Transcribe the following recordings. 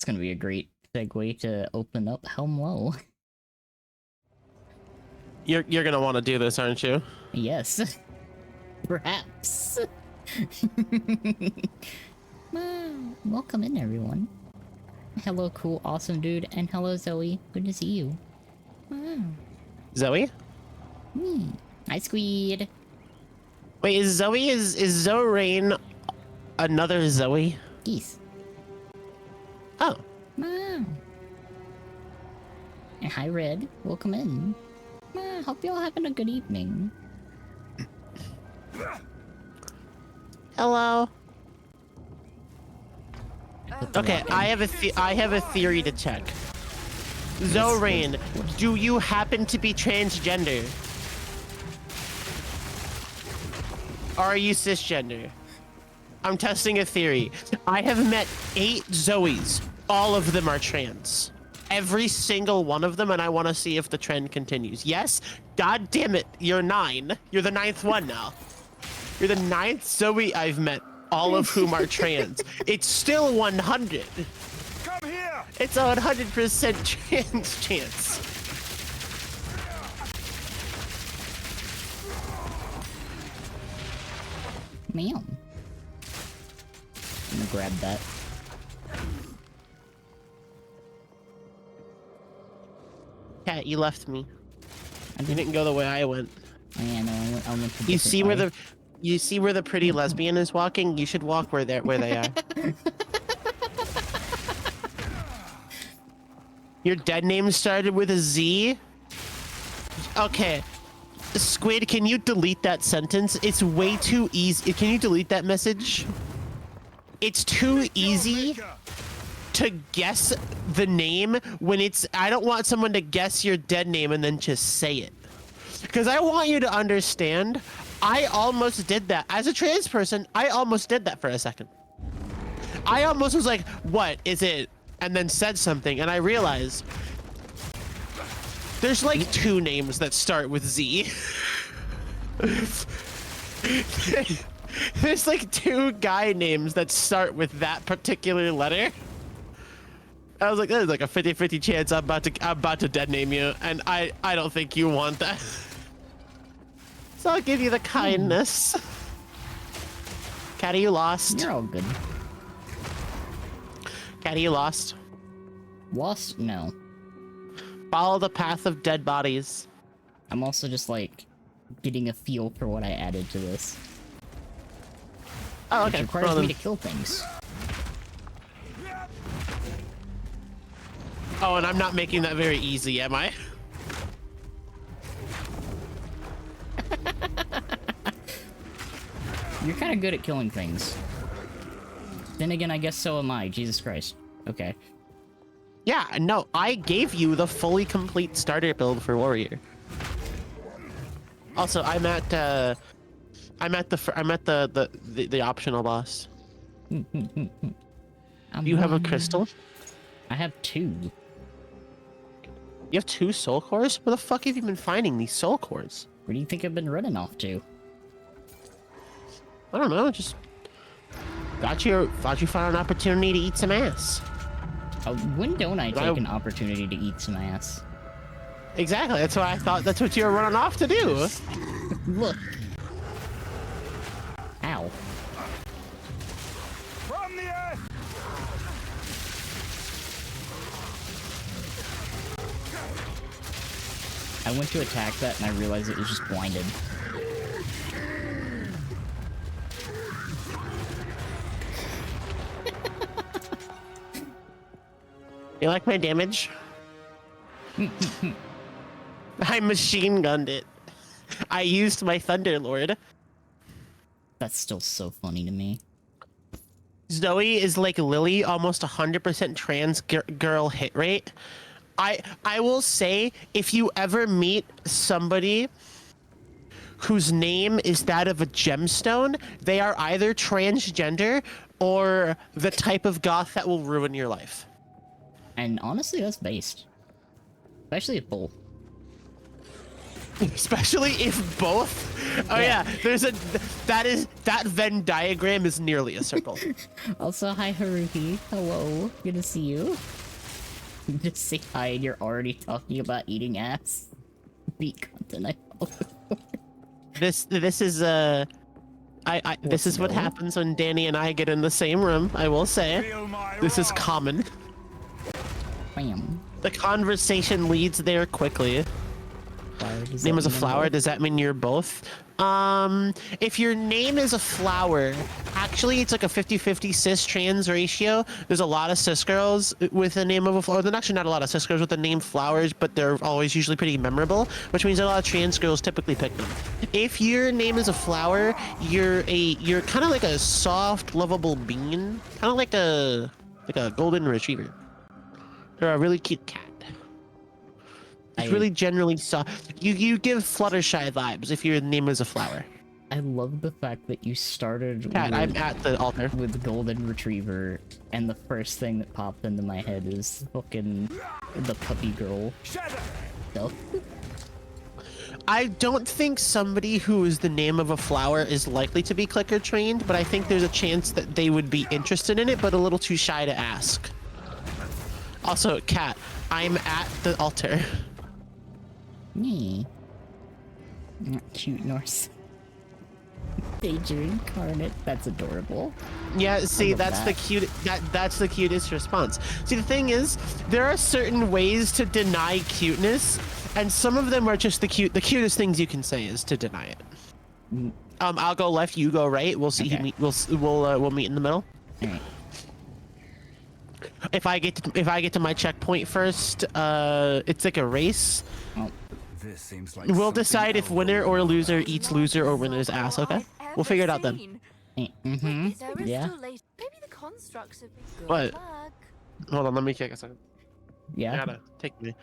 It's gonna be a great segue to open up Helm Low. You're gonna want to do this, aren't you? Yes. Perhaps. Wow. Welcome in, everyone. Hello, cool, awesome dude, and hello, Zoe. Good to see you. Wow. Zoe? Hi, Squeed. Wait, is Zoe Rain another Zoe? Geese. Oh. Wow. And hi, Red. Welcome in. Wow, hope you're all having a good evening. Hello. Okay, Welcome. I have a theory to check. Zoe Rain, do you happen to be transgender? Or are you cisgender? I'm testing a theory. I have met 8 Zoes. All of them are trans. Every single one of them, and I want to see if the trend continues. Yes? God damn it, you're 9. You're the 9th one now. You're the 9th Zoe I've met, all of whom are trans. It's still 100. Come here! It's a 100% trans chance. Meow. I'm gonna grab that. Cat, you left me. I You didn't go the way I went. Oh, yeah, no, I went to You see where different you see where the pretty lesbian is walking? You should walk where they are. Your dead name started with a Z? Okay. Squid, can you delete that sentence? It's way too easy. Can you delete that message? It's too easy to guess the name when it's... I don't want someone to guess your dead name and then just say it. Because I want you to understand, I almost did that. As a trans person, I almost did that for a second. I almost was like, what is it? And then said something, and I realized there's like 2 names that start with Z. There's like 2 guy names that start with that particular letter. I was like, there's like a 50-50 chance I'm about to dead name you, and I don't think you want that. So I'll give you the kindness. Catty, you lost. You're all good. Catty, you lost. Lost? No. Follow the path of dead bodies. I'm also just like getting a feel for what I added to this. Oh, Which okay. requires Roll me them. to kill things. Oh, and I'm not making that very easy, am I? You're kind of good at killing things. Then again, I guess so am I. Jesus Christ. Okay. Yeah, no, I gave you the fully complete starter build for Warrior. Also, I'm at the optional boss. Do you have a crystal? I have 2. You have 2 soul cores? Where the fuck have you been finding these soul cores? Where do you think I've been running off to? I don't know, just thought you found an opportunity to eat some ass. When don't I take an opportunity to eat some ass? Exactly, that's why I thought that's what you were running off to do. Look. Ow. From the earth! I went to attack that and I realized it was just blinded. You like my damage? I machine gunned it. I used my Thunderlord. That's still so funny to me. Zoe is like Lily, almost 100% trans girl hit rate. I will say, if you ever meet somebody whose name is that of a gemstone, they are either transgender or the type of goth that will ruin your life. And honestly, that's based. Especially at both. Especially if both. Oh yeah, there's a that Venn diagram is nearly a circle. Also, hi Haruki. Hello. Good to see you. You just say hi and you're already talking about eating ass. Beat content, I follow. This is this is what no? happens when Danny and I get in the same room. I will say, Feel my this is wrath. common. Bam. The conversation leads there quickly. Flower, does Name that is a mean I'm flower. both? Does that mean you're both? If your name is a flower, actually it's like a 50-50 cis-trans ratio. There's a lot of cis girls with the name of a flower. There's actually not a lot of cis girls with the name flowers, but they're always usually pretty memorable, which means a lot of trans girls typically pick them. If your name is a flower, you're kind of like a soft, lovable bean, kind of like a golden retriever, or a really cute cat. It's really generally soft. You give Fluttershy vibes if your name is a flower. I love the fact that you started Cat, I'm at the altar. with Golden Retriever, and the first thing that popped into my head is fucking the puppy girl Shadow. stuff. I don't think somebody who is the name of a flower is likely to be clicker trained, but I think there's a chance that they would be interested in it, but a little too shy to ask. Also, Cat, I'm at the altar. Me. Not cute Norse. Danger incarnate. That's adorable. Yeah, see, love that's that. that's the cutest response. See, the thing is, there are certain ways to deny cuteness, and some of them are just the cutest things you can say is to deny it. I'll go left, you go right. We'll see. Okay. We'll meet in the middle. Alright. If I get to my checkpoint first, it's like a race. Oh, This seems like We'll something decide if out of winner the or world. loser eats loser or winner's ass. Okay, we'll figure it out then. mm-hmm. Yeah. Maybe the constructs have been good What? luck. Hold on, let me check a second. Yeah. Gotta take me.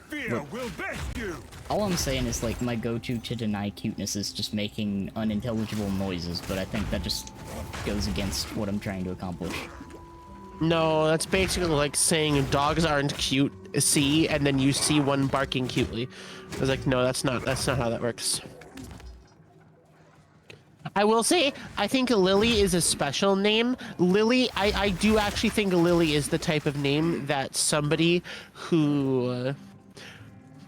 Fear will best you. All I'm saying is, like, my go-to to deny cuteness is just making unintelligible noises, but I think that just goes against what I'm trying to accomplish. No, that's basically like saying dogs aren't cute. See, and then you see one barking cutely. I was like, no, that's not how that works. I will say, I think Lily is a special name. Lily, I do actually think Lily is the type of name that somebody who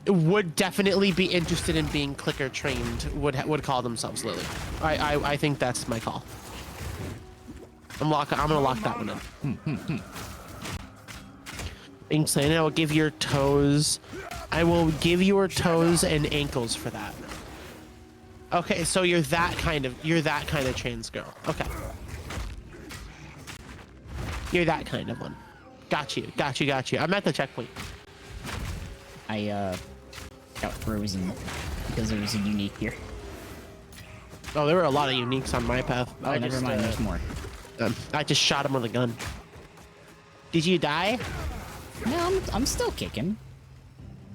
would definitely be interested in being clicker trained would call themselves Lily. I think that's my call. I'm gonna lock that one in. Inksley, I will give your toes. I will give your toes and ankles for that. Okay, so you're that kind of trans girl. Okay. You're that kind of one. Got you. I'm at the checkpoint. I, got frozen because there was a unique here. Oh, there were a lot of uniques on my path. Oh, never mind, there's more. I just shot him with a gun. Did you die? No, I'm still kicking.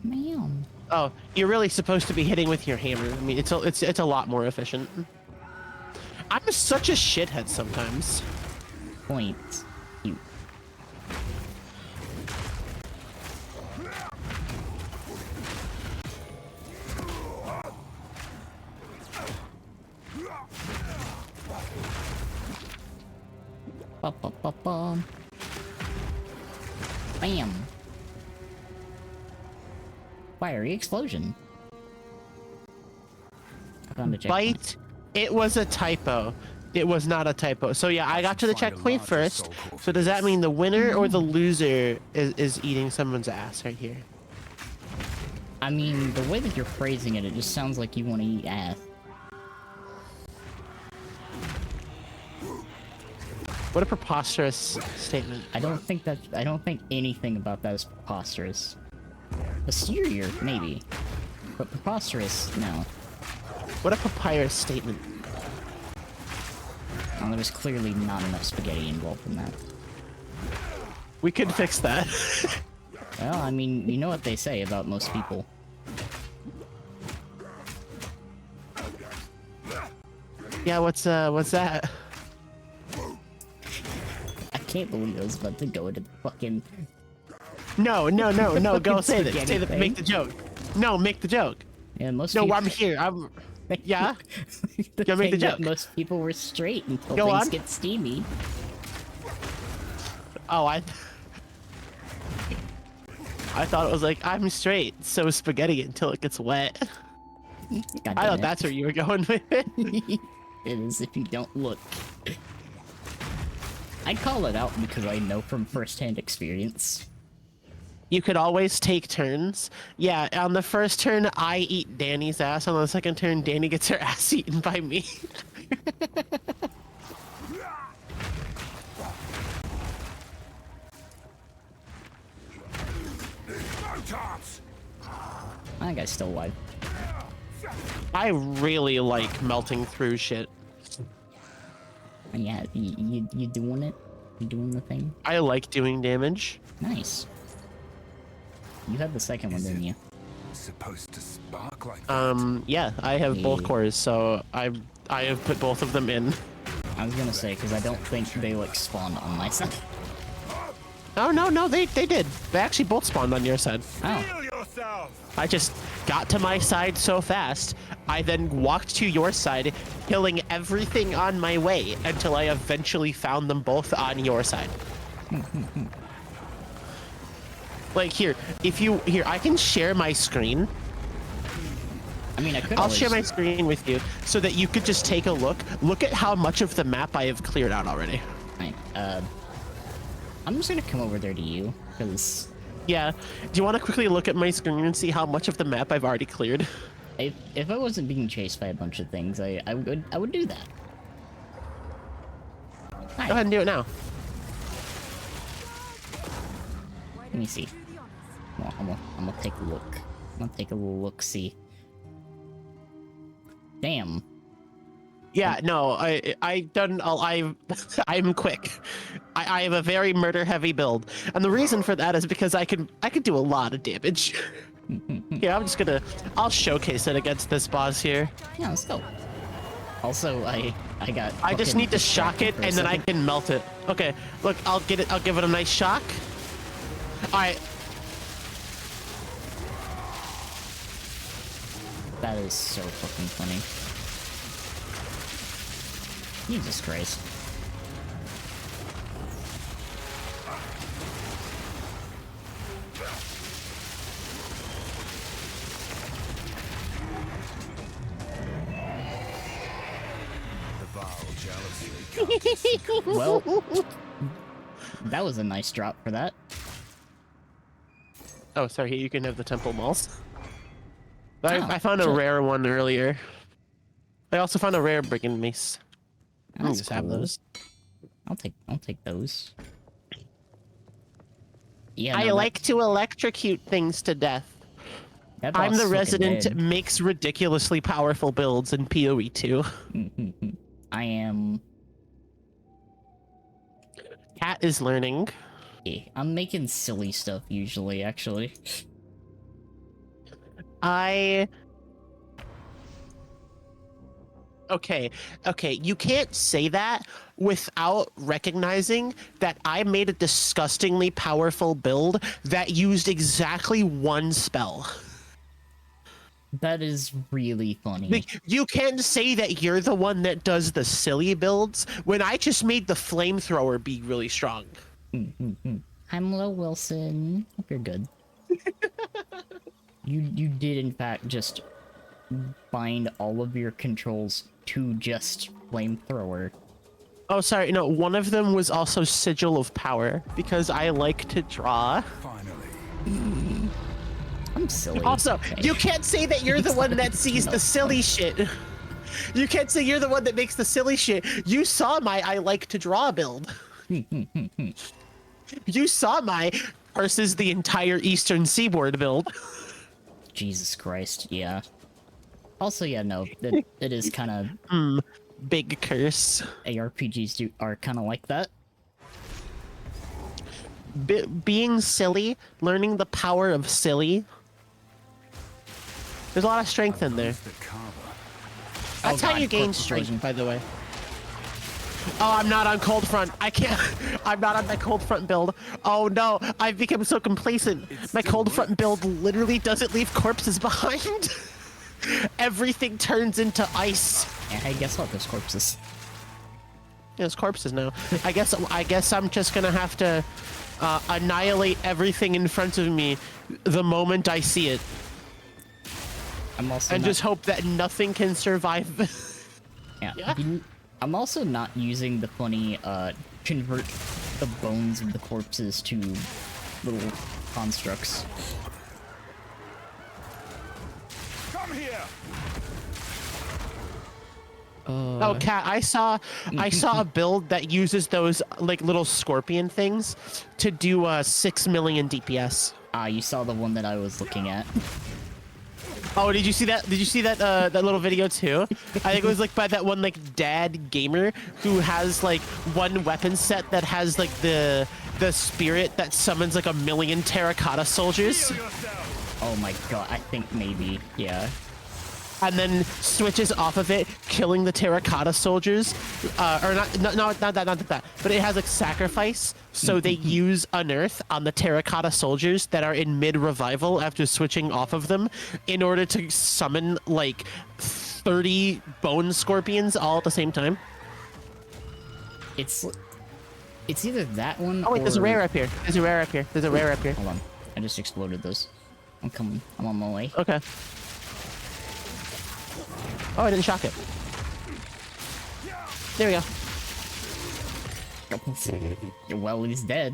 Man. Oh, you're really supposed to be hitting with your hammer. I mean, it's a lot more efficient. I'm such a shithead sometimes. Point. Cute. Ba ba ba ba. Bam. Fiery explosion. I found a checkpoint. Bite. It was a typo. It was not a typo. So yeah, I got to the Find a checkpoint larger first. soul core So does that mean the winner or the loser is eating someone's ass right here? I mean, the way that you're phrasing it, it just sounds like you want to eat ass. What a preposterous statement. I don't think anything about that is preposterous. Posterior, maybe. But preposterous, no. What a papyrus statement. Well, there was clearly not enough spaghetti involved in that. We could fix that. Well, I mean, you know what they say about most people. Yeah, what's that? can't believe I was about to go into the fucking No, go say this. Spaghetti Say the, thing. make the joke. No, make the joke. yeah, most No, people, I'm here. I'm. Yeah. the Go make the thing that joke. most people were straight until Go things on. get steamy. Oh, I thought it was like I'm straight, so spaghetti until it gets wet. God I damn thought it. that's where you were going with it. It is if you don't look. I'd call it out because I know from firsthand experience. You could always take turns. Yeah, on the first turn, I eat Danny's ass. On the second turn, Danny gets her ass eaten by me. Tops. That guy's still alive. I really like melting through shit. And yeah, you doing it? You doing the thing? I like doing damage. Nice. You had the second one, didn't you? Supposed to spark like that. Yeah, I have both Hey. cores, so I have put both of them in. I was gonna say, because I don't think they like spawned on my side. Oh no, they did. They actually both spawned on your side. Oh, Heal yourself. I just got to my side so fast. I then walked to your side, killing everything on my way until I eventually found them both on your side. Like here, I can share my screen. I mean, I could I'll always... share my screen with you so that you could just take a look. Look at how much of the map I have cleared out already. Right, I'm just gonna come over there to you, because Yeah. Do you want to quickly look at my screen and see how much of the map I've already cleared? if I wasn't being chased by a bunch of things, I would do that. Hi. Go ahead and do it now. Let me see. Well, I'm gonna take a look. I'm gonna take a little look. See. Damn. Yeah, no, I'm quick. I have a very murder heavy build, and the reason for that is because I could do a lot of damage. Yeah, I'll showcase it against this boss here. Yeah, let's go. Also, I I just fucking need to shock it, distracted for a and then I second. can melt it. Okay, look, I'll give it a nice shock. All right, That is so fucking funny. Jesus Christ. The vile jealousy. Well, that was a nice drop for that. Oh, sorry, you can have the temple malls. Oh, I found a shit. rare one earlier. I also found a rare brigand mace. I That's just have cool. those. I'll take those. Yeah, I no, like to electrocute things to death. that I'm boss the fucking resident did. makes ridiculously powerful builds in PoE 2. I am. Cat is learning. I'm making silly stuff usually, actually. Okay, you can't say that without recognizing that I made a disgustingly powerful build that used exactly one spell. That is really funny. Like, you can't say that you're the one that does the silly builds when I just made the flamethrower be really strong. I'm Low Wilson. Hope you're good. You did in fact just bind all of your controls to just flamethrower. Oh, sorry, no, one of them was also Sigil of Power, because I like to draw. Finally. I'm silly. Also, Okay. you can't say that you're the one that sees the silly shit. You can't say you're the one that makes the silly shit. You saw my I like to draw build. You saw my versus the entire Eastern Seaboard build. Jesus Christ, yeah. Also, yeah, no, it is kind of Big curse. ARPGs are kind of like that. Being silly, learning the power of silly. There's a lot of strength in there. The carver. That's Oh how God, you gain corpse strength, explosion. by the way. Oh, I'm not on cold front. I can't. I'm not on my cold front build. Oh no, I've become so complacent. My cold front build literally doesn't leave corpses behind. Everything turns into ice. Yeah, hey, guess what? There's corpses. There's corpses now. I guess I'm just gonna have to annihilate everything in front of me the moment I see it, I'm also and not, just hope that nothing can survive. yeah. Yeah. I'm also not using the funny convert the bones of the corpses to little constructs. Come here. Oh, Cat, I saw a build that uses those like little scorpion things to do 6 million DPS. You saw the one that I was looking at. Oh, did you see that? Did you see that that little video too? I think it was like by that one like dad gamer who has like one weapon set that has like the spirit that summons like 1 million terracotta soldiers, Heal yourself. Oh my god, I think maybe, yeah. and then switches off of it, killing the terracotta soldiers, or not that, but it has like sacrifice, so they use unearth on the terracotta soldiers that are in mid revival after switching off of them, in order to summon like 30 bone scorpions all at the same time. It's either that one Oh wait, or... there's a rare up here. There's a rare up here. There's a rare up here. Hold on. I just exploded those. I'm coming. I'm on my way. Okay. Oh, I didn't shock it. There we go. Well, he's dead.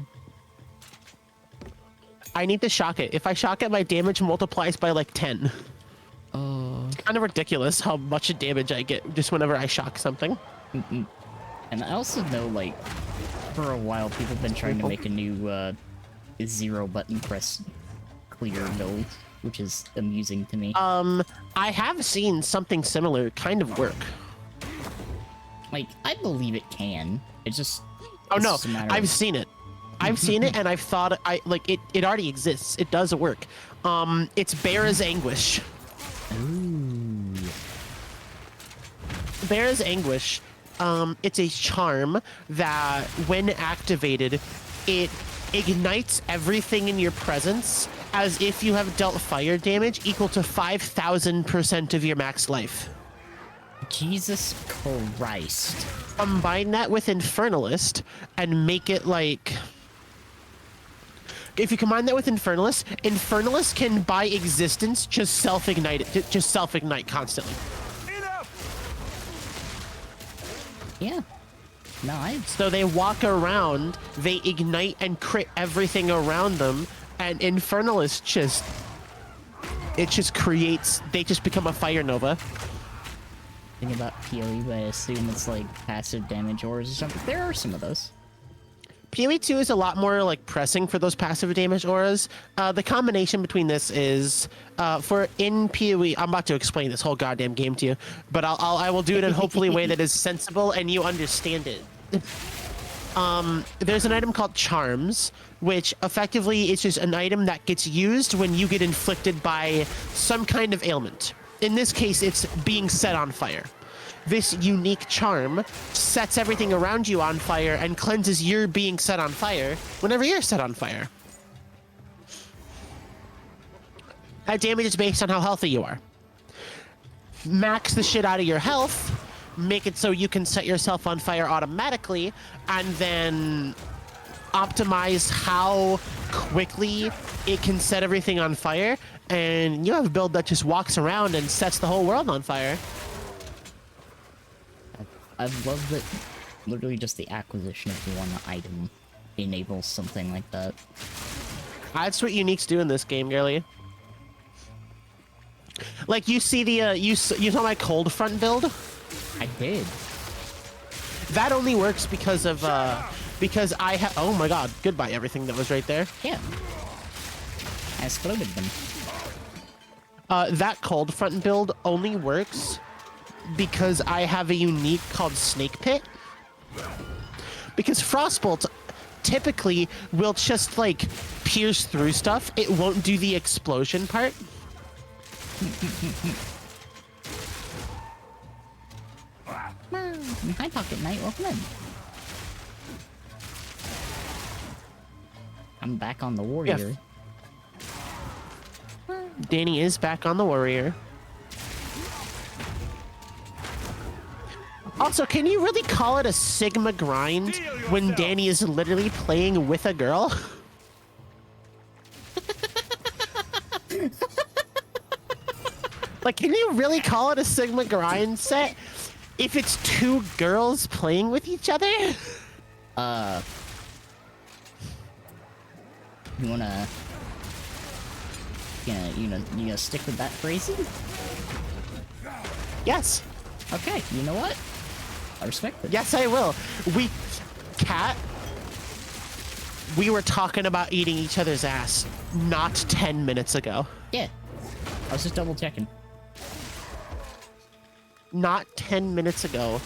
I need to shock it. If I shock it, my damage multiplies by like 10. Oh. It's kind of ridiculous how much damage I get just whenever I shock something. And I also know, like, for a while, people have been trying to make a new, 0 button press clear build, which is amusing to me. I have seen something similar kind of work. Like, I believe it can. It's just... Oh it's no, just a matter I've of- seen it. I've seen it, and I've thought it already exists. It does work. It's Bear's Anguish. Ooh. Bear's Anguish, it's a charm that, when activated, it ignites everything in your presence as if you have dealt fire damage equal to 5,000% of your max life. Jesus Christ. Combine that with Infernalist and make it like... If you combine that with Infernalist, Infernalist can, by existence, just self-ignite it. Just self-ignite constantly. Enough. Yeah. No, So they walk around, they ignite and crit everything around them, and Infernalist just... It just creates... They just become a fire nova. think about PoE, but I assume it's like passive damage auras or something. There are some of those. PoE 2 is a lot more like pressing for those passive damage auras. The combination between this is for in PoE. I'm about to explain this whole goddamn game to you, but I will do it in hopefully a way that is sensible and you understand it. There's an item called Charms, which effectively is just an item that gets used when you get inflicted by some kind of ailment. In this case, it's being set on fire. This unique charm sets everything around you on fire and cleanses your being set on fire whenever you're set on fire. That damage is based on how healthy you are. Max the shit out of your health, make it so you can set yourself on fire automatically, and then optimize how quickly it can set everything on fire, and you have a build that just walks around and sets the whole world on fire. I've loved that literally just the acquisition of one item enables something like that. That's what Uniques do in this game, girly. Like, you see the, you saw my cold front build? I did. That only works because of, because I have, oh my god, goodbye everything that was right there. Yeah. I exploded them. That cold front build only works because I have a unique called Snake Pit. Because Frostbolt typically will just like pierce through stuff. It won't do the explosion part. Hi, Pocket Knight. Welcome in. I'm back on the warrior. Danny is back on the warrior. Also, can you really call it a Sigma grind when Danny is literally playing with a girl? Like, can you really call it a Sigma grind set if it's two girls playing with each other? You wanna stick with that phrasing? Yes. Okay, you know what? I respect it. Yes, I will. Cat, we were talking about eating each other's ass not 10 minutes ago. Yeah. I was just double checking. Not 10 minutes ago.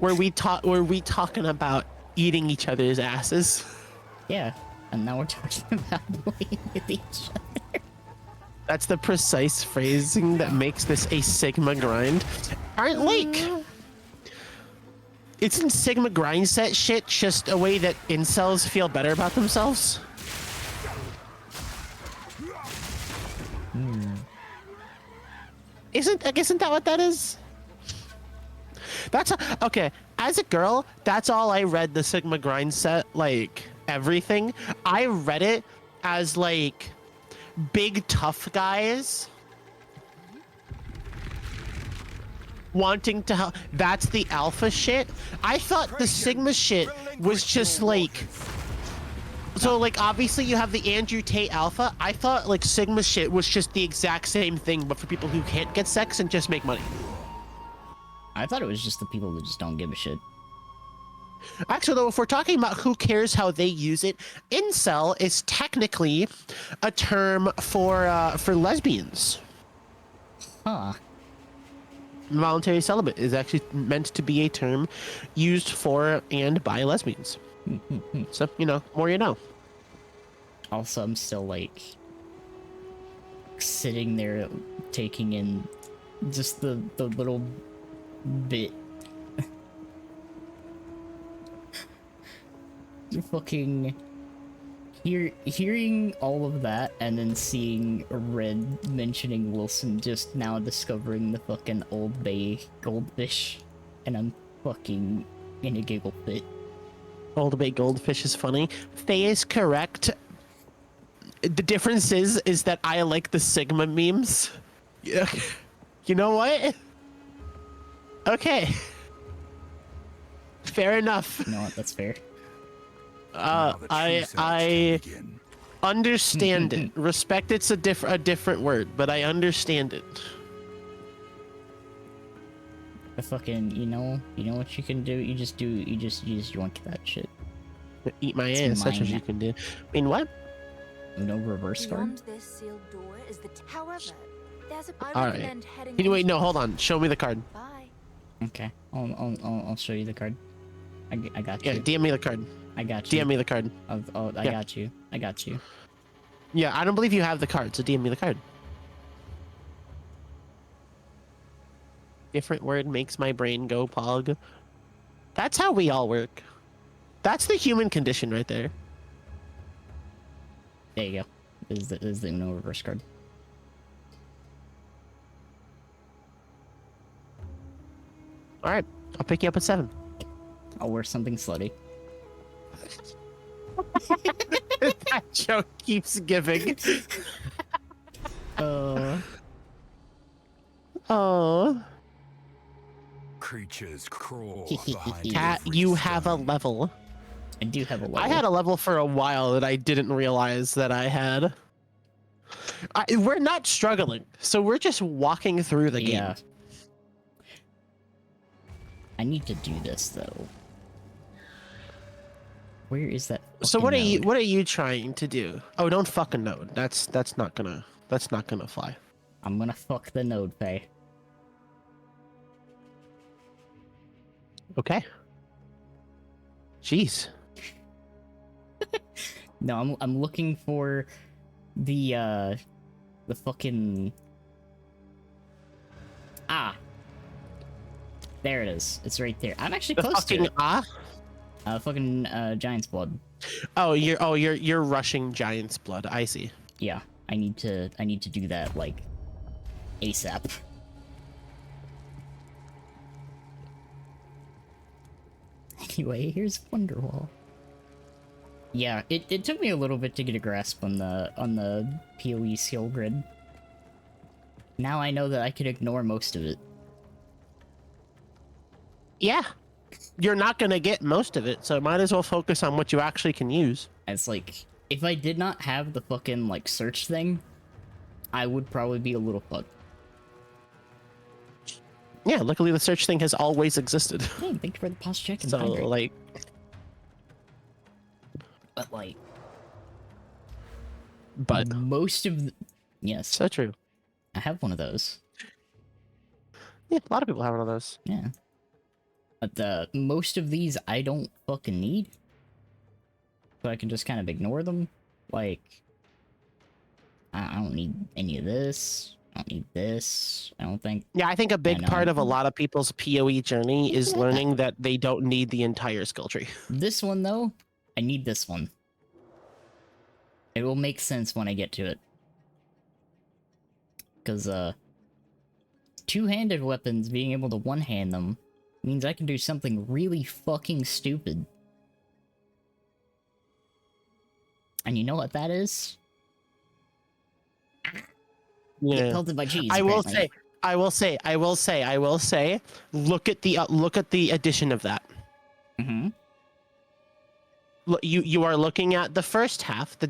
were we talking about eating each other's asses? Yeah. And now we're talking about playing with each other. That's the precise phrasing that makes this a Sigma grind. Aren't like... Isn't Sigma grind set shit just a way that incels feel better about themselves? Isn't that what that is? Okay, as a girl, that's all I read the Sigma grind set, like, everything. I read it as, like, big tough guys wanting to help. That's the alpha shit. I thought the Sigma shit was just like, so like obviously you have the Andrew Tate alpha. I thought like Sigma shit was just the exact same thing but for people who can't get sex and just make money. I thought it was just the people that just don't give a shit. Actually, though, if we're talking about who cares how they use it, incel is technically a term for lesbians. Huh. Involuntary celibate is actually meant to be a term used for and by lesbians. So, you know, more you know. Also, I'm still like sitting there taking in just the little bit. Fucking hearing all of that and then seeing Red mentioning Wilson just now discovering the fucking Old Bay goldfish, and I'm fucking in a giggle fit. Old Bay goldfish is funny. Faye is correct. The difference is that I like the Sigma memes. Yeah. You know what? Okay. Fair enough. You know what? That's fair. I understand it. Respect, it's a different word, but I understand it. The fucking, you know what you can do? You just yoink that shit. Eat my ass. That's what you can do. I mean, what? No reverse guard. Beyond this sealed door is the however, there's a All right. Can you wait? No, hold on. Show me the card. Bye. Okay, I'll show you the card. I got you. Yeah, DM me the card. I got you. DM me the card. I Yeah. got you. I got you. Yeah, I don't believe you have the card, so DM me the card. Different word makes my brain go pog. That's how we all work. That's the human condition right there. There you go. This is the no reverse card. All right, I'll pick you up at 7. I'll wear something slutty. That joke keeps giving. Oh. Creatures crawl behind Cat, every you have a stone. level. I do have a level. I had a level for a while that I didn't realize that I had. We're not struggling, so we're just walking through the game. Yeah. I need to do this though. Where is that? So what are fucking you node? what are you trying to do? Oh, don't fucking node. That's not gonna fly. I'm gonna fuck the node, Faye. Okay. Jeez. No, I'm looking for the fucking There it is. It's right there. I'm actually The close to fucking it. Fucking Giant's blood. Oh, you're rushing Giant's blood. I see. Yeah, I need to do that like ASAP. Anyway, here's Wonderwall. Yeah, it took me a little bit to get a grasp on the PoE skill grid. Now I know that I could ignore most of it. Yeah. You're not gonna get most of it, so might as well focus on what you actually can use. It's like, if I did not have the fucking, like, search thing, I would probably be a little fucked. Yeah, luckily the search thing has always existed. Hey, thank you for the pause check and So, hydrate. like... But, like... But... Most of the... Yes, So true. I have one of those. Yeah, a lot of people have one of those. Yeah. But, most of these I don't fucking need. So I can just kind of ignore them. Like... I don't need any of this. I don't need this. I don't think... Yeah, I think a big know. part of a lot of people's PoE journey is learning that they don't need the entire skill tree. This one, though, I need this one. It will make sense when I get to it. Because, two-handed weapons, being able to one-hand them, means I can do something really fucking stupid. And you know what that is? Get Yeah. pelted by cheese, I will apparently. say, look at the addition of that. Mm-hmm. Look, you are looking at the first half, the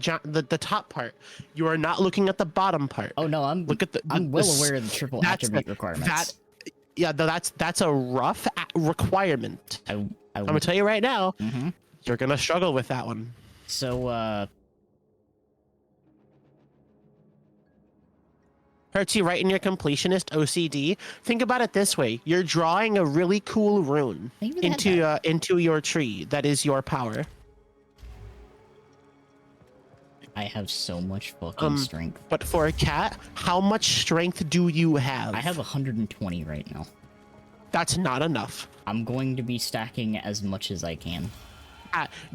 top part. You are not looking at the bottom part. Oh, no, I'm well aware of the triple attribute requirements. That's a rough requirement. I'm gonna would- tell you right now, Mhm. you're gonna struggle with that one. So, Hurts you right in your completionist OCD. Think about it this way: you're drawing a really cool rune I even had that. into your tree. That is your power. I have so much fucking strength. But for a cat, how much strength do you have? I have 120 right now. That's not enough. I'm going to be stacking as much as I can.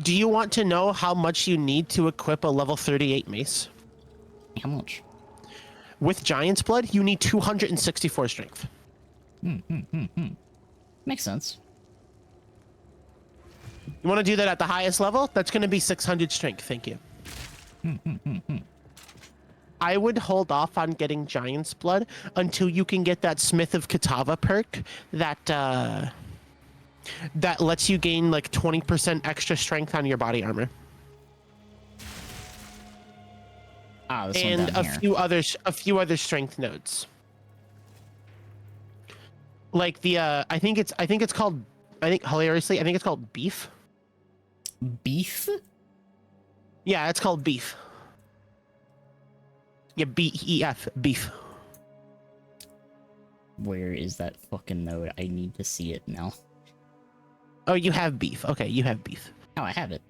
Do you want to know how much you need to equip a level 38 mace? How much? With Giant's Blood, you need 264 strength. Makes sense. You want to do that at the highest level? That's going to be 600 strength. Thank you. I would hold off on getting Giant's Blood until you can get that Smith of Katava perk that lets you gain like 20% extra strength on your body armor. Ah, this one And down here. a few other strength nodes. Like the hilariously, I think it's called beef. Beef? Yeah, it's called beef. Yeah, BEF, beef. Where is that fucking node? I need to see it now. Oh, you have beef. Okay, you have beef. Oh, I have it.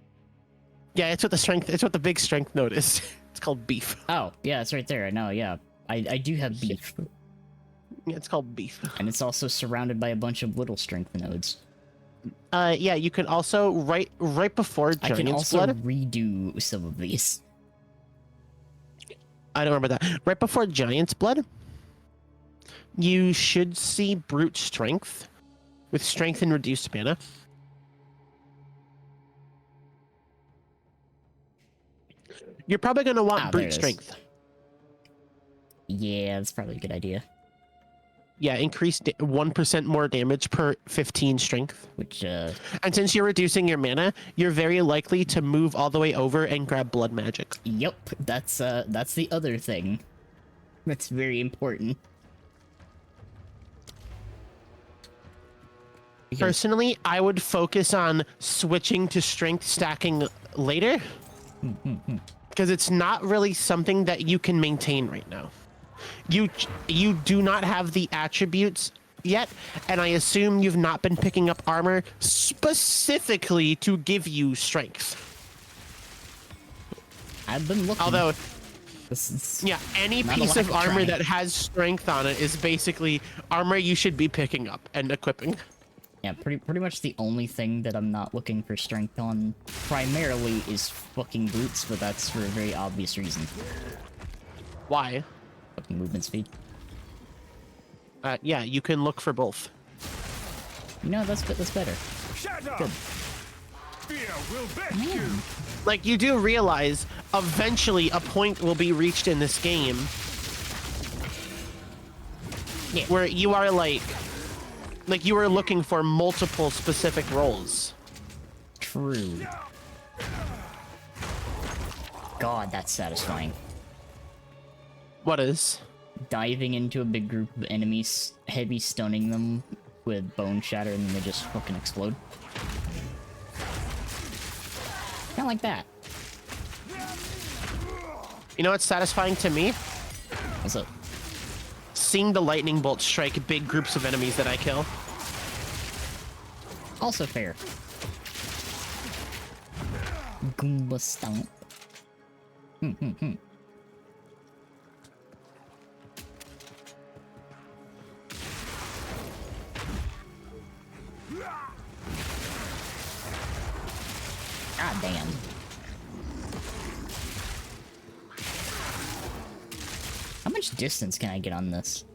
Yeah, it's what the big strength node is. It's called beef. Oh, yeah, it's right there. I know, yeah. I do have beef. Yeah, it's called beef. And it's also surrounded by a bunch of little strength nodes. Yeah, you can also right before I can Giant's also Blood. redo some of these. I don't remember that. Right before Giant's Blood, you should see Brute Strength with strength and reduced mana. You're probably going to want there Brute it is. Strength. Yeah, that's probably a good idea. Yeah, increase 1% more damage per 15 strength. Which, And since you're reducing your mana, you're very likely to move all the way over and grab Blood Magic. yep, that's the other thing. That's very important. Because- Personally, I would focus on switching to strength stacking later. Because it's not really something that you can maintain right now. You do not have the attributes yet, and I assume you've not been picking up armor specifically to give you strength. I've been looking. Although, This is yeah, any not a piece lack of armor trying. that has strength on it is basically armor you should be picking up and equipping. Yeah, pretty much the only thing that I'm not looking for strength on primarily is fucking boots, but that's for a very obvious reason. Why? Fucking movement speed. Yeah, you can look for both. You know, that's better. Shut up! Good. Fear will best Man. you! Like, you do realize eventually a point will be reached in this game Yeah. where you are like you are looking for multiple specific roles. True. God, that's satisfying. What is? Diving into a big group of enemies, heavy stunning them with bone shatter, and then they just fucking explode. Kinda like that. You know what's satisfying to me? What's up? Seeing the lightning bolt strike big groups of enemies that I kill. Also fair. Goomba stomp. God damn. How much distance can I get on this?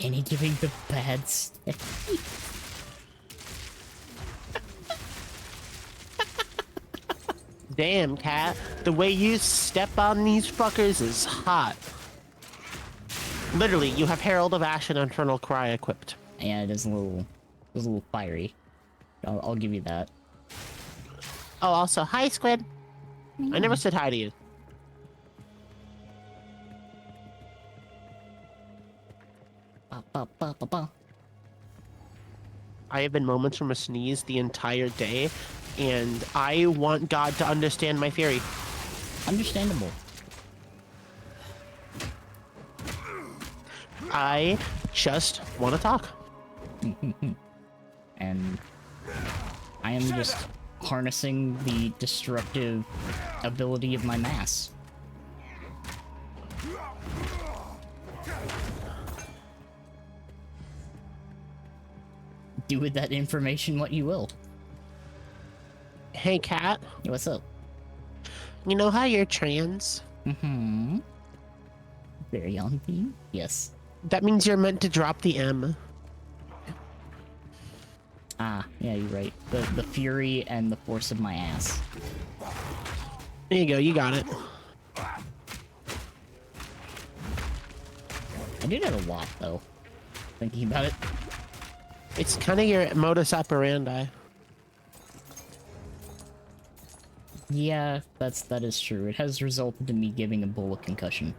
Any giving the bad stick? Damn, Cat. The way you step on these fuckers is hot. Literally, you have Herald of Ash and Infernal Cry equipped. Yeah, it is a little fiery. I'll give you that. Oh, also, hi, Squid. I never said hi to you. Ba, ba, ba, ba, ba. I have been moments from a sneeze the entire day, and I want God to understand my fury. Understandable. I just want to talk. And I am just harnessing the destructive ability of my mass. Do with that information what you will. Hey, Cat. Hey, what's up? You know how you're trans? Mm-hmm. Very on theme. Yes. That means you're meant to drop the M. Ah, yeah, you're right. The fury and the force of my ass. There you go, you got it. I do that a lot, though. Thinking about it. It's kind of your modus operandi. Yeah, that is true. It has resulted in me giving a bull a concussion.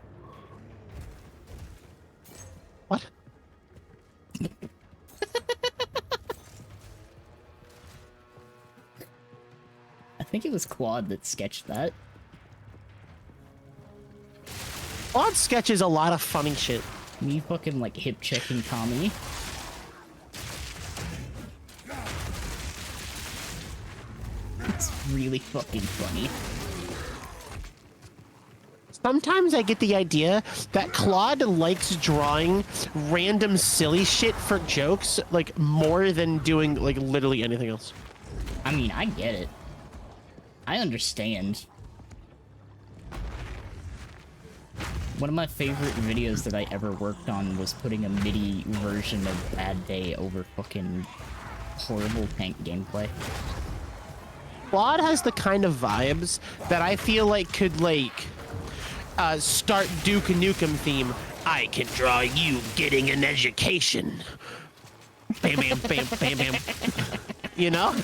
What? I think it was Claude that sketched that. Odd sketches a lot of funny shit. Me fucking like hip checking Tommy. It's really fucking funny. Sometimes I get the idea that Claude likes drawing random silly shit for jokes, like, more than doing, like, literally anything else. I mean, I get it. I understand. One of my favorite videos that I ever worked on was putting a MIDI version of Bad Day over fucking horrible tank gameplay. Claude has the kind of vibes that I feel like could, like, start Duke Nukem theme. I can draw you getting an education. Bam, bam, bam, bam, bam. You know?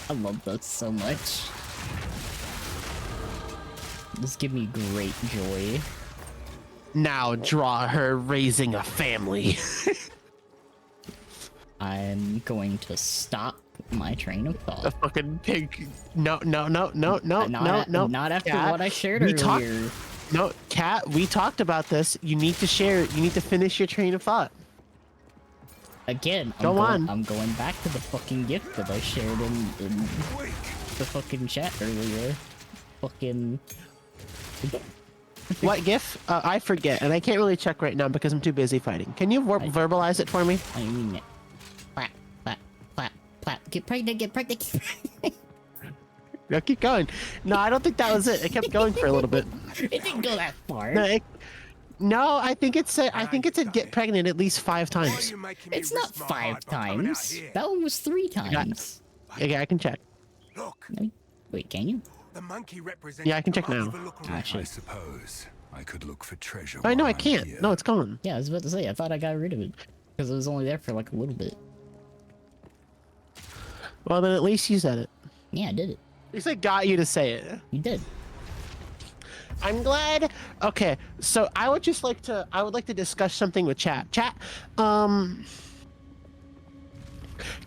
I love those so much. Those give me great joy. Now draw her raising a family. I'm going to stop my train of A thought. fucking pig. No, no, no, no, no, Not, no, no. not after Cat, what I shared we earlier. No, Cat, we talked about this. You need to share. You need to finish your train of thought. Again, Go on. I'm going back to the fucking gift that I shared in the fucking chat earlier. Fucking What GIF? I forget, and I can't really check right now because I'm too busy fighting. Can you verbalize it for me? I mean, clap, clap, clap, clap. Get pregnant, get pregnant. Get pregnant. Yeah, keep going. No, I don't think that was it. It kept going for a little bit. It didn't go that far. No, I think it said get pregnant at least 5 Why are times. you making me It's not risk my 5 hide by coming out times. here? That one was 3 times. Okay, I can check. Look, No, wait, can you? the monkey represents. Yeah, I can check the now. most overlooked Ah, race. shit. I suppose I could look for treasure. I know while I I'm can't. here. No, it's gone. Yeah, I was about to say, I thought I got rid of it. Because it was only there for like a little bit. Well, then at least you said it. Yeah, I did it. At least I got you to say it. You did. I'm glad. Okay, so I would like to discuss something with chat. Chat,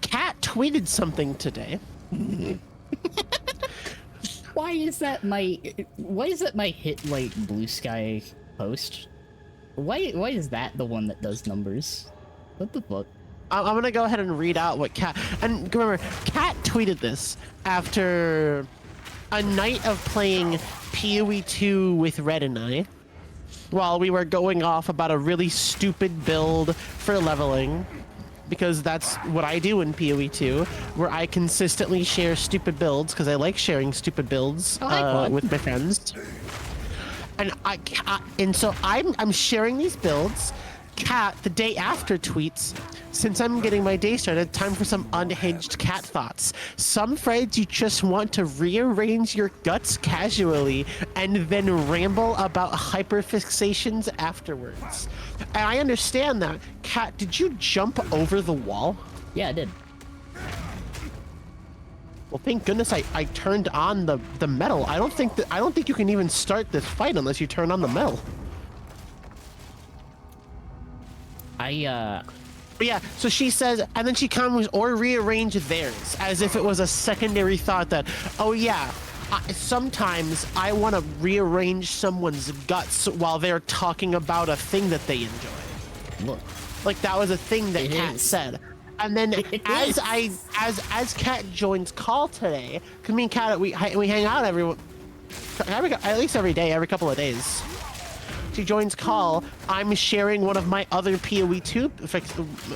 Kat tweeted something today. Why is that my hit like blue sky post? Why is that the one that does numbers? What the fuck? I'm gonna go ahead and read out what Kat, and remember, Kat tweeted this after a night of playing PoE 2 with Red and I, while we were going off about a really stupid build for leveling, because that's what I do in PoE 2, where I consistently share stupid builds, because I like sharing stupid builds Oh, hi, Quad. with my friends. And so I'm sharing these builds. Cat the day after tweets, since I'm getting my day started, time for some unhinged cat thoughts. Some Freds you just want to rearrange your guts casually and then ramble about hyperfixations afterwards. And I understand that. Cat, did you jump over the wall? Yeah, I did. Well, thank goodness I turned on the metal. I don't think you can even start this fight unless you turn on the metal. But yeah, so she says, and then she comes or rearrange theirs as if it was a secondary thought that, oh yeah, sometimes I want to rearrange someone's guts while they're talking about a thing that they enjoy. Look. Like that was a thing that It Kat is. said. And then It as Kat joins call today, cause me and Kat we hang out at least every day, every couple of days. She joins call. I'm sharing one of my other PoE 2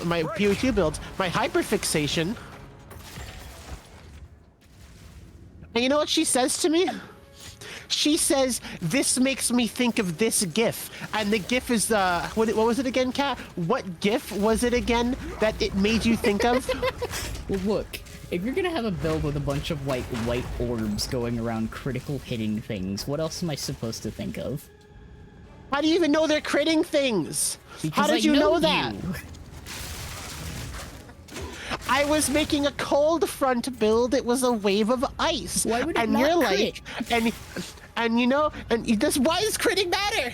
my PoE 2 builds, my hyperfixation. And you know what she says to me? She says, "This makes me think of this GIF," and the GIF is what was it again, Kat? What GIF was it again that it made you think of? Well, look. If you're gonna have a build with a bunch of like white orbs going around critical hitting things, what else am I supposed to think of? How do you even know they're critting things? Because How did you know that? you. I was making a cold front build. It was a wave of ice. Why would it and not you're crit? like, and you know, and this, why does critting matter?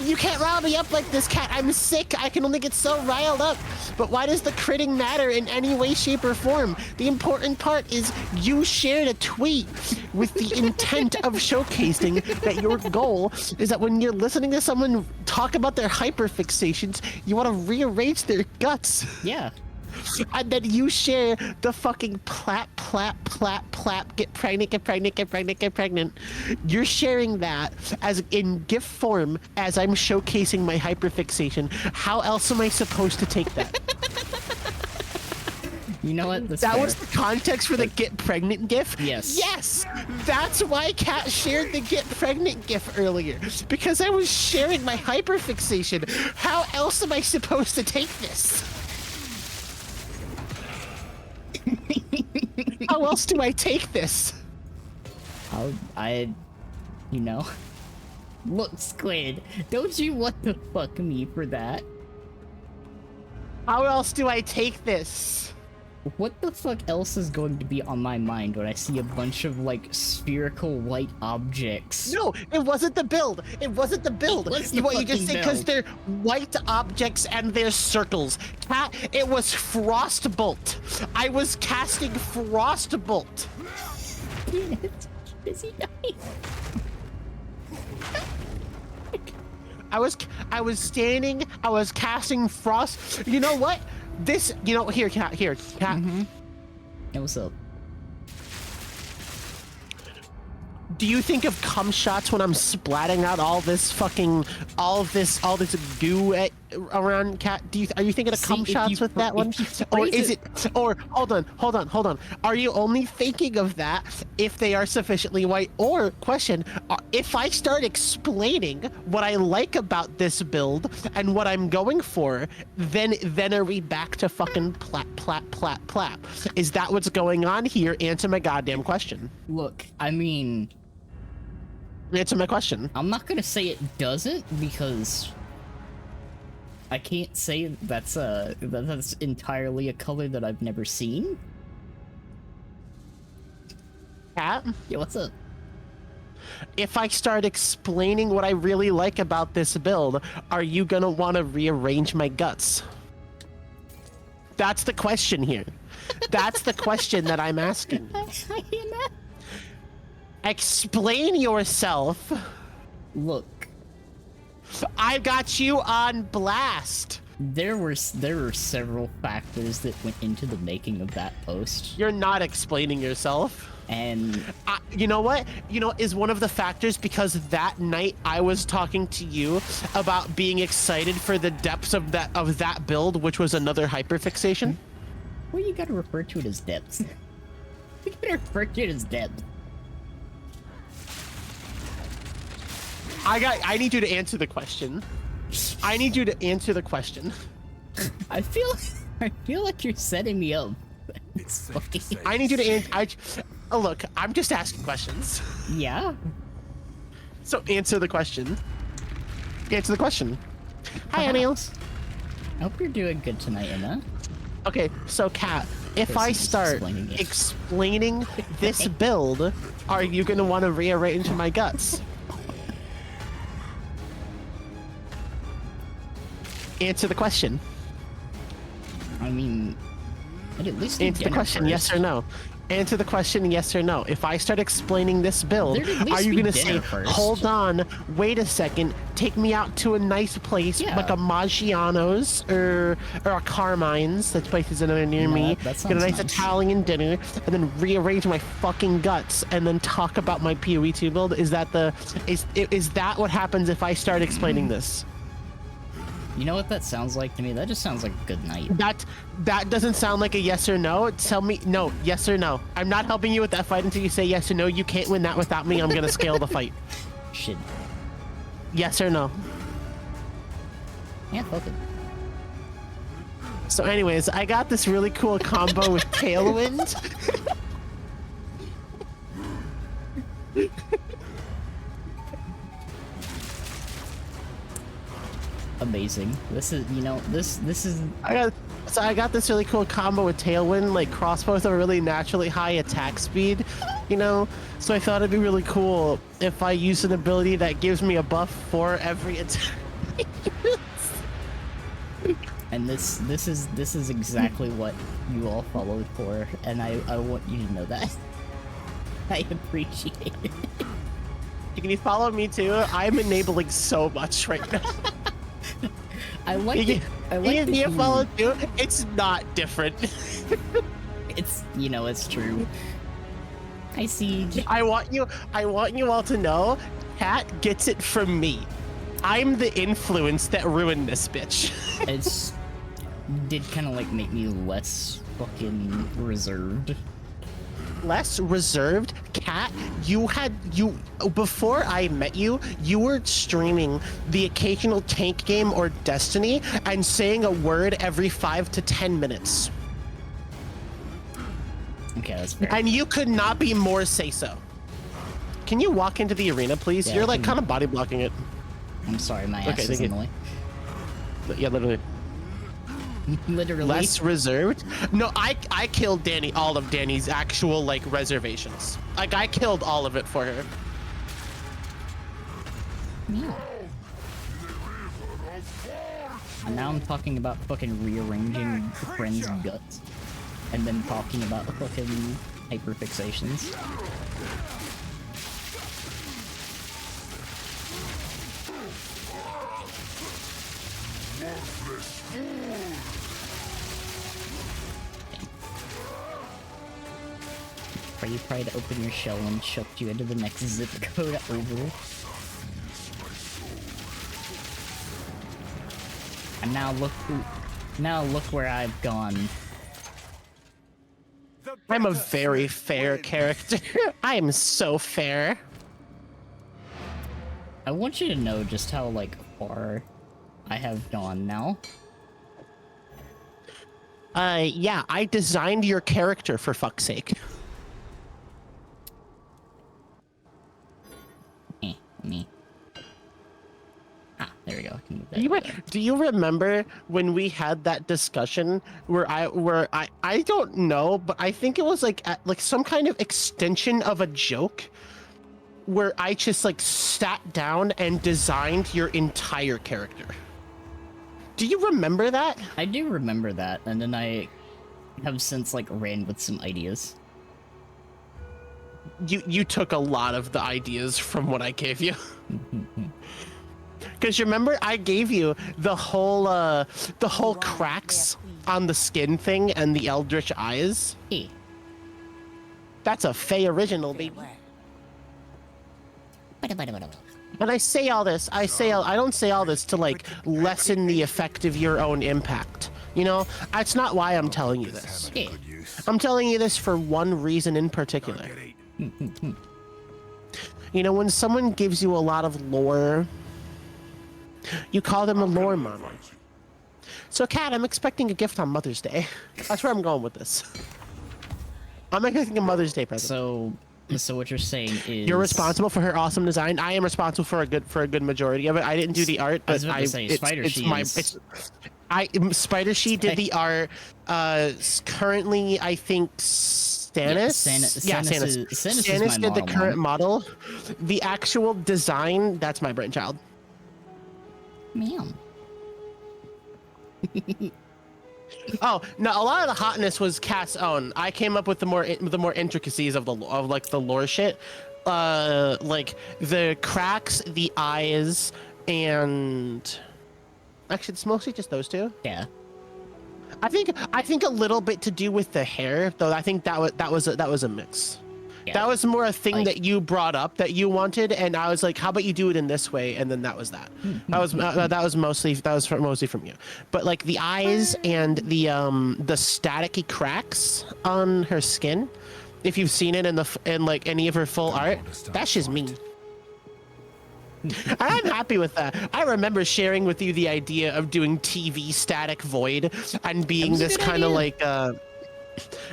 You can't rile me up like this, Cat. I'm sick. I can only get so riled up. But why does the critting matter in any way, shape, or form? The important part is you shared a tweet with the intent of showcasing that your goal is that when you're listening to someone talk about their hyperfixations, you want to rearrange their guts. Yeah. And then you share the fucking plap, plap, plap, plap, get pregnant, get pregnant, get pregnant, get pregnant. You're sharing that as in GIF form as I'm showcasing my hyperfixation. How else am I supposed to take that? You know what? That's That fair. was the context for the get pregnant GIF? Yes. Yes! That's why Kat shared the get pregnant GIF earlier. Because I was sharing my hyperfixation. How else am I supposed to take this? How else do I take this? You know. Look, Squid, don't you want to fuck me for that? How else do I take this? What the fuck else is going to be on my mind when I see a bunch of, like, spherical white objects? No, it wasn't the build. It wasn't the build. It was the What you just fucking said, because build. they're white objects and they're circles. Cat, it was Frostbolt. I was casting Frostbolt. Damn it. Is he dying? I was standing. I was casting Frost. You know what? This. You know here, Cat. Here, Cat. Hey, what's up? Do you think of cum shots when I'm splatting out all this goo around Cat? Are you thinking of cum shots with that one? Or is it? Or hold on. Are you only thinking of that if they are sufficiently white? Or question, if I start explaining what I like about this build and what I'm going for, then are we back to fucking plap? Is that what's going on here? Answer my goddamn question. Look, I mean, answer my question. I'm not gonna say it doesn't because I can't say that's entirely a color that I've never seen. Cat? Yeah, what's up? If I start explaining what I really like about this build, are you gonna want to rearrange my guts? That's the question here. That's the question that I'm asking. Explain yourself. Look, I got you on blast. there were several factors that went into the making of that post, You're not explaining yourself. and You know what? Is one of the factors because that night I was talking to you about being excited for the depths of that build, which was another hyperfixation. well, you gotta refer to it as depth. You gotta refer to it as depth. I need you to answer the question. I need you to answer the question. I feel like you're setting me up. It's safe to say. I need you to answer. Look, I'm just asking questions. Yeah. So answer the question. Answer the question. Hi, Emil. I hope you're doing good tonight, Emma. Okay, so Kat, if This I is start explaining it. explaining this build, are you gonna want to rearrange my guts? Answer the question. I mean, I'd at least do Answer the dinner question, first. yes or no. Answer the question, yes or no. If I start explaining this build, There'd at are least you be gonna dinner say, first. hold on, wait a second, take me out to a nice place Yeah. like a Maggiano's or a Carmine's, that place is another near No, me, that get a sounds nice nice. Italian dinner, and then rearrange my fucking guts and then talk about my PoE 2 build? Is that what happens if I start explaining this? You know what that sounds like to me? That just sounds like a good night. That doesn't sound like a yes or no. Tell me no, yes or no. I'm not helping you with that fight until you say yes or no. You can't win that without me. I'm gonna scale the fight. Shit. Yes or no. Yeah, fuck it. So anyways, I got this really cool combo with Tailwind. Amazing. This is, you know, this is I got this really cool combo with Tailwind, like crossbows with a really naturally high attack speed, you know? So I thought it'd be really cool if I use an ability that gives me a buff for every attack. and this is exactly what you all followed for, and I want you to know that. I appreciate it. Can you follow me too? I'm enabling so much right now. I like it. I like You that you follow too? It's not different. It's, you know, it's true. I see. I want you all to know, Kat gets it from me. I'm the influence that ruined this bitch. It's did kind of like make me less fucking reserved. Less reserved. Kat, before I met you, you were streaming the occasional tank game or Destiny and saying a word every 5 to 10 minutes. Okay, that's fair. And you could not be more say so. Can you walk into the arena, please? Yeah, You're I like can- kind of body blocking it. I'm sorry, my Okay, ass is thank in you. the way. Yeah, literally. Literally. Less reserved? No, I killed all of Danny's actual like reservations. Like I killed all of it for her. Yeah. And now I'm talking about fucking rearranging friends' guts. And then talking about fucking hyperfixations. Pray pride to open your shell and chucked you into the next zip code over. And now look where I've gone. The I'm a better very Sith fair wins. character. I am so fair. I want you to know just how, like, far I have gone now. Yeah, I designed your character for fuck's sake. Me. Ah, there we go. I can move that Do you, over there. do you remember when we had that discussion where I don't know, but I think it was like like some kind of extension of a joke where I just like sat down and designed your entire character. Do you remember that? I do remember that, and then I have since, like, ran with some ideas. You took a lot of the ideas from what I gave you. Because remember, I gave you the whole cracks on the skin thing and the eldritch eyes. Hey, That's a Faye original, baby. And I say all this, I don't say all this to like lessen the effect of your own impact. You know, that's not why I'm telling you this. hey. Good use. I'm telling you this for one reason in particular. Get eaten. You know, when someone gives you a lot of lore, you call them a lore mama. So, Kat, I'm expecting a gift on Mother's Day. That's where I'm going with this. I'm expecting a Mother's Day present. So what you're saying is You're responsible for her awesome design. I am responsible for a good majority of it. I didn't do the art, I was but about to say, Spider She is- Spider She did the art. Currently, I think Stannis. Stannis Stannis. is my Stannis did the model, current Mom. model. The actual design, that's my brainchild. Ma'am. Oh no! A lot of the hotness was Kat's own. I came up with the more intricacies of the lore shit, like the cracks, the eyes, and actually it's mostly just those two. Yeah. I think a little bit to do with the hair, though. I think that was a mix. Yeah. That was more a thing Like- that you brought up that you wanted, and I was like, "How about you do it in this way?" And then that was that. That was mostly from you. But like the eyes and the staticky cracks on her skin, if you've seen it in like any of her full art, that's just me. I'm happy with that. I remember sharing with you the idea of doing TV static void and being was a this good kind of idea. like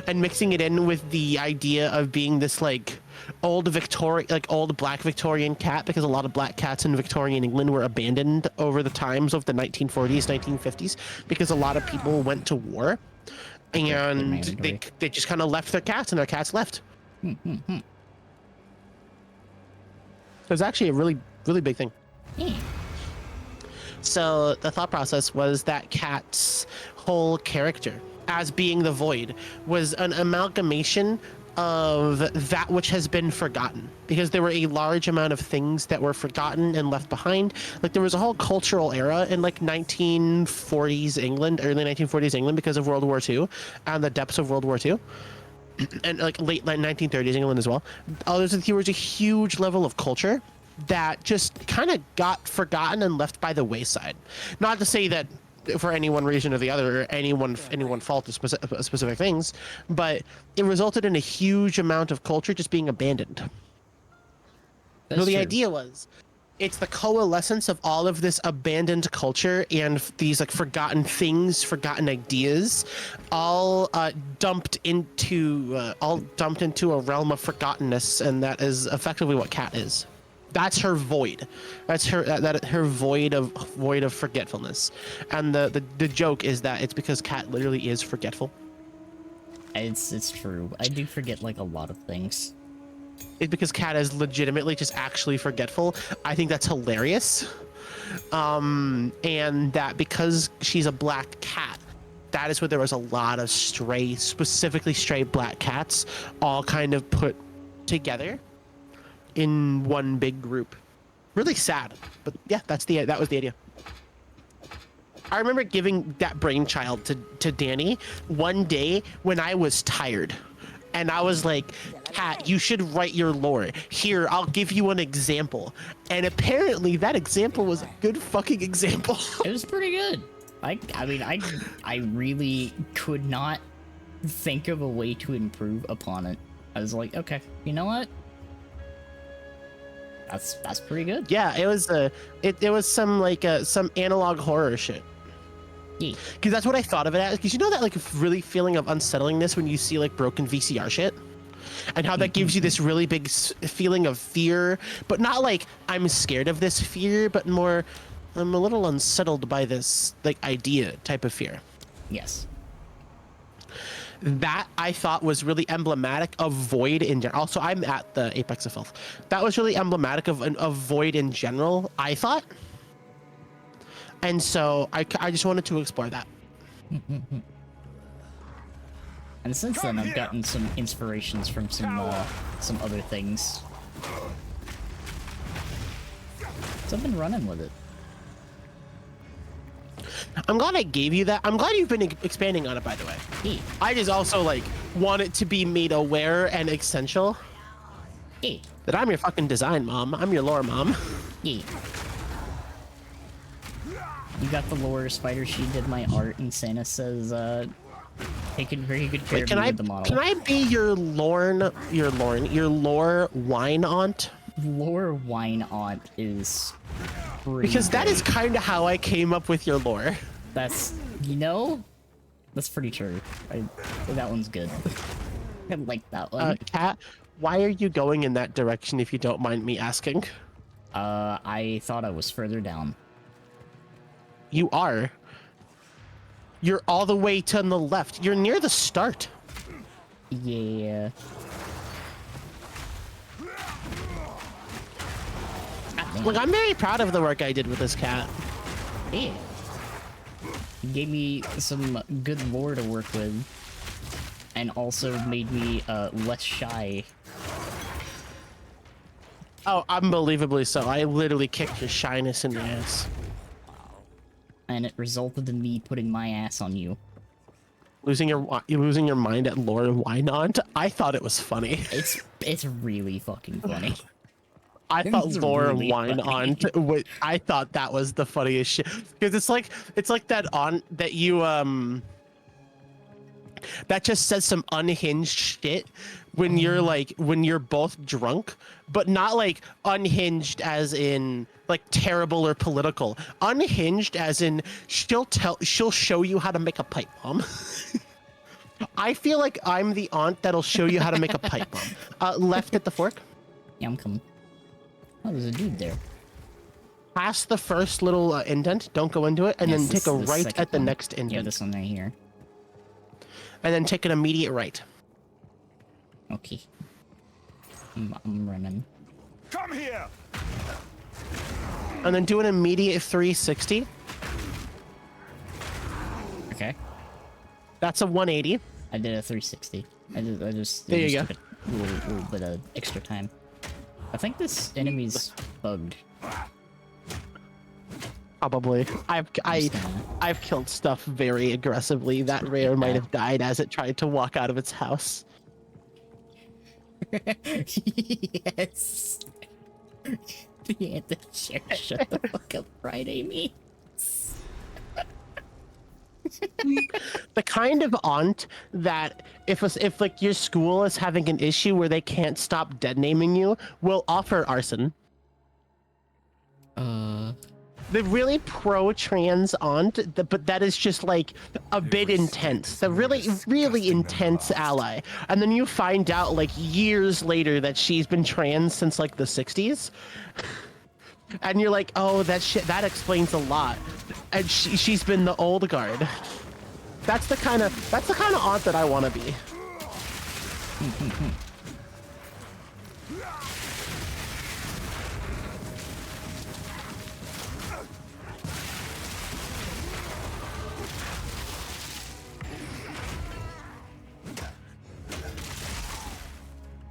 and mixing it in with the idea of being this like old black Victorian cat, because a lot of black cats in Victorian England were abandoned over the times of the 1940s, 1950s, because a lot of people went to war and they just kind of left their cats and their cats left. It was actually a really big thing. Yeah. So the thought process was that Cat's whole character, as being the Void, was an amalgamation of that which has been forgotten, because there were a large amount of things that were forgotten and left behind. Like there was a whole cultural era in like 1940s England, early 1940s England, because of World War II and the depths of World War II. And like late 1930s England as well. There was a huge level of culture that just kind of got forgotten and left by the wayside. Not to say that for any one reason or the other, anyone fault of specific things, but it resulted in a huge amount of culture just being abandoned. That's So the true. idea was, it's the coalescence of all of this abandoned culture and these like forgotten things, forgotten ideas, all dumped into a realm of forgottenness, and that is effectively what Cat is. That's her void. That's her void of forgetfulness. And the joke is that it's because Cat literally is forgetful. It's true. I do forget like a lot of things. It's because Cat is legitimately just actually forgetful. I think that's hilarious. And that because she's a black cat, that is where there was a lot of specifically stray black cats all kind of put together in one big group. Really sad, but yeah, that was the idea. I remember giving that brainchild to Danny one day when I was tired. And I was like, Kat, you should write your lore. Here, I'll give you an example. And apparently that example was a good fucking example. It was pretty good. I mean, I really could not think of a way to improve upon it. I was like, okay, you know what? That's pretty good. Yeah, it was it was some like some analog horror shit. Yeah. Because that's what I thought of it as. Because you know that like really feeling of unsettlingness when you see like broken VCR shit, and how that gives you this really big feeling of fear, but not like I'm scared of this fear, but more I'm a little unsettled by this like idea type of fear. Yes. That I thought was really emblematic of Void in general. Also, I'm at the Apex of Filth. That was really emblematic of Void in general, I thought. And so I just wanted to explore that. And since then, I've gotten some inspirations from some other things. So I've been running with it. I'm glad I gave you that. I'm glad you've been expanding on it, by the way. Yeah. I just also like want it to be made aware and essential Yeah. that I'm your fucking design mom. I'm your lore mom. Yeah. You got the lore. Spider She did my art, and Santa says, taking very good care Wait, of me with the model. can I be your lore wine aunt? Lore wine aunt is pretty Because that is great. kind of how I came up with your lore. That's, you know, that's pretty true. That one's good. I like that one. Kat, why are you going in that direction if you don't mind me asking? I thought I was further down. You are. You're all the way to the left. You're near the start. Yeah. Look, I'm very proud of the work I did with this cat. Yeah. He gave me some good lore to work with, and also made me less shy. Oh, unbelievably so. I literally kicked your shyness in the ass. And it resulted in me putting my ass on you. Losing your mind at lore and why not? I thought it was funny. It's really fucking funny. I thought It's lore really and wine funny. aunt. I thought that was the funniest shit because it's like that aunt that you that just says some unhinged shit when you're like when you're both drunk, but not like unhinged as in like terrible or political. Unhinged as in she'll show you how to make a pipe bomb. I feel like I'm the aunt that'll show you how to make a pipe bomb. Left at the fork. Yeah, I'm coming. Oh, there's a dude there. Past the first little indent, don't go into it, and Yes, then take a this right second at the one. next indent. Yeah, this one right here. And then take an immediate right. Okay. I'm running. Come here! And then do an immediate 360. Okay. That's a 180. I did a 360. I just There you just go. took a little bit of extra time. I think this enemy's bugged. Probably. Just gonna- I've killed stuff very aggressively. That rare might have died as it tried to walk out of its house. Yes. The anti-share shut the fuck up Friday me. The kind of aunt that if like your school is having an issue where they can't stop dead naming you, will offer arson. The really pro-trans aunt, but that is just like a bit intense. The really intense ally. And then you find out like years later that she's been trans since like the 60s. And you're like, oh, that explains a lot. And she's been the old guard. That's the kind of aunt that I want to be.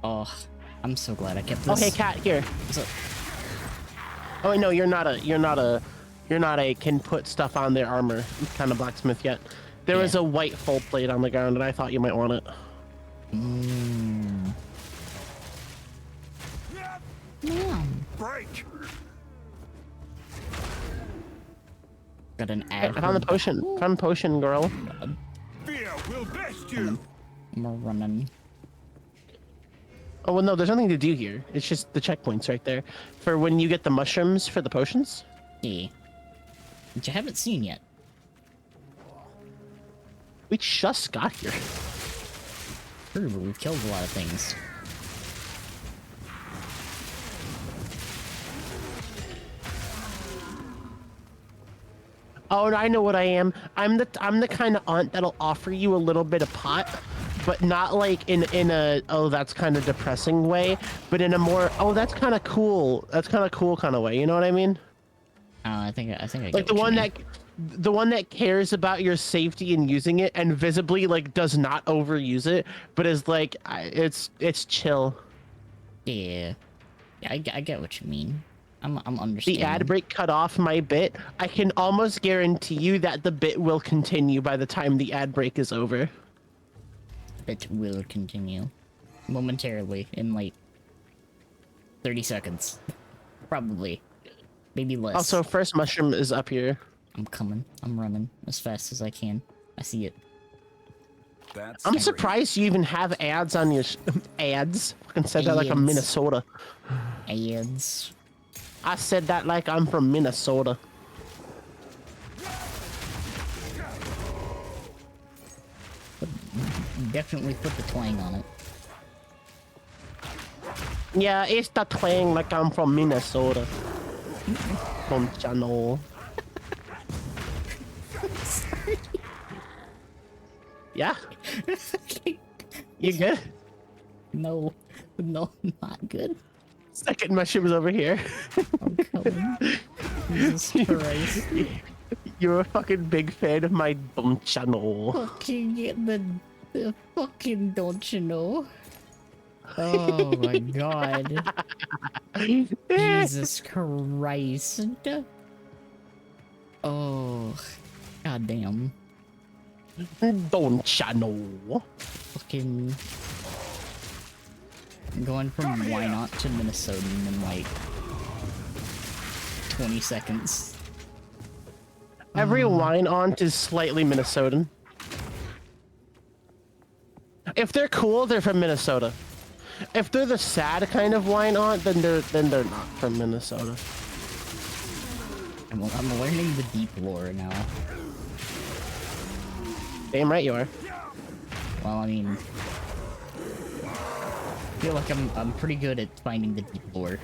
Oh, I'm so glad I kept this. Okay, Cat, here. So, Oh wait, no, you're not a can put stuff on their armor kind of blacksmith yet. There was Yeah. a white full plate on the ground, and I thought you might want it. Mmm. Yum. Break! Got an ad. I found the potion. Found potion, girl. Fear will best you! I'm running. Oh well, no, there's nothing to do here. It's just the checkpoints right there for when you get the mushrooms for the potions. Yeah. Which I haven't seen yet. We just got here. True, but we've killed a lot of things. Oh, and I know what I am. I'm the kind of aunt that'll offer you a little bit of pot, but not like in a oh that's kind of depressing way, but in a more oh that's kind of cool kind of way. You know what I mean? I think I get Like the what you one mean. the one that cares about your safety in using it and visibly like does not overuse it, but is like it's chill. Yeah. Yeah, I get what you mean. I'm The understanding. ad break cut off my bit. I can almost guarantee you that the bit will continue by the time the ad break is over. It will continue. Momentarily, in like 30 seconds. Probably. Maybe less. Also, first mushroom is up here. I'm coming. I'm running as fast as I can. I see it. That's I'm great. surprised you even have ads on your ads. Fucking said that like I'm Ads. Minnesota. Ads. I said that like I'm from Minnesota. Definitely put the twang on it. Yeah, it's the twang like I'm from Minnesota. From channel. Yeah, you good? No. No, not good. Second mushroom is over here. I'm coming. Jesus Christ. You're a fucking big fan of my bum channel. Fucking get the fucking don't you know? Oh my god. Jesus Christ. Oh. Goddamn. Don't channel. Fucking going from why not to Minnesotan in like 20 seconds. Every wine aunt is slightly Minnesotan. If they're cool, they're from Minnesota. If they're the sad kind of wine aunt, then they're not from Minnesota. I'm learning the deep lore now. Damn right you are. Well, I mean, I feel like I'm pretty good at finding the deep lore.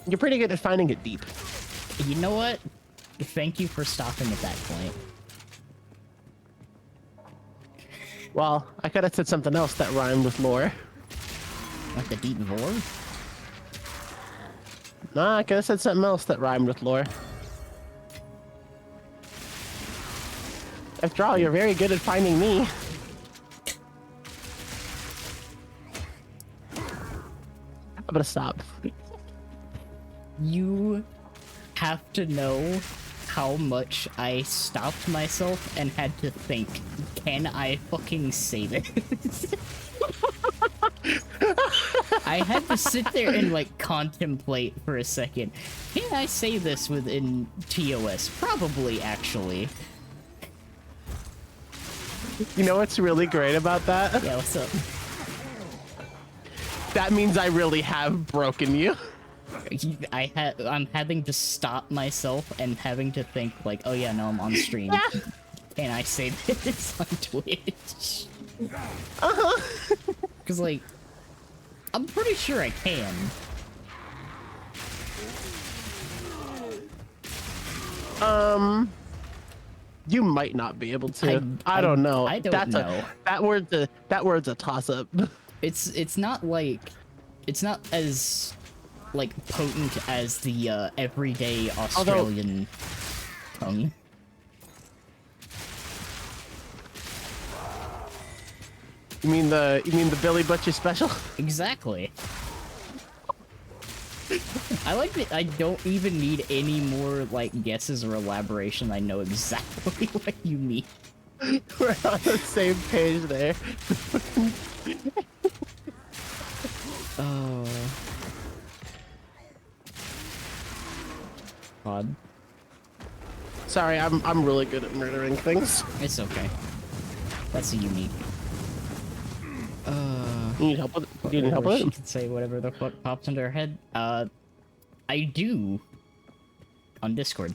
You're pretty good at finding it deep. You know what? Thank you for stopping at that point. Well, I could have said something else that rhymed with lore. Like the deep lore? Nah, I could have said something else that rhymed with lore. After all, you're very good at finding me. I'm gonna stop. You have to know how much I stopped myself and had to think, can I fucking say this? I had to sit there and like contemplate for a second. Can I say this within TOS? Probably, actually. You know what's really great about that? Yeah, what's up? That means I really have broken you. I'm having to stop myself and having to think like, oh yeah, no, I'm on stream. Can I say this on Twitch? Because like, I'm pretty sure I can. You might not be able to. I- I don't know. I don't know. That word's a toss-up. It's not like, it's not as like potent as the everyday Australian tongue. You mean the Billy Butcher special? Exactly. I like that I don't even need any more like guesses or elaboration. I know exactly what you mean. We're on the same page there. Oh. God. Sorry, I'm really good at murdering things. It's okay. That's a unique. You need help with it? You need help with She it? can say whatever the fuck pops into her head. I do. On Discord.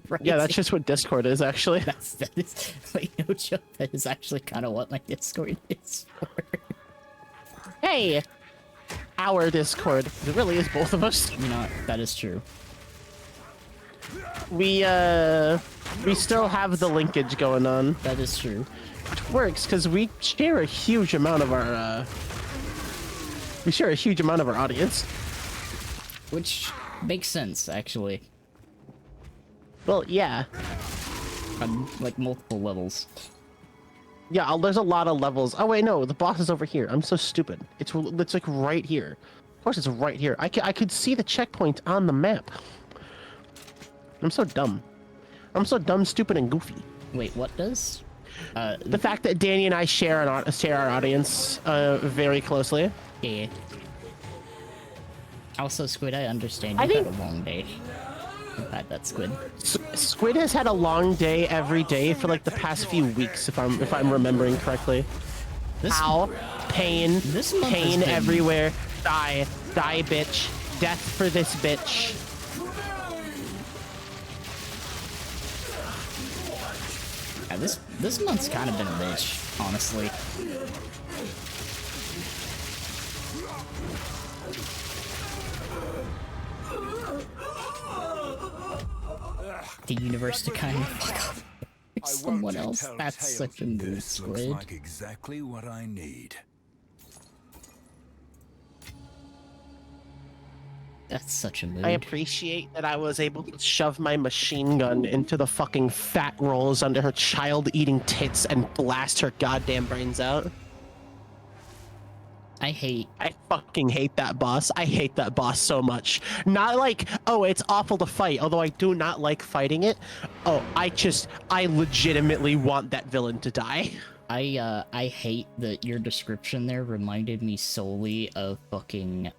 Right? Yeah, that's just what Discord is, actually. That is, like, no joke, that is actually kind of what my Discord is for. Hey! Our Discord. It really is both of us. You know, that is true. We still have the linkage going on. That is true. Which works, because we share a huge amount of our, audience. Which makes sense, actually. Well, yeah. On, like, multiple levels. Yeah, there's a lot of levels. Oh, wait, no, the boss is over here. I'm so stupid. It's like right here. Of course it's right here. I could see the checkpoint on the map. I'm so dumb. I'm so dumb, stupid, and goofy. Wait, what does? The fact that Danny and I share our audience very closely. Yeah. Also, Squid, I understand I you had think- a long day. I've had that, Squid. Squid has had a long day every day for like the past few weeks, if I'm remembering correctly. This, Ow, pain, This month has pain been- everywhere. Die, bitch. Death for this bitch. yeah, this month's kind of been a bitch, honestly. The universe to kind of fuck up I won't someone else. tell That's tales such a of mood, this. Looks Squid. like exactly what I need. That's such a mood. I appreciate that I was able to shove my machine gun into the fucking fat rolls under her child-eating tits and blast her goddamn brains out. I fucking hate that boss. I hate that boss so much. Not like, oh, it's awful to fight, although I do not like fighting it. Oh, I legitimately want that villain to die. I hate that your description there reminded me solely of fucking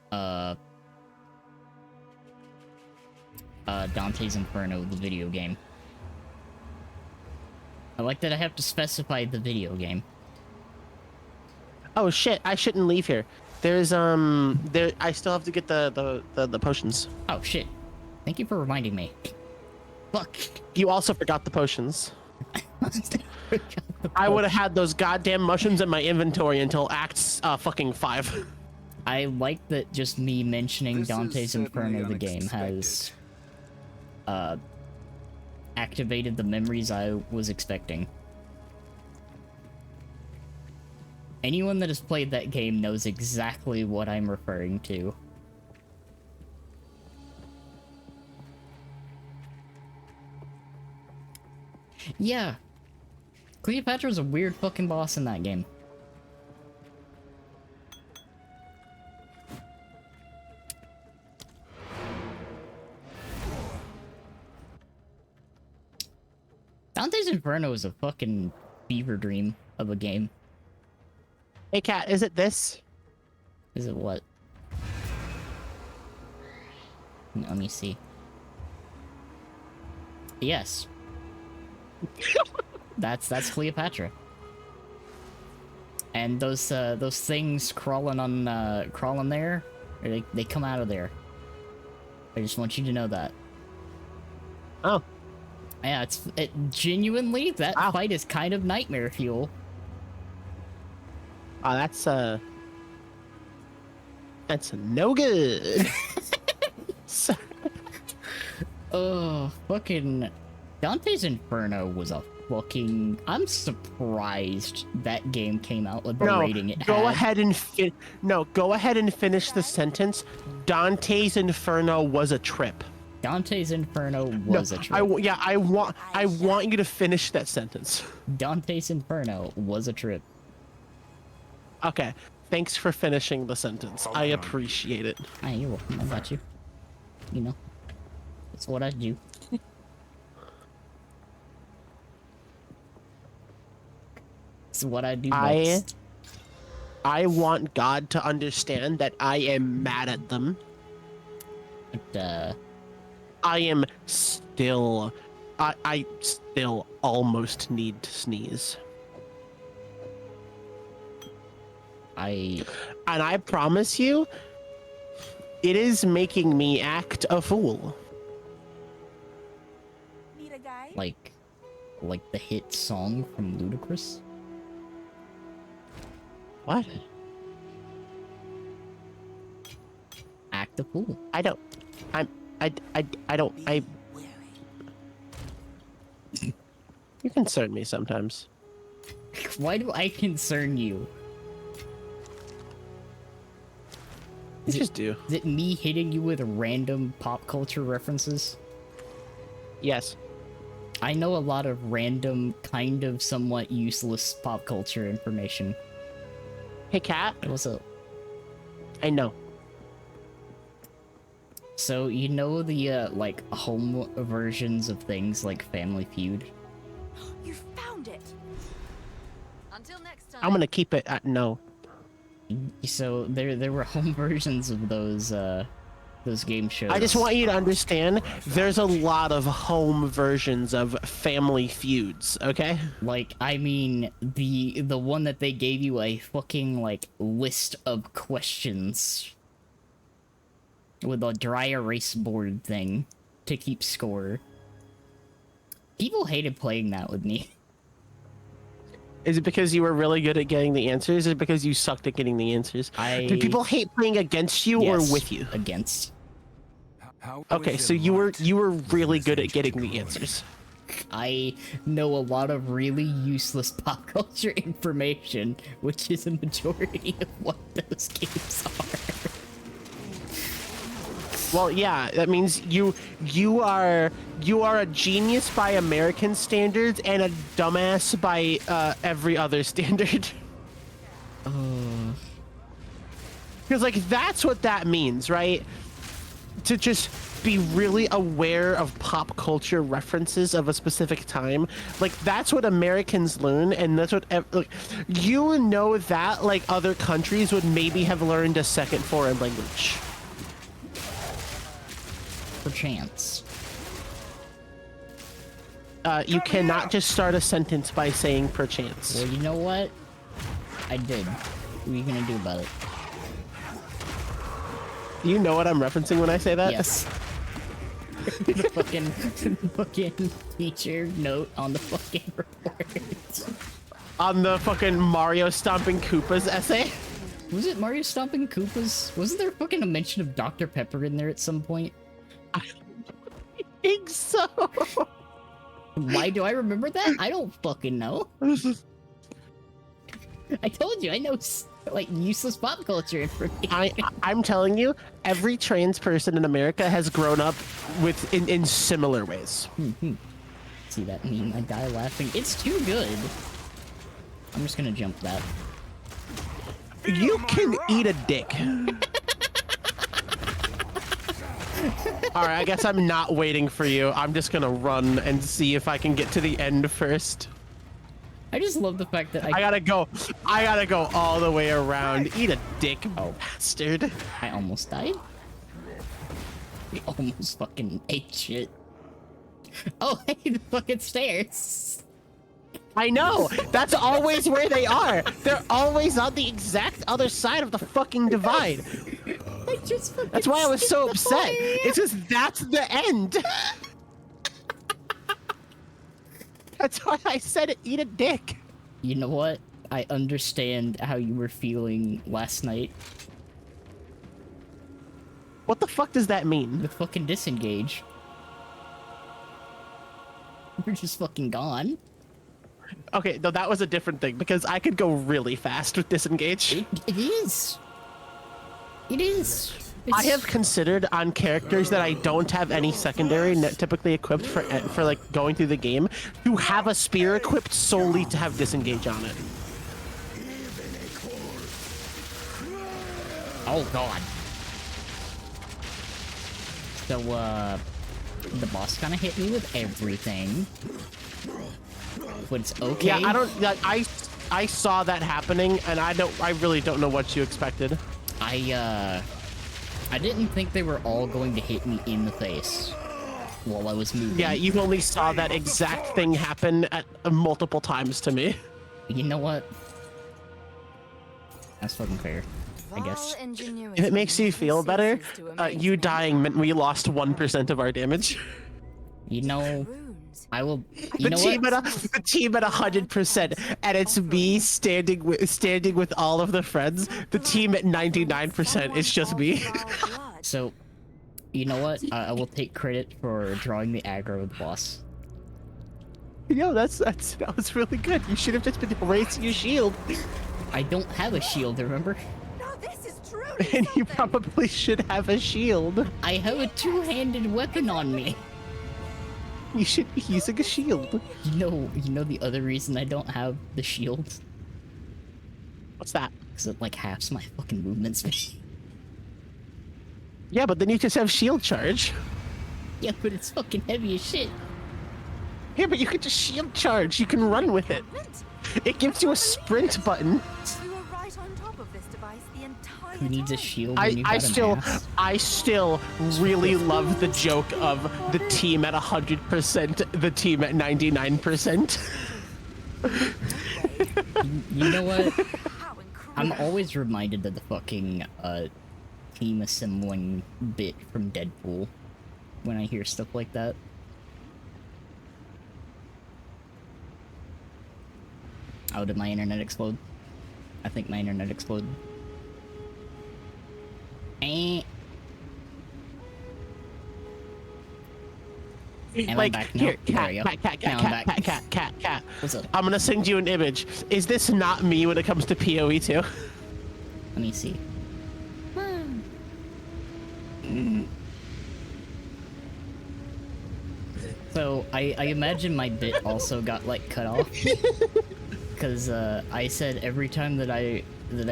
Dante's Inferno, the video game. I like that I have to specify the video game. Oh shit, I shouldn't leave here. There's I still have to get the potions. Oh shit. Thank you for reminding me. Fuck. You also forgot the potions. I would have had those goddamn mushrooms in my inventory until Acts fucking 5. I like that just me mentioning This is Dante's certainly Inferno the game has activated the memories I was expecting. Anyone that has played that game knows exactly what I'm referring to. Yeah. Cleopatra's a weird fucking boss in that game. Dante's Inferno is a fucking fever dream of a game. Hey Cat, is it this? Is it what? Let me see. Yes. That's Cleopatra. And those things crawling on crawling there, they come out of there. I just want you to know that. Oh. Yeah, it genuinely that Wow. fight is kind of nightmare fuel. Oh, that's no good. So- Oh, fucking Dante's Inferno was a fucking. I'm surprised that game came out with the no, rating it go had. ahead and go ahead and finish the sentence. Dante's Inferno was a trip. Dante's Inferno was a trip. I want you to finish that sentence. Dante's Inferno was a trip. Okay, thanks for finishing the sentence. I on. appreciate it. Ah, you're welcome. I got you. You know, that's what I do. It's what I do best. I want God to understand that I am mad at them. But, I am still, I still almost need to sneeze. And I promise you, it is making me act a fool. Need a guy? like the hit song from Ludacris. What? Act a fool. I don't. I don't. You concern me sometimes. Why do I concern you? You just do. Is it me hitting you with random pop culture references? Yes. I know a lot of random, kind of somewhat useless pop culture information. Hey, Cat. What's up? I know. So, you know the, like, home versions of things like Family Feud? You found it. Until next time. I'm gonna keep it at no. So, there were home versions of those game shows. I just want you to understand, there's a lot of home versions of Family Feuds, okay? Like, I mean, the one that they gave you a fucking, like, list of questions with a dry erase board thing to keep score. People hated playing that with me. Is it because you were really good at getting the answers? Is it because you sucked at getting the answers? Did people hate playing against you or Yes, with you? Against. How Okay, is so it you were locked? really good at getting the answers. I know a lot of really useless pop culture information, which is a majority of what those games are. Well, yeah, that means you are a genius by American standards and a dumbass by every other standard. Because like that's what that means, right? To just be really aware of pop culture references of a specific time, like that's what Americans learn, and that's what like, you know that like other countries would maybe have learned a second foreign language. Perchance. You cannot just start a sentence by saying perchance. Well, you know what? I did. What are you gonna do about it? You know what I'm referencing when I say that? Yes. the fucking teacher note on the fucking report. On the fucking Mario Stomping Koopas essay? Was it Mario Stomping Koopas? Wasn't there fucking a mention of Dr. Pepper in there at some point? I think so. Why do I remember that? I don't fucking know. I told you, I know like useless pop culture information. I'm telling you, every trans person in America has grown up with in similar ways. See that meme? I die laughing. It's too good. I'm just gonna jump that. You can eat a dick. All right, I guess I'm not waiting for you. I'm just gonna run and see if I can get to the end first. I just love the fact that I gotta go all the way around. Eat a dick, bastard. I almost died. We almost fucking ate shit. Oh, hey, the fucking stairs. I know. That's always where they are. They're always on the exact other side of the fucking divide. I just fucking That's why I was so skipped the upset. whole area. It's just that's the end. That's why I said eat a dick. You know what? I understand how you were feeling last night What the fuck does that mean? with fucking disengage. You're just fucking gone. Okay, no, that was a different thing because I could go really fast with disengage. It is. It is. I have considered on characters that I don't have any secondary typically equipped for like going through the game to have a spear equipped solely to have disengage on it. Oh god. So the boss kind of hit me with everything, but it's okay. Yeah, I don't like I saw that happening, and I really don't know what you expected. I didn't think they were all going to hit me in the face while I was moving. Yeah, you only saw that exact thing happen at multiple times to me. You know what? That's fucking fair, I guess. If it makes you feel better, you dying meant we lost 1% of our damage. You know, I will. You The know team what? the team at 100%, and it's me standing with all of the friends. The team at 99%. It's just me. So, you know what? I will take credit for drawing the aggro with the boss. Yo, that was really good. You should have just been raising your shield, I don't have a shield, remember? Now this is truly and you something. probably should have a shield. I have a two-handed weapon on me. You should be using a shield. You know the other reason I don't have the shield? What's that? Because it like halves my fucking movement speed. Yeah, but then you just have shield charge. Yeah, but it's fucking heavy as shit. Yeah, but you can just shield charge. You can run with it. It gives you a sprint button. We were right on top of this device the entire Who needs a time. shield when you got an ass? I still really love the joke of the team at 100%, the team at 99%. You know what? How incredible. I'm always reminded of the fucking team assembling bit from Deadpool when I hear stuff like that. Oh, did my internet explode? I think my internet exploded. Eh. Am I back now? Here, There we go. Now I'm back. cat. What's up? I'm gonna send you an image. Is this not me when it comes to PoE 2? Let me see. So I imagine my bit also got like cut off because I said every time that I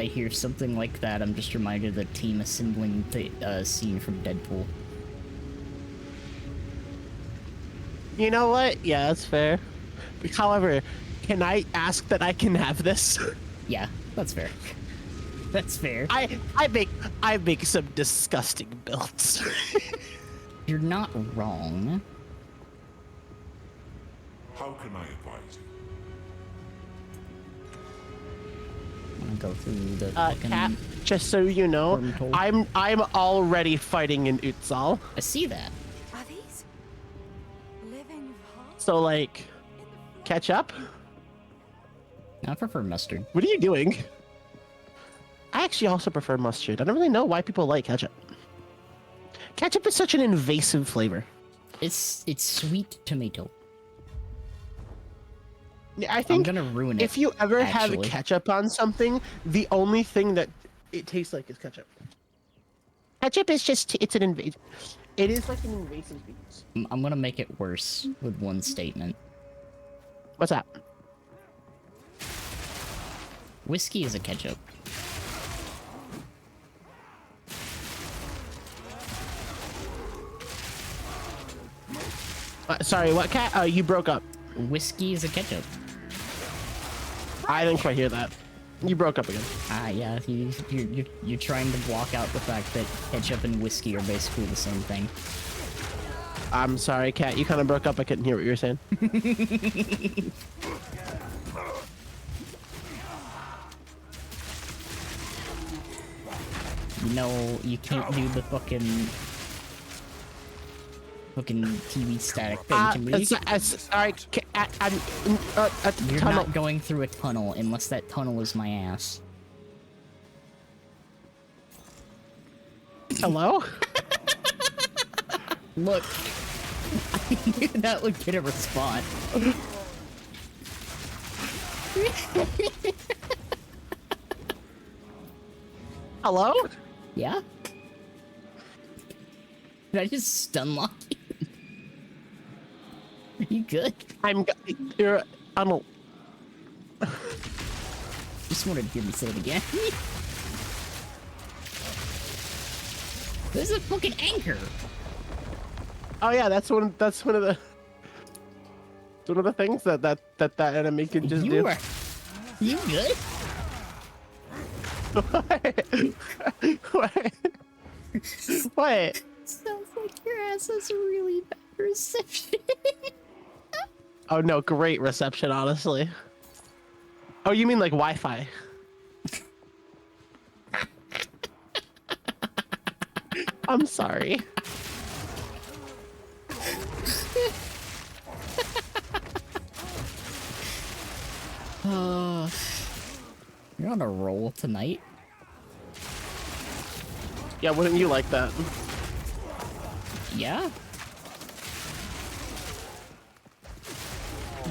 hear something like that, I'm just reminded of the team assembling the scene from Deadpool. You know what? Yeah, that's fair. However, can I ask that I can have this? Yeah, that's fair. That's fair. I make some disgusting builds. You're not wrong. How can I advise you? I'm gonna go through the Cat, fucking. just so you know, Orbital. I'm already fighting in Utzal. I see that. Are these living hearts? So like, catch up? I prefer mustard. What are you doing? I actually also prefer mustard. I don't really know why people like ketchup. Ketchup is such an invasive flavor. It's sweet tomato. Yeah, I I'm think gonna ruin it. if you ever have actually. ketchup on something, the only thing that it tastes like is ketchup. Ketchup is just, it's an invasive. It is like an invasive thing. I'm gonna make it worse with one statement. What's that? Whiskey is a ketchup. Sorry, what cat? You broke up. Whiskey is a ketchup. I didn't quite hear that. You broke up again. Ah, yeah, you're trying to block out the fact that ketchup and whiskey are basically the same thing. I'm sorry, Cat. You kind of broke up. I couldn't hear what you were saying. You know, you can't do the fucking TV static thing to me. Alright, You're tunnel. not going through a tunnel unless that tunnel is my ass. Hello? Look, I knew that would get a response. Hello? Yeah? Did I just stun lock you? Are you good? You're tunnel. Just wanted to hear me say it again. There's a fucking anchor. Oh yeah, that's one of the things that enemy can just do. You are You good? What? What? Sounds like your ass has really bad reception. Oh no, great reception, honestly. Oh, you mean like Wi-Fi? I'm sorry. You're on a roll tonight. Yeah, wouldn't you like that? Yeah.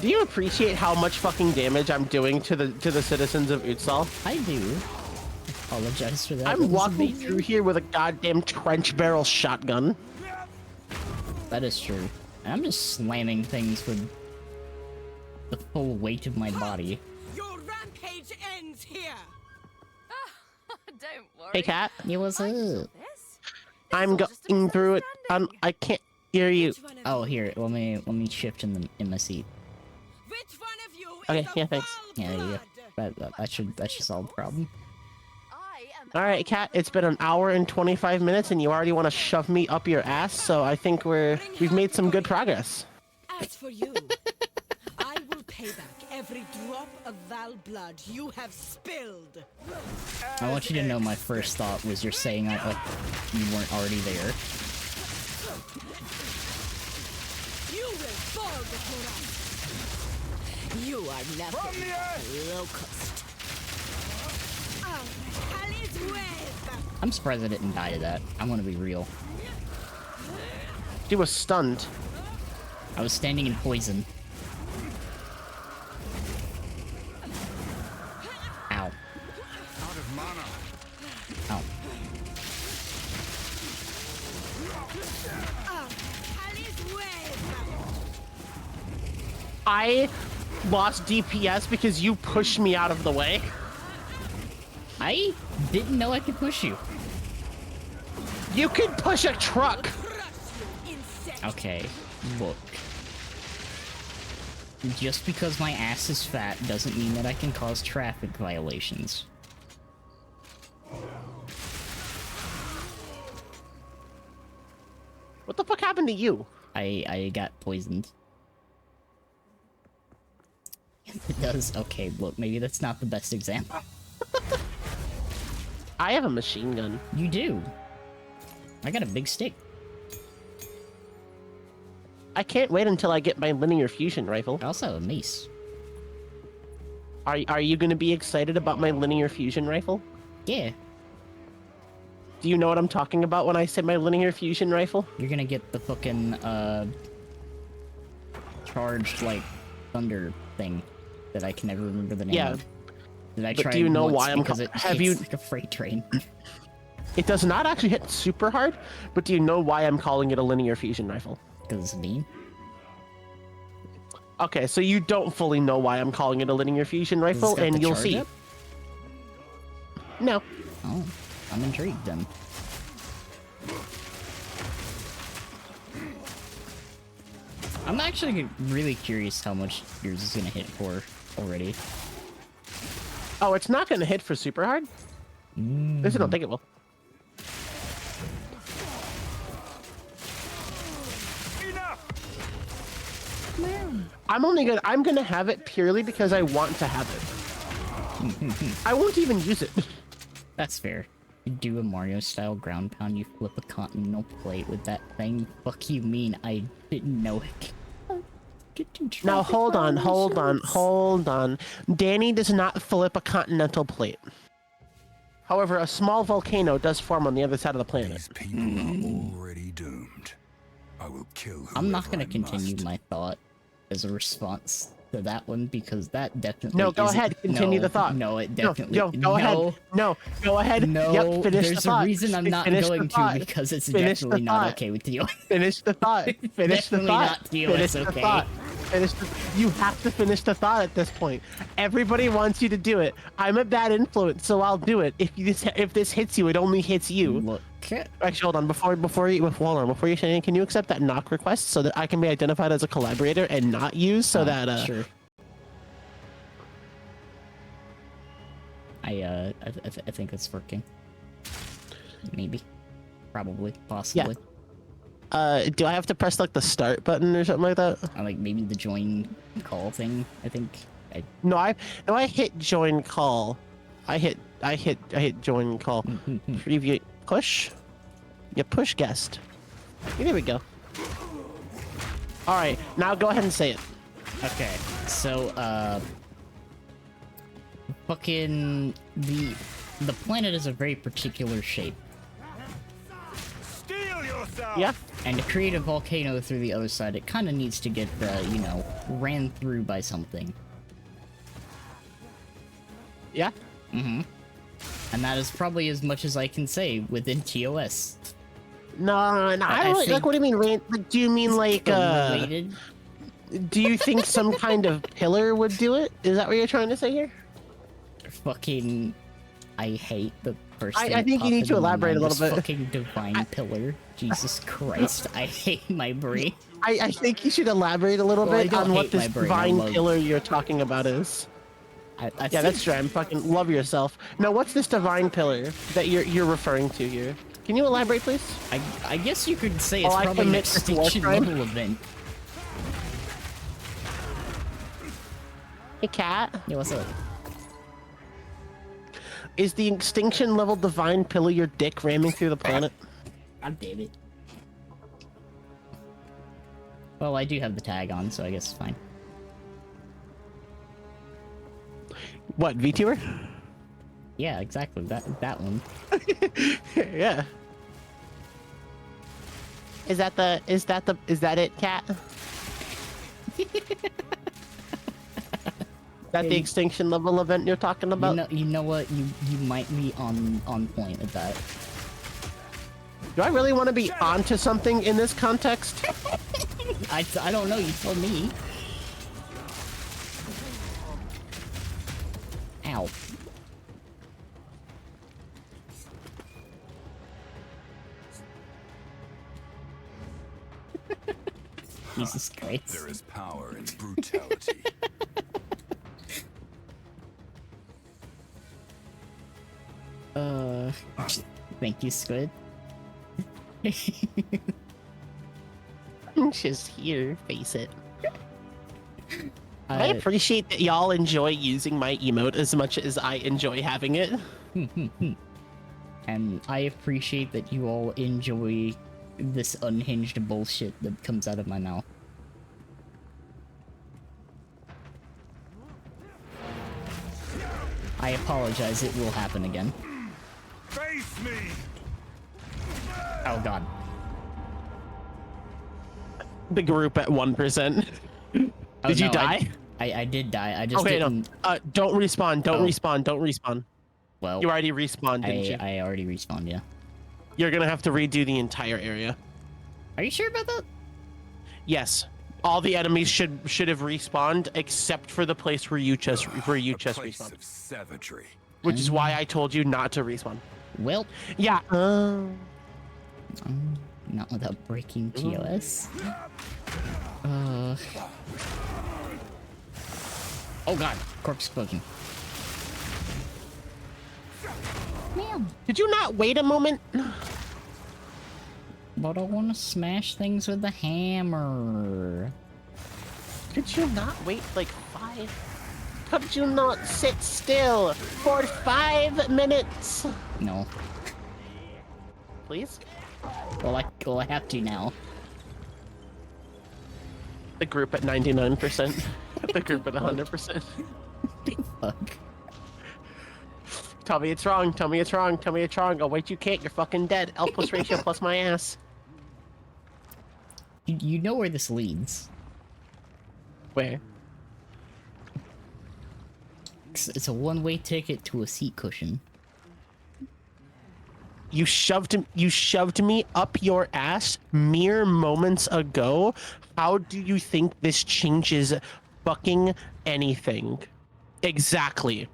Do you appreciate how much fucking damage I'm doing to the citizens of Utsal? I do. Apologize for that. That I'm was walking amazing. through here with a goddamn trench barrel shotgun. That is true. And I'm just slamming things with the full weight of my body. Your rampage ends here. Don't worry. Hey, cat. It was I saw up. this. I'm It's all just a going through it. misunderstanding. I can't hear you. Which one of Oh, you- here. Let me shift in my seat. Which one of you Okay, is a yeah, thanks. foul Yeah, there you blood? go. That should solve the problem. I am All right, cat. It's been an hour and 25 minutes, and you already want to shove me up your ass. So I think we've made some good progress. As for you, I will pay back every drop of Val blood you have spilled. I want you to know my first thought was you're saying that like you weren't already there. You will fall before us. You are nothing but a locust. Ali's wave. I'm surprised I didn't die to that. I'm gonna be real. She was stunned. I was standing in poison. Ow. Out of mana. Ow. Ali's wave. I lost DPS because you pushed me out of the way. I didn't know I could push you. You could push a truck. Crush you, insect. Okay, look. Just because my ass is fat doesn't mean that I can cause traffic violations. What the fuck happened to you? I got poisoned. It does. Okay, look, maybe that's not the best example. I have a machine gun. You do. I got a big stick. I can't wait until I get my linear fusion rifle. I also have a mace. Are you going to be excited about my linear fusion rifle? Yeah, Do you know what I'm talking about when I say my linear fusion rifle? you're gonna get the fucking, charged, like, thunder thing that I can never remember the name Yeah. of. Did I But try do you it know once why I'm because ca- it have hits you- like a freight train? It does not actually hit super hard, but do you know why I'm calling it a linear fusion rifle? Because it's mean. Okay, so you don't fully know why I'm calling it a linear fusion 'Cause it's rifle, got and the you'll charge see. up? No. Oh, I'm intrigued then. I'm actually really curious how much yours is gonna hit for already. Oh, it's not going to hit for super hard? At least I don't think it will. I'm gonna have it purely because I want to have it. I won't even use it. That's fair. You do a Mario style ground pound, you flip a continental plate with that thing. Fuck you mean I didn't know it. Now hold on. Danny does not flip a continental plate. However, a small volcano does form on the other side of the planet. These people are already doomed. I will kill I'm not whoever gonna I continue must. my thought as a response to that one because that definitely No, go isn't- ahead. Continue no, the thought. No, it No, definitely go no, ahead. No, go ahead. No, Yep, finish there's the thought. a reason I'm not Finish the going to thought. because it's Finish the definitely not thought. okay with you. Finish the thought. Finish the Definitely thought. not to you, Finish it's the okay. thought. You have to finish the thought at this point. Everybody wants you to do it. I'm a bad influence, so I'll do it. If this hits you, it only hits you. Look, Actually, hold on. Before you say anything, can you accept that knock request so that I can be identified as a collaborator and not used so that sure. I think it's working. Maybe. Probably. Possibly. Do I have to press like the start button or something like that? Or, like maybe the join call thing. I think. No, I hit join call. I hit join call. Preview push. You push guest. There we go. All right, now go ahead and say it. Okay. So fucking the planet is a very particular shape. Steel yourself! Yeah. And to create a volcano through the other side, it kind of needs to get, you know, ran through by something. Yeah. Mm-hmm. And that is probably as much as I can say within TOS. No, I don't I really, like. think- What do you mean? Like, do you mean like? Related? Do you think some kind of pillar would do it? Is that what you're trying to say here? Fucking, I hate the first. I thing that think you popped need to into my elaborate a mind little was bit. Fucking divine pillar. Jesus Christ, I hate my brain. I think you should elaborate a little Well, I bit don't on what hate my this brain, I divine love- pillar you're talking about is. I Yeah, think- that's true. I'm fucking love yourself. Now, what's this divine pillar that you're referring to here? Can you elaborate, please? I guess you could say it's I probably an commit to war extinction crime? level event. Hey, cat. Yeah, what's up? Is the extinction level divine pillar your dick ramming through the planet? God damn it. Well, I do have the tag on, so I guess it's fine. What, VTuber? Yeah, exactly. That one. Yeah. Is that it, cat? That the extinction level event you're talking about? You know what? You might be on point with that. Do I really want to be onto something in this context? I don't know. You told me. Ow. Jesus Christ. There is power in brutality. Thank you, Squid. Just here, face it. I appreciate that y'all enjoy using my emote as much as I enjoy having it. And I appreciate that you all enjoy this unhinged bullshit that comes out of my mouth. I apologize, it will happen again. Face me! Oh god. The group at 1%. Oh, Did you no, die? I did die, I just Okay, didn't... no. Don't respawn. Don't Oh. respawn. Don't respawn. Well, You already respawned, didn't you? I already respawned, yeah. You're gonna have to redo the entire area. Are you sure about that? Yes. All the enemies should have respawned except for the place where you just A place respawned. of savagery. Which is why I told you not to respawn. Well, Yeah. not without breaking TOS. Oh god, corpse explosion. Did you not wait a moment? But I want to smash things with the hammer. Could you not wait like 5? Could you not sit still for 5 minutes? No. Please? Well, I have to now. The group at 99%. The group at 100%. Fuck. Tell me it's wrong. Tell me it's wrong. Tell me it's wrong. Oh, wait, you can't. You're fucking dead. L plus ratio plus my ass. You know where this leads. Where? It's a one-way ticket to a seat cushion. You shoved me up your ass mere moments ago. How do you think this changes fucking anything? Exactly.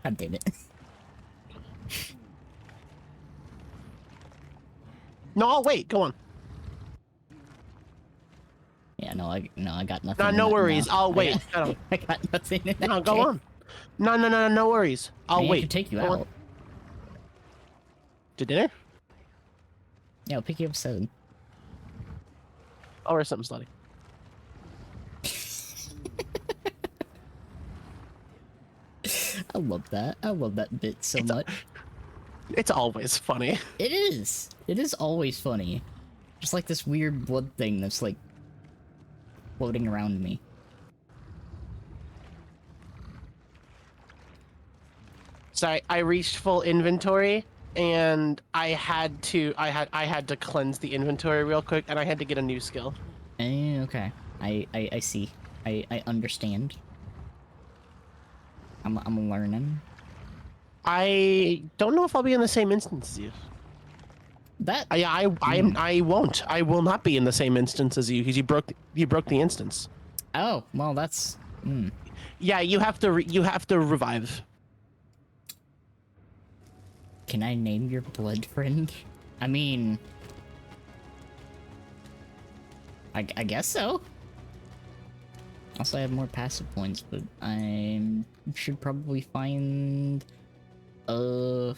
God damn it. No, wait, go on. Yeah, no, I got nothing. No, in no that- worries. no. I'll wait. I got nothing in that No, go game. on. No worries. I'll I wait. can take you Go on. out. To dinner? Yeah, I'll pick you up 7. I'll wear something slutty. I love that. I love that bit so much. It's always funny. It is. It is always funny. Just like this weird blood thing that's like floating around me. Sorry, I reached full inventory and I had to cleanse the inventory real quick and I had to get a new skill. Okay. I see. I understand. I'm learning. I don't know if I'll be in the same instance as you. That I won't. I will not be in the same instance as you because you broke the instance. Oh, well that's Yeah, you have to revive. Can I name your blood friend? I mean, I guess so. Also, I have more passive points, but I should probably find some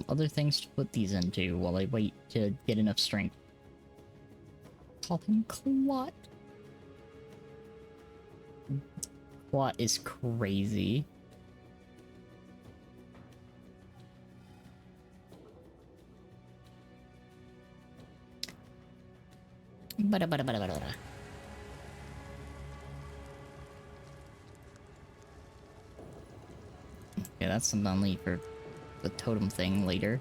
other things to put these into while I wait to get enough strength. Call him Clot. Clot is crazy. Yeah, that's something I'll need for the totem thing later.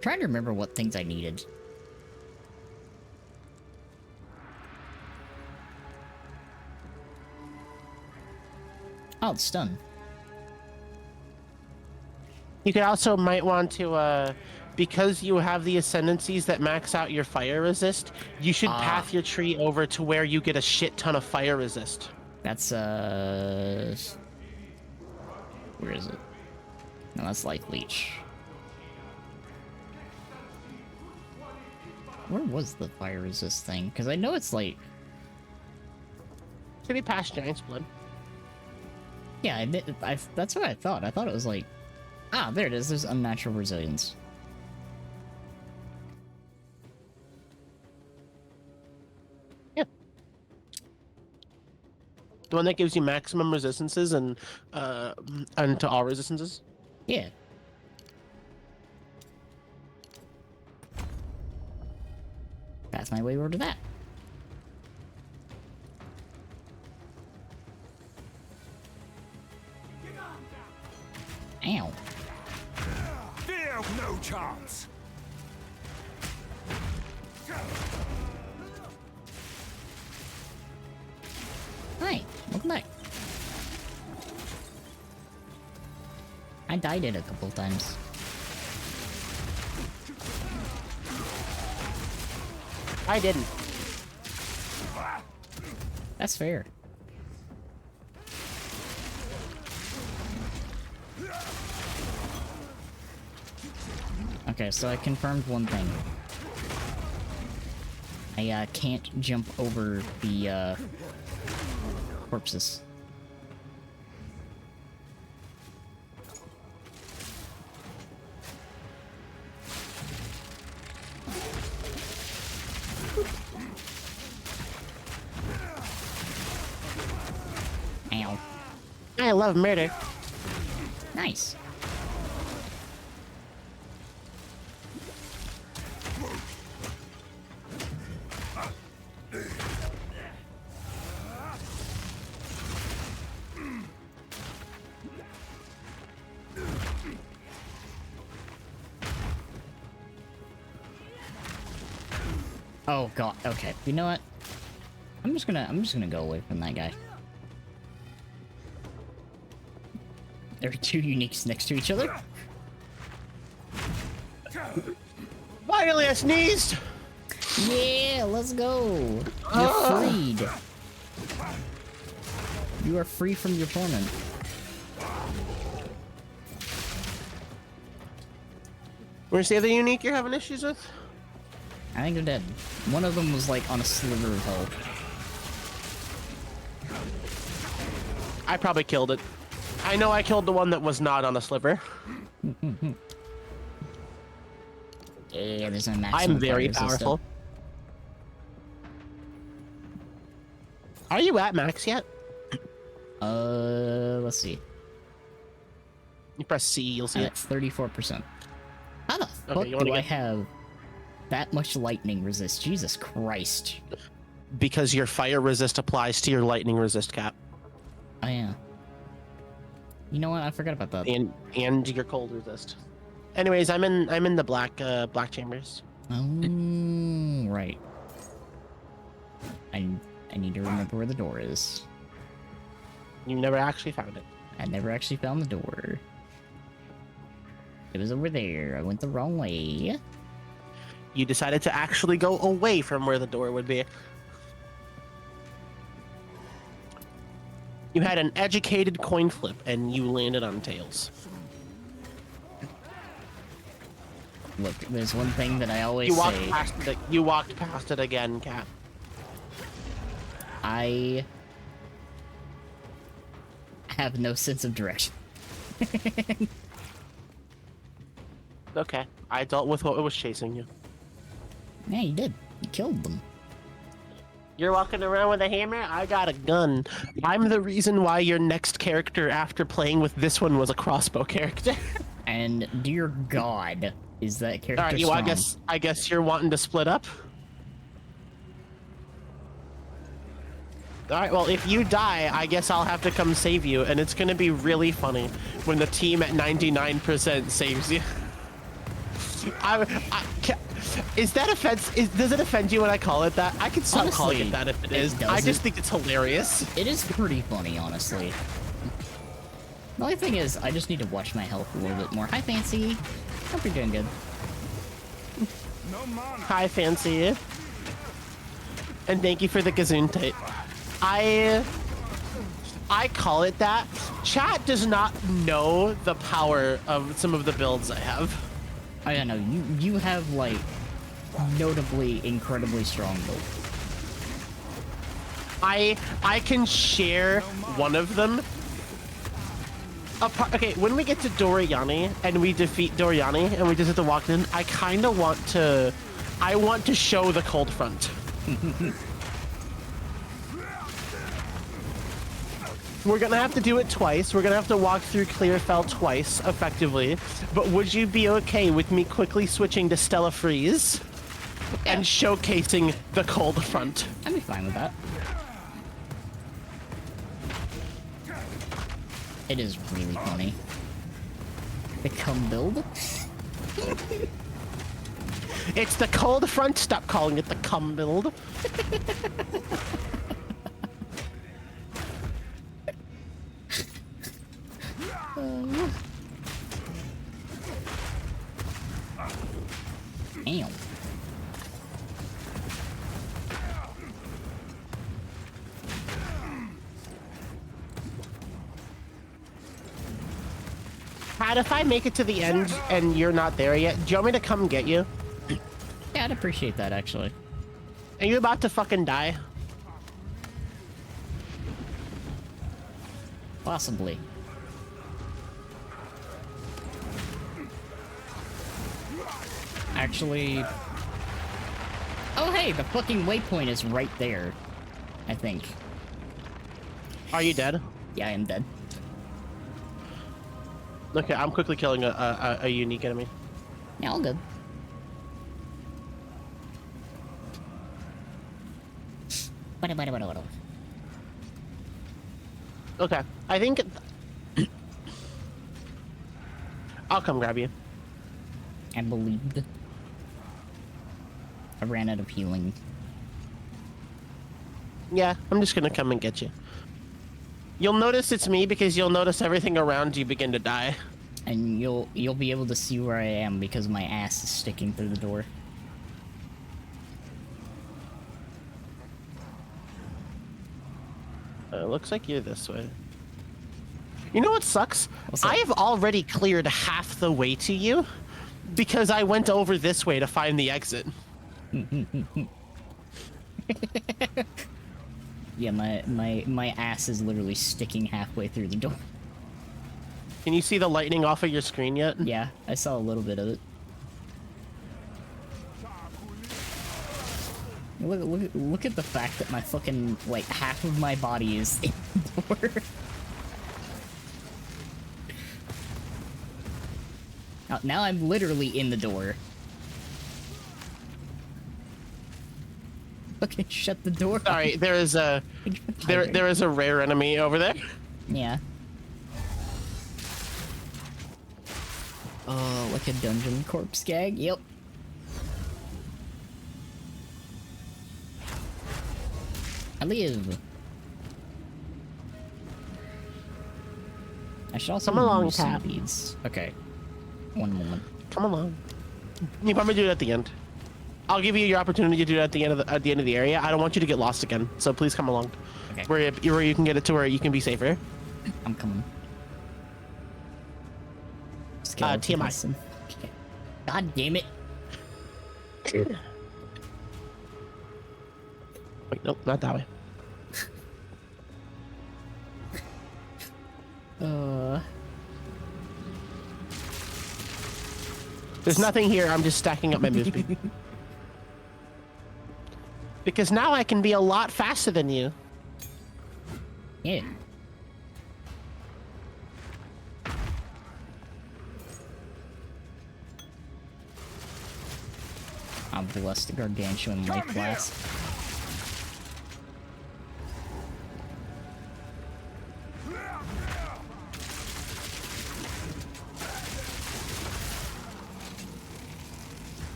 Trying to remember what things I needed. Oh, it's done. You could also might want to, because you have the ascendancies that max out your fire resist, you should path your tree over to where you get a shit ton of fire resist. That's, where is it? No, that's Life Leech. Where was the fire resist thing? Because I know it's like... Should be past Giant's Blood. Yeah, that's what I thought. I thought it was like... Ah, there it is. There's unnatural resilience. Yeah. The one that gives you maximum resistances and to all resistances. Yeah. That's my way over to that. Ow. Fear no chance. Hi, welcome back. I died it a couple of times. I didn't. That's fair. Okay, so I confirmed one thing. I can't jump over the corpses. Ow. I love murder. Nice. Oh god, okay. You know what? I'm just gonna go away from that guy. There are two uniques next to each other. Finally, I sneezed. Yeah, let's go. You're freed. You are free from your torment. Where's the other unique you're having issues with? I think they're dead. One of them was like on a sliver of health. I probably killed it. I know I killed the one that was not on a sliver. Yeah, there's no maximum I'm very fire resistance. powerful. Are you at max yet? Let's see. You press C, you'll see I'm it. at 34%. How the fuck you wanna do I get- have that much lightning resist? Jesus Christ. Because your fire resist applies to your lightning resist cap. Oh yeah. You know what? I forgot about that. And your cold resist. Anyways, I'm in the black chambers. Oh, right. I need to remember where the door is. You never actually found it. I never actually found the door. It was over there. I went the wrong way. You decided to actually go away from where the door would be. You had an educated coin flip and you landed on tails. Look, there's one thing that I always You walked say. past it. You walked past it again, Cat. I have no sense of direction. Okay, I dealt with what was chasing you. Yeah, you did. You killed them. You're walking around with a hammer? I got a gun. I'm the reason why your next character after playing with this one was a crossbow character. And dear God, is that character Alright, you strong? I guess you're wanting to split up? Alright, well if you die, I guess I'll have to come save you, and it's gonna be really funny when the team at 99% saves you. Is that does it offend you when I call it that? I could stop calling Honestly, it that if it it is. I doesn't. just think it's hilarious. It is pretty funny, honestly. The only thing is, I just need to watch my health a little bit more. Hi, Fancy. Hope you're doing good. No mana. Hi, Fancy. And thank you for the Gazoon I call it that. Chat does not know the power of some of the builds I have. I don't know. You have like notably incredibly strong build. I can share one of them. Okay, when we get to Doriani and we defeat Doriani and we just have to walk in, I kind of want to show the cold front. We're gonna have to do it twice. We're gonna have to walk through Clearfell twice, effectively. But would you be okay with me quickly switching to Stella Freeze and showcasing the cold front? I'd be fine with that. It is really funny. The cum build? It's the cold front. Stop calling it the cum build. Damn. Pat, if I make it to the end and you're not there yet, do you want me to come get you? Yeah, I'd appreciate that, actually. Are you about to fucking die? Possibly. Actually... Oh, hey, the fucking waypoint is right there. I think. Are you dead? Yeah, I am dead. Okay, I'm quickly killing a unique enemy. Yeah, all good. Okay, I think... I'll come grab you. I believed. I ran out of healing. Yeah, I'm just gonna come and get you. You'll notice it's me because you'll notice everything around you begin to die. And you'll be able to see where I am because my ass is sticking through the door. Looks like you're this way. You know what sucks? What's up? I have already cleared half the way to you, Because I went over this way to find the exit. Yeah, my ass is literally sticking halfway through the door. Can you see the lightning off of your screen yet? Yeah, I saw a little bit of it. Look at the fact that my fucking, like, half of my body is in the door. Now I'm literally in the door. Okay, shut the door. Sorry, there is a there is a rare enemy over there. Yeah. Oh, like a dungeon corpse gag? Yep. I live. I should also Come along, use some Cat. of these. Okay. One moment. Come along. You probably do it at the end. I'll give you your opportunity to do it at the end of the area. I don't want you to get lost again, so please come along. Okay. Where you can get it to where you can be safer. I'm coming. TMI. Listen. Okay. God damn it. Wait, nope, not that way. There's nothing here. I'm just stacking up my move speed. Because now I can be a lot faster than you. Yeah. I'll bless the gargantuan life blast.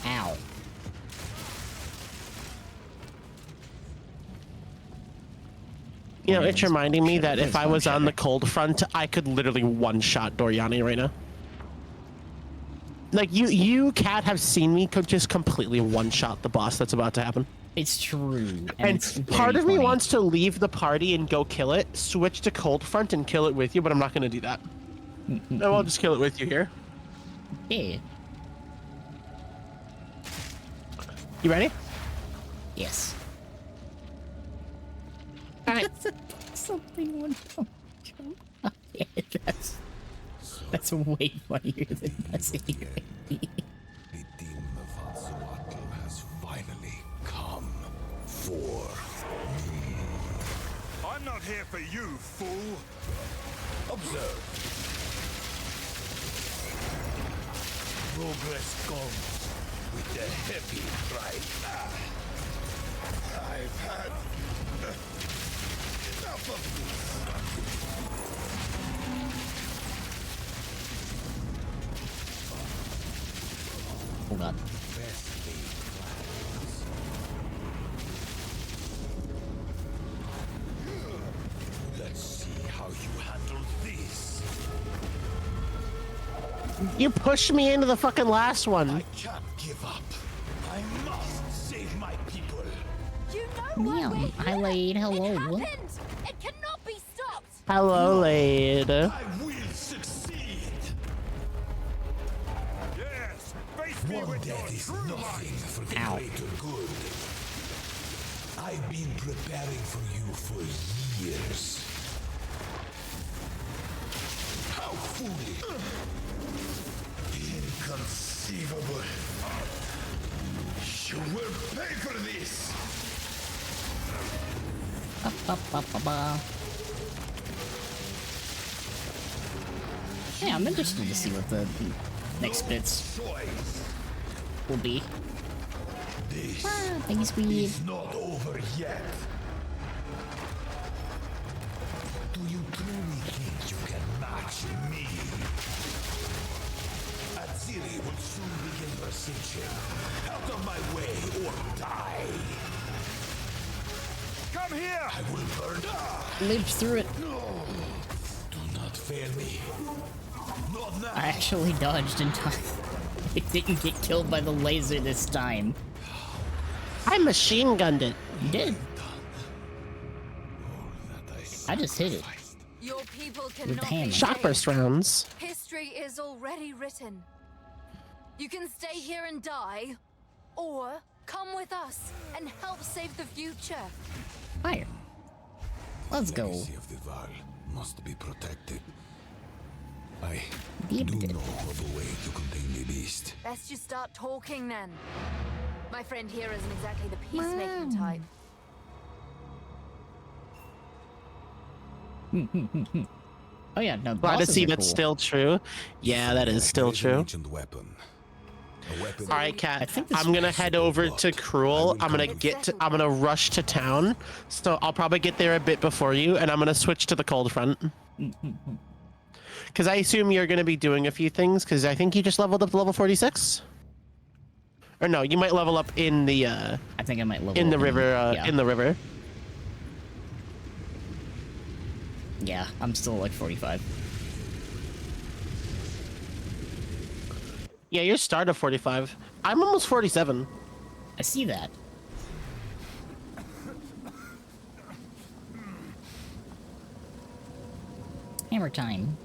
Ow. You know, it's reminding me that if I was on the cold front, I could literally one-shot Doriani right now. Like, you, Cat, have seen me just completely one-shot the boss that's about to happen. It's true. And it's part very of me funny. wants to leave the party and go kill it, switch to cold front and kill it with you, but I'm not going to do that. No, I'll just kill it with you here. Yeah. You ready? Yes. All right. Something went wrong. Yeah, that's way funnier than us anyway. The demon of Hatsuatl has finally come for me. I'm not here for you, fool. Observe. Progress comes with a heavy price. I've had enough of this. Oh god. Best laid plans. Let's see how you handle this. You pushed me into the fucking last one. I can't give up. I must save my people. You know why Yeah, we're I here. laid hello. It happened. It cannot be stopped. Hello, lady. I will succeed. Yes, face me One with your death is true nothing light. for the Ow. greater good. I've been preparing for you for years. How foolish. Inconceivable. You will pay for this. Ba-ba-ba-ba-ba. Yeah, I'm interested to see what the next bits Choice. will be. This Thanks, weed. is not over yet. Do you truly think you can match me? Atziri will soon begin her ascension. Out of my way or die. Come here. I will burn. Lived through it. Do not fail me. Not now. I actually dodged in time. It didn't get killed by the laser this time. I machine gunned it. You did. All that I just hit it. sacrificed Your people the cannot be hammer. Shockburst rounds. History is already written. You can stay here and die, or come with us and help save the future. Fire. Let's go. Legacy of the Val must be protected. I Yep. do know of a way to contain the beast. Best you start talking then. My friend here isn't exactly the peacemaking type. Oh yeah, no. Glad to bosses see are that's cool. still true. Yeah, that is still There is an true. ancient weapon. A weapon All right, I Kat. think this I'm gonna head over to Cruel. I'm gonna rush to town. So I'll probably get there a bit before you, and I'm gonna switch to the cold front. Because I assume you're gonna be doing a few things. Because I think you just leveled up to level 46. Or no, you might level up in the I think I might level in the up river. yeah. In the river. Yeah, I'm still like 45. Yeah, you're start of 45. I'm almost 47. I see that. Hammer time.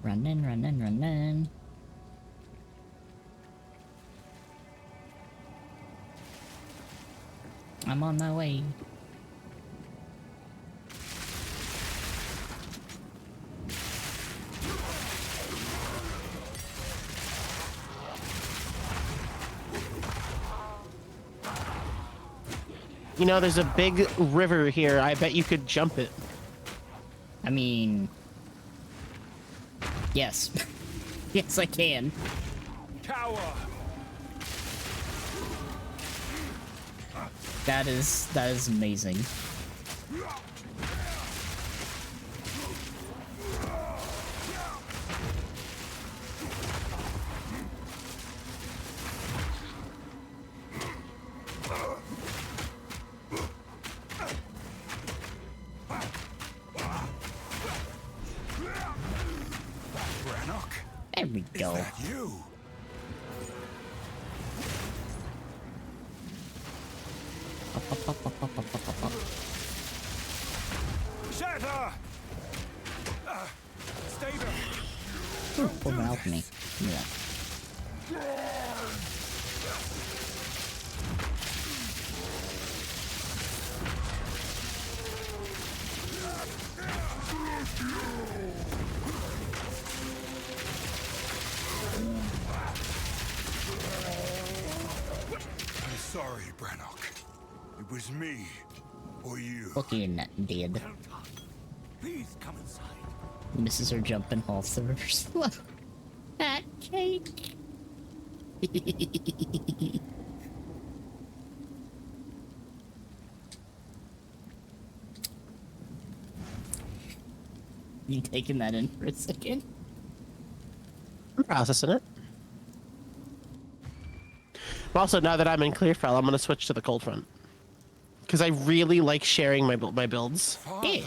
Running, running, running. I'm on my way. You know, there's a big river here. I bet you could jump it. I mean, yes. Yes, I can. Cower! That is amazing. Brannock, There we is go. that you? Shatter! Stay there! Ooh, full of alchemy. Give me that. I'm sorry, Brannock. It was me, or you. Fucking dead. Please come inside. Misses her jumping off the river slow. Fat cake. You taking that in for a second? I'm processing it. Also, now that I'm in Clearfell, I'm gonna switch to the cold front because I really like sharing my builds, Yeah.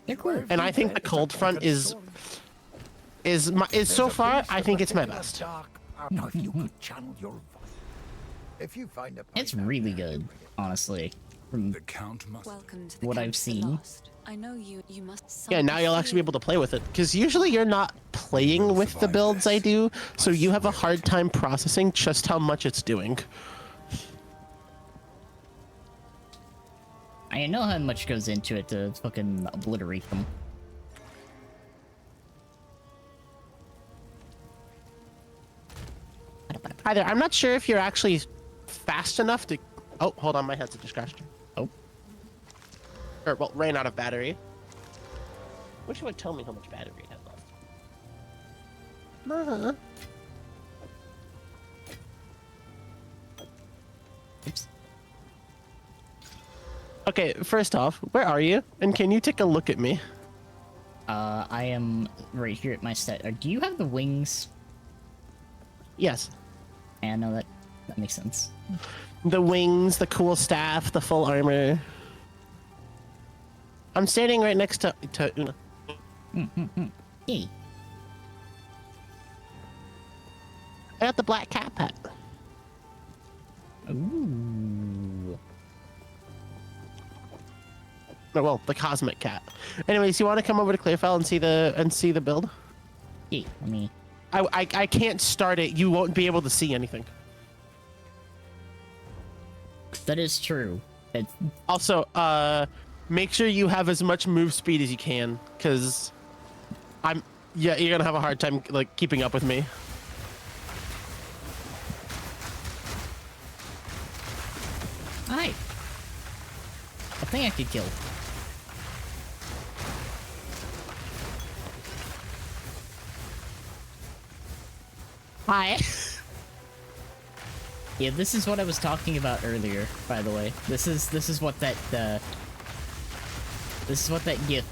They're cool. and I think the cold front is so far. I think it's my best. Now, if you could channel your voice, if you find a It's pipe really out good, there, honestly. From The Count must. Welcome to the What Camp I've of the seen. Lost. I know you must. Yeah, now you'll actually be able to play with it because usually you're not playing with the builds I do, so you have a hard time processing just how much it's doing. I know how much goes into it to fucking obliterate them. Hi there. I'm not sure if you're actually fast enough to. Oh, hold on, my headset just crashed. Oh, Or well, ran out of battery. Wish you would tell me how much battery it had left. oops. Okay, first off, where are you? And can you take a look at me? I am right here at my set. Do you have the wings? Yes. Yeah, no, that makes sense. The wings, the cool staff, the full armor. I'm standing right next to Una. Hey. I got the black cat pet. Ooh. Oh, well, the cosmic cat. Anyways, you want to come over to Clearfell and see the build? Yeah, I mean, I can't start it. You won't be able to see anything. that is true. It's, Also, make sure you have as much move speed as you can, because you're gonna have a hard time like keeping up with me. hi. I think I could kill. Hi. Yeah, this is what I was talking about earlier, by the way. This is what that this is what that gift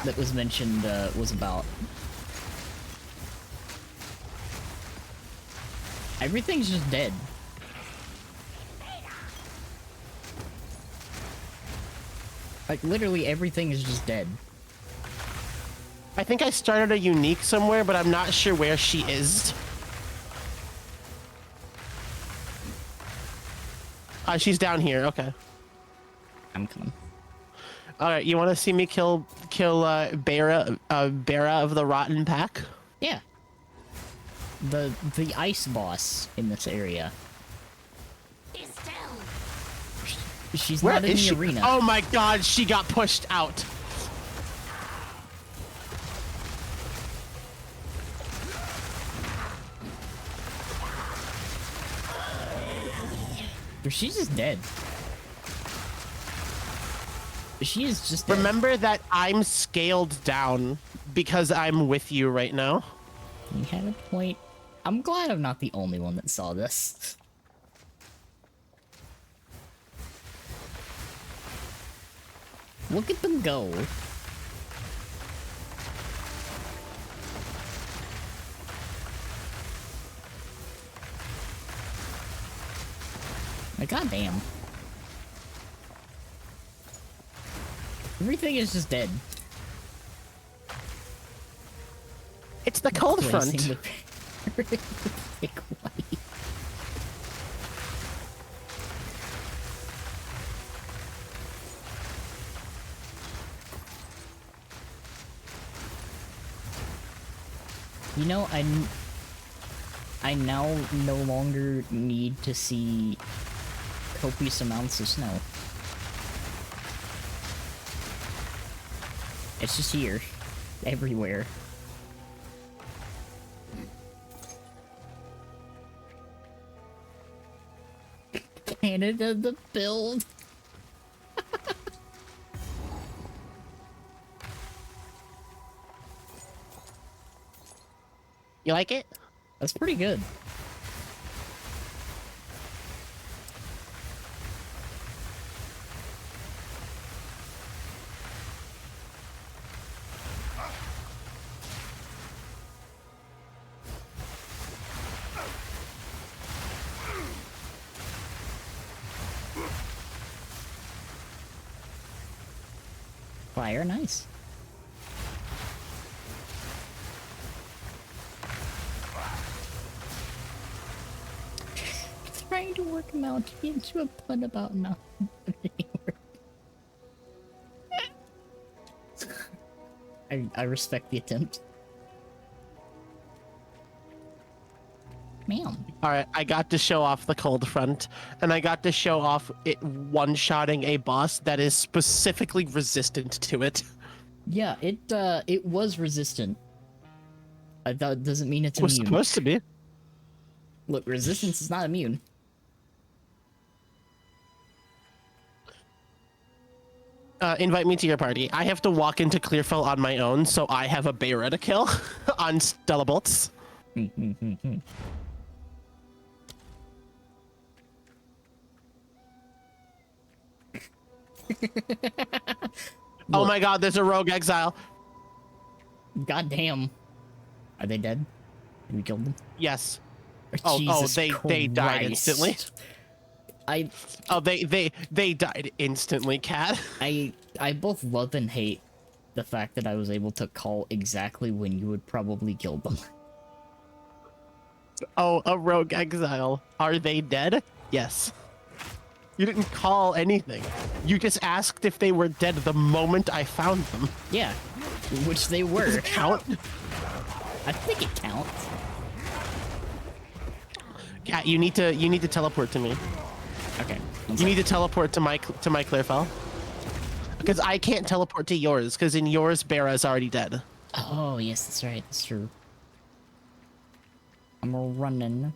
that was mentioned was about. Everything's just dead. Like literally everything is just dead. I think I started a unique somewhere, but I'm not sure where she is. She's down here. Okay. I'm coming. All right. You want to see me kill Bera of the Rotten Pack? Yeah. The ice boss in this area. She's Where not in is the she? arena. Oh my God! She got pushed out. She's just dead. She is just dead. Remember that I'm scaled down because I'm with you right now. You had a point. I'm glad I'm not the only one that saw this. Look at them go. Like, goddamn. Everything is just dead. It's the cold front. Placing the big white. You know, I now no longer need to see copious amounts of snow. It's just here. Everywhere. Canada the build. You like it? That's pretty good. Fire, nice. Trying to work him out into a pun about nothing. I respect the attempt. Ma'am. All right, I got to show off the cold front, and I got to show off it one-shotting a boss that is specifically resistant to it. Yeah, it was resistant. That doesn't mean it's It was immune. supposed to be. Look, resistance is not immune. Invite me to your party. I have to walk into Clearfell on my own, so I have a Bayra to kill on Stella Bolts. Oh my God, there's a rogue exile. God damn. Are they dead? Have we killed them? Yes. Jesus They died Christ. instantly. They died instantly, Cat. I both love and hate the fact that I was able to call exactly when you would probably kill them. Oh, a rogue exile. Are they dead? Yes. You didn't call anything. You just asked if they were dead the moment I found them. Yeah, which they were. Does it count? I think it counts. Yeah, you need to teleport to me. Okay. You need to teleport to my Clairfell. Because I can't teleport to yours, because in yours, Bera's already dead. Oh, yes, that's right. That's true. I'm running.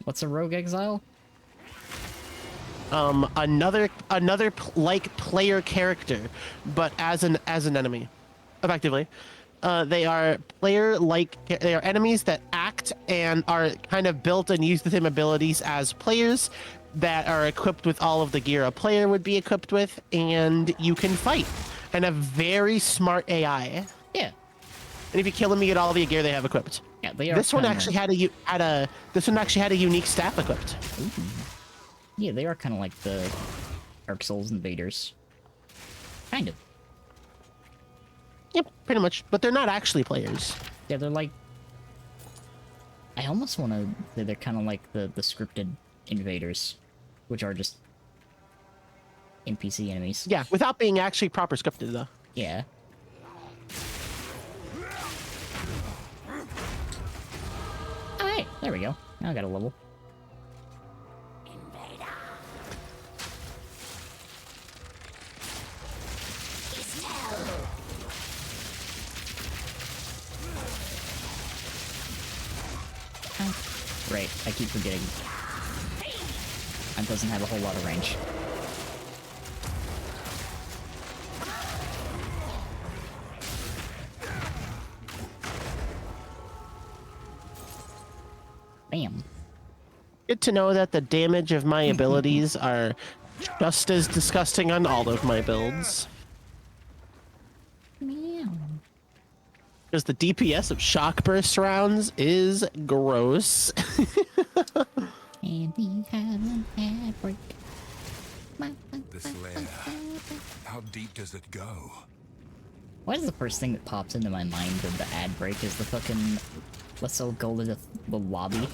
What's a rogue exile? Another like player character, but as an enemy, effectively. They are they are enemies that act and are kind of built and use the same abilities as players that are equipped with all of the gear a player would be equipped with, and you can fight. And a very smart AI. Yeah. And if you kill them, you get all the gear they have equipped. Yeah, they are. This one kinda- actually had a unique staff equipped. Yeah, they are kind of like the Dark Souls invaders. Kind of. Yep, pretty much. But they're not actually players. Yeah, they're like. I almost want to say they're kind of like the scripted invaders, which are just NPC enemies. Yeah, without being actually proper scripted though. Yeah. Alright, there we go. Now I got a level. Oh, right, I keep forgetting. That doesn't have a whole lot of range. Bam. Good to know that the damage of my abilities are just as disgusting on all of my builds. Meow. Because the DPS of shock burst rounds is gross. And we have an ad break. This lair. How deep does it go? Why is the first thing that pops into my mind of the ad break is the fucking let's all go to the lobby?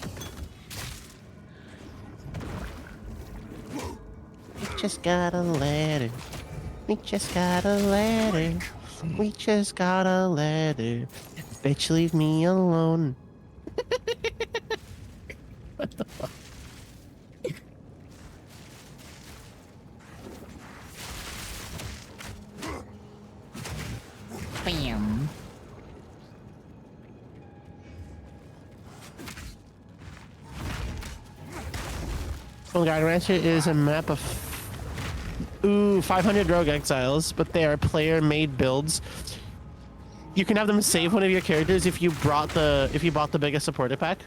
We just got a letter. We just got a letter. We just got a letter. Bitch, leave me alone. What the fuck? Bam. Well, Guard Rancher is a map of 500 rogue exiles, but they are player-made builds. You can have them save one of your characters if you bought the biggest supporter pack.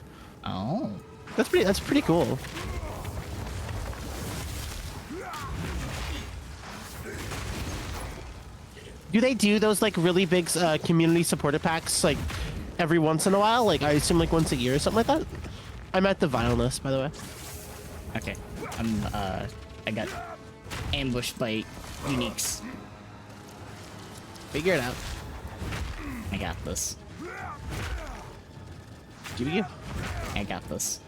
Oh. That's pretty cool. Do they do those like really big community supporter packs like every once in a while? Like I assume like once a year or something like that? I'm at the vileness, by the way. Okay. I got ambushed by uniques. Figure it out. I got this. Do you? I got this.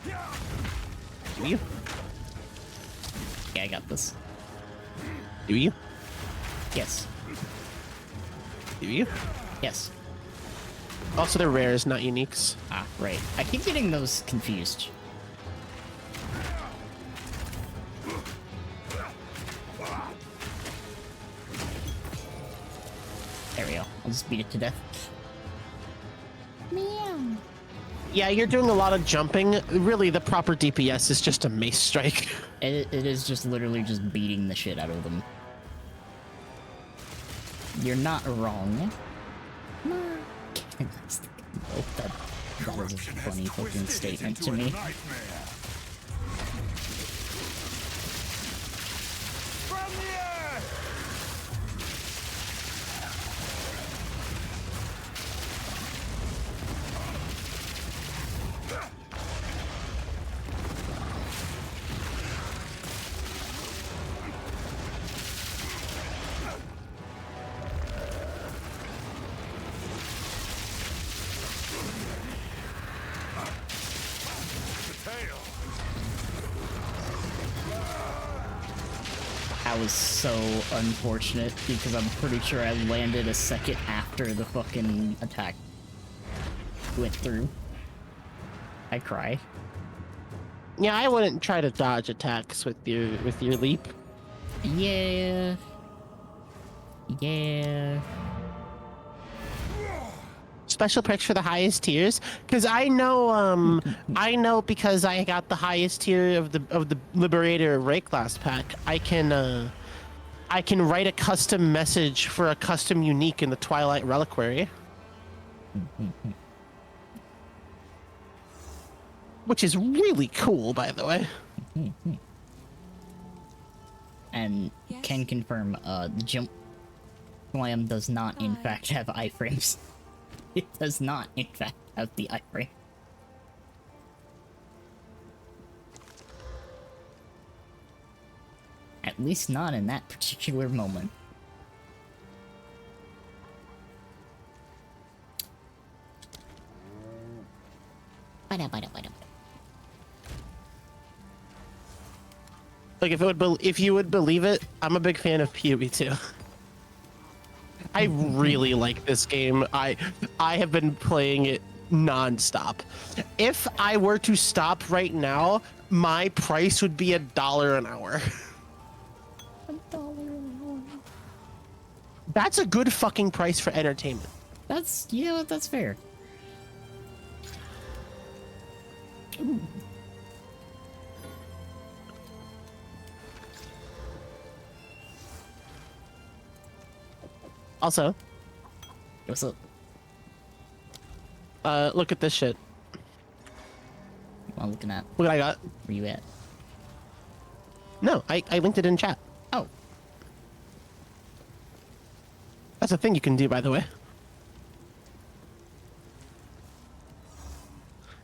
Do you? Yeah, I got this. Do you? Yes. Do you? Yes. Also, they're rares, not uniques. Ah, right. I keep getting those confused. There we go. I'll just beat it to death. Meow. Yeah, you're doing a lot of jumping. Really, the proper DPS is just a mace strike. It is just literally just beating the shit out of them. You're not wrong. Oh, that was a funny fucking statement to me. From the earth! That was so unfortunate because I'm pretty sure I landed a second after the fucking attack went through. I cry. Yeah, I wouldn't try to dodge attacks with your leap. Yeah. Yeah. Special perks for the highest tiers, because I know because I got the highest tier of the Liberator Rayclass pack. I can write a custom message for a custom unique in the Twilight Reliquary, which is really cool, by the way. And Yes? can confirm, the Jump Slam does not, in Hi. fact, have iframes. It does not, in fact, have the iframe. At least not in that particular moment. Like if you would believe it, I'm a big fan of PoE too. I really like this game. I have been playing it nonstop. If I were to stop right now, my price would be $1 an hour. That's a good fucking price for entertainment. That's, you know what, that's fair. Also, What's up? look at this shit. What am I looking at? Look what I got. Where you at? No, I linked it in chat. Oh, That's a thing you can do, by the way.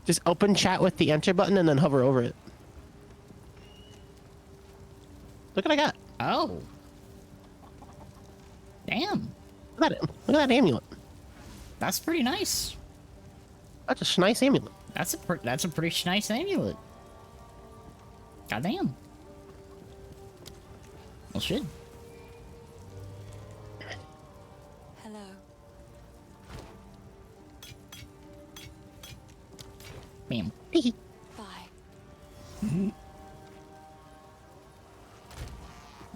Just open chat with the enter button and then hover over it. Look what I got. oh. Damn. Look at it. Look at that amulet. That's pretty nice. That's a nice amulet. That's a pretty nice amulet. Goddamn. Well, shit. Hello. Bam. Bye.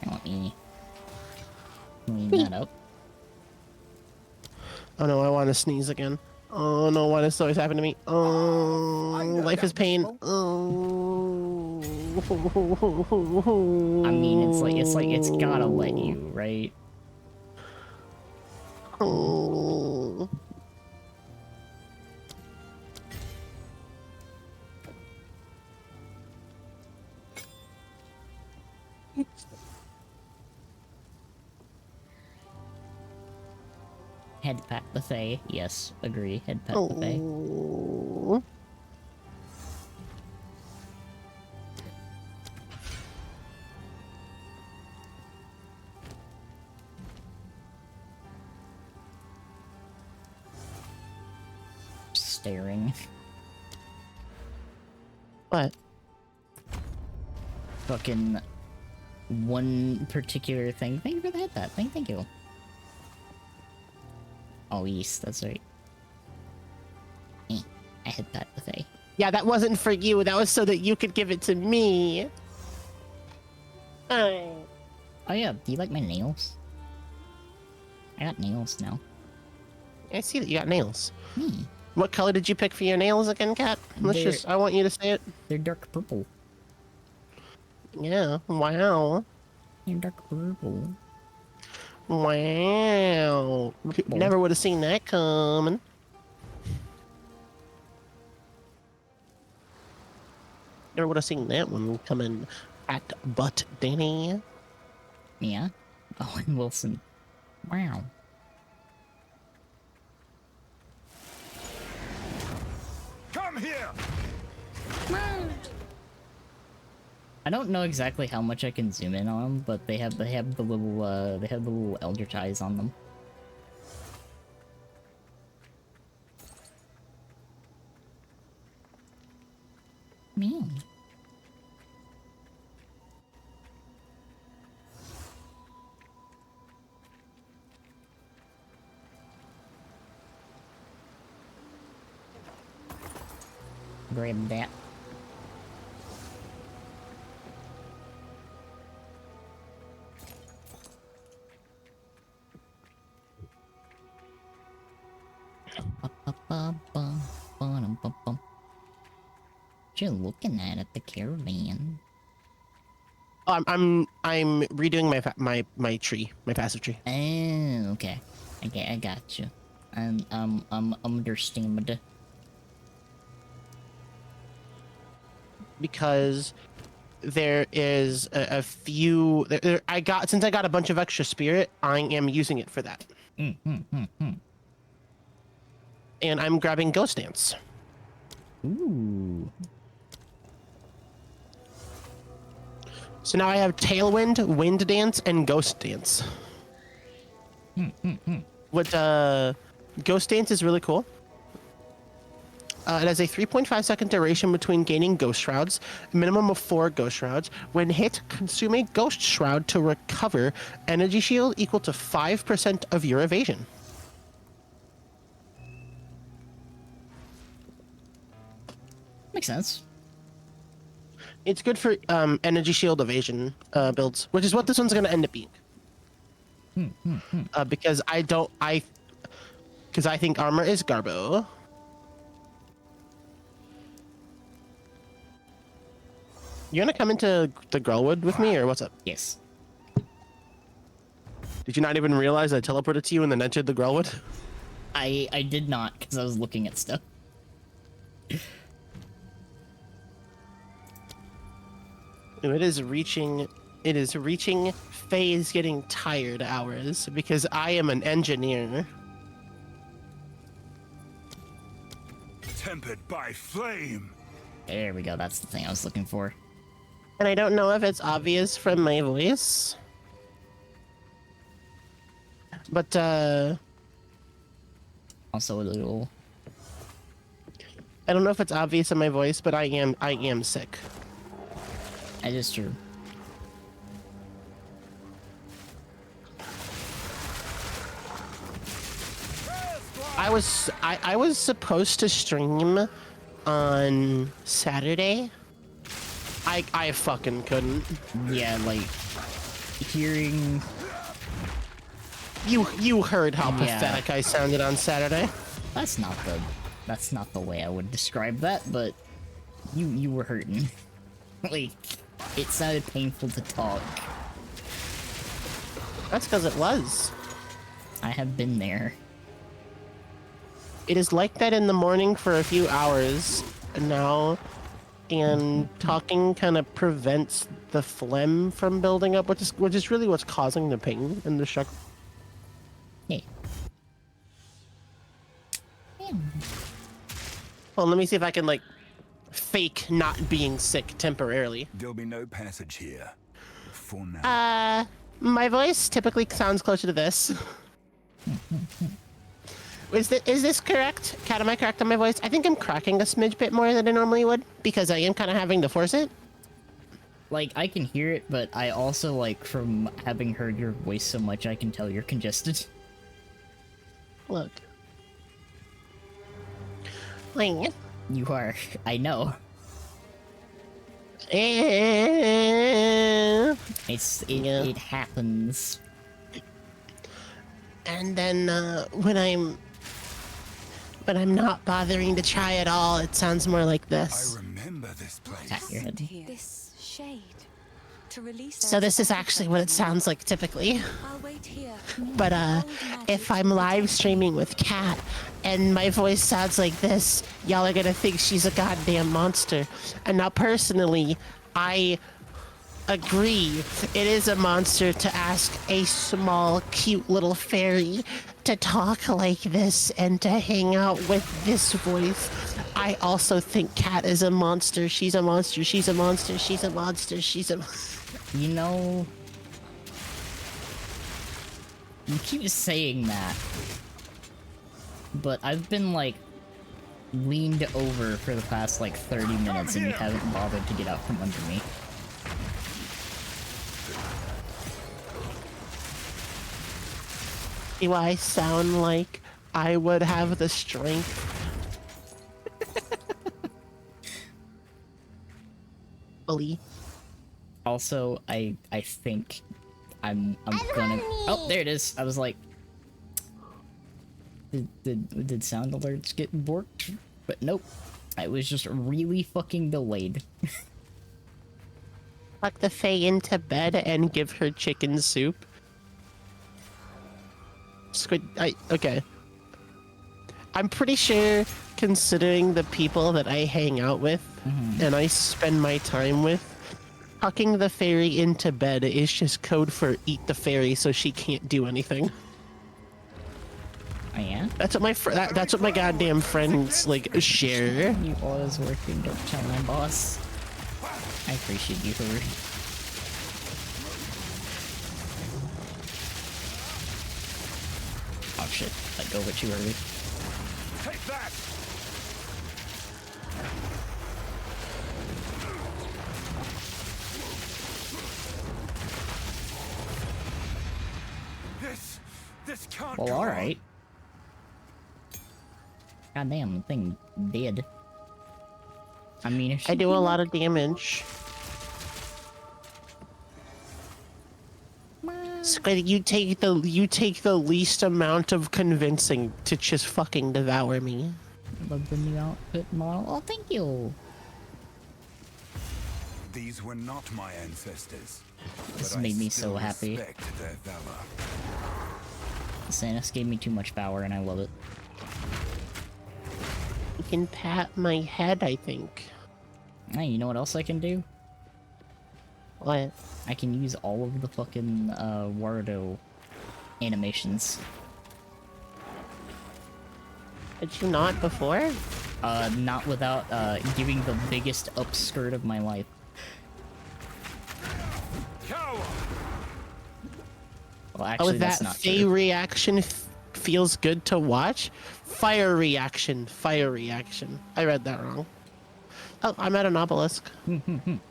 I want me clean that up. Oh no, I want to sneeze again. Oh no, why does this always happen to me? Oh, life is pain. Oh. I mean, it's gotta let you, right? Oh. Head pat buffet. Yes, agree. Head pat buffet. Oh. Staring. What? Fucking one particular thing. Thank you for the head pat. Thank you. Oh, yes, that's right. I hit that buffet. Yeah, that wasn't for you. That was so that you could give it to me. Oh yeah, do you like my nails? I got nails now. I see that you got nails. Hmm. What color did you pick for your nails again, Kat? I want you to say it. They're dark purple. Yeah, wow. They're dark purple. Wow. Never would have seen that coming. Never would have seen that one coming at butt, Danny. Yeah. Owen Wilson. Wow. Come here! I don't know exactly how much I can zoom in on them, but they have the little elder ties on them. Man. Grab that. What you looking at the caravan? Oh, I'm redoing my tree, my passive tree. Oh, okay. I got you. I'm understand. Because there is a few. Since I got a bunch of extra spirit, I am using it for that. And I'm grabbing Ghost Dance. Ooh. So now I have Tailwind, Wind Dance, and Ghost Dance. What Ghost Dance is really cool. It has a 3.5 second duration between gaining Ghost Shrouds, a minimum of 4 Ghost Shrouds. When hit, consume a Ghost Shroud to recover energy shield equal to 5% of your evasion. Makes sense. It's good for energy shield evasion builds, which is what this one's going to end up being. Because I think armor is Garbo. You gonna come into the Grellwood with me, or what's up? Yes. Did you not even realize I teleported to you and then entered the Grellwood? I did not, because I was looking at stuff. It is reaching phase getting tired hours because I am an engineer. Tempered by flame. There we go. That's the thing I was looking for. And I don't know if it's obvious from my voice. But Also a little. I don't know if it's obvious in my voice, but I am sick. That is true. I was supposed to stream on Saturday. I fucking couldn't. Yeah, like hearing. You heard how Yeah. pathetic I sounded on Saturday. That's not the way I would describe that, but you were hurting. Like, it sounded painful to talk. That's because it was. I have been there. It is like that in the morning for a few hours now, and talking kind of prevents the phlegm from building up, which is really what's causing the pain and the shock. Hey. Yeah. Well, let me see if I can like fake not being sick temporarily. There'll be no passage here. For now. My voice typically sounds closer to this. Is this correct? Kat, am I correct on my voice? I think I'm cracking a smidge bit more than I normally would because I am kind of having to force it. Like, I can hear it, but I also, like, from having heard your voice so much, I can tell you're congested. Look. Ling. You are. I know. Yeah. It happens. And then when I'm not bothering to try at all, it sounds more like I this. remember this place. Tap your head. This shade. To release So this is actually what it sounds like typically. I'll wait here. But if I'm live streaming with Kat and my voice sounds like this, y'all are gonna think she's a goddamn monster. And now personally, I agree. It is a monster to ask a small, cute little fairy to talk like this and to hang out with this voice. I also think Kat is a monster. She's a monster. She's a monster. She's a monster. She's a. You know, you keep saying that, but I've been, like, leaned over for the past, like, 30 minutes and you haven't bothered to get out from under me. Do I sound like I would have the strength? Bully. Also, I think I'm gonna. Oh, there it is. I was like, did sound alerts get borked? But nope. I was just really fucking delayed. Tuck the Fae into bed and give her chicken soup. Squid. Okay. I'm pretty sure, considering the people that I hang out with and I spend my time with, tucking the fairy into bed is just code for eat the fairy so she can't do anything. Oh yeah? That's what that's what my goddamn friends like share. You always working, don't tell my boss. I appreciate you, Hurry. Oh shit, let go of it too early. Take that! This can't Well, go on. alright. Goddamn, the thing dead. I mean, if I she do a can- lot of damage. Squid, you take the least amount of convincing to just fucking devour me. Love the new outfit model. Oh, thank you. These were not my ancestors. This but I made me still so happy. respect their valor. Sanus gave me too much power, and I love it. You can pat my head, I think. Hey, you know what else I can do? What? I can use all of the fucking Wardo animations. Did you not before? Not without giving the biggest upskirt of my life. Coward! Well, actually, that's that not Fae true. reaction feels good to watch. Fire reaction. Fire reaction. I read that wrong. Oh, I'm at an obelisk. I'm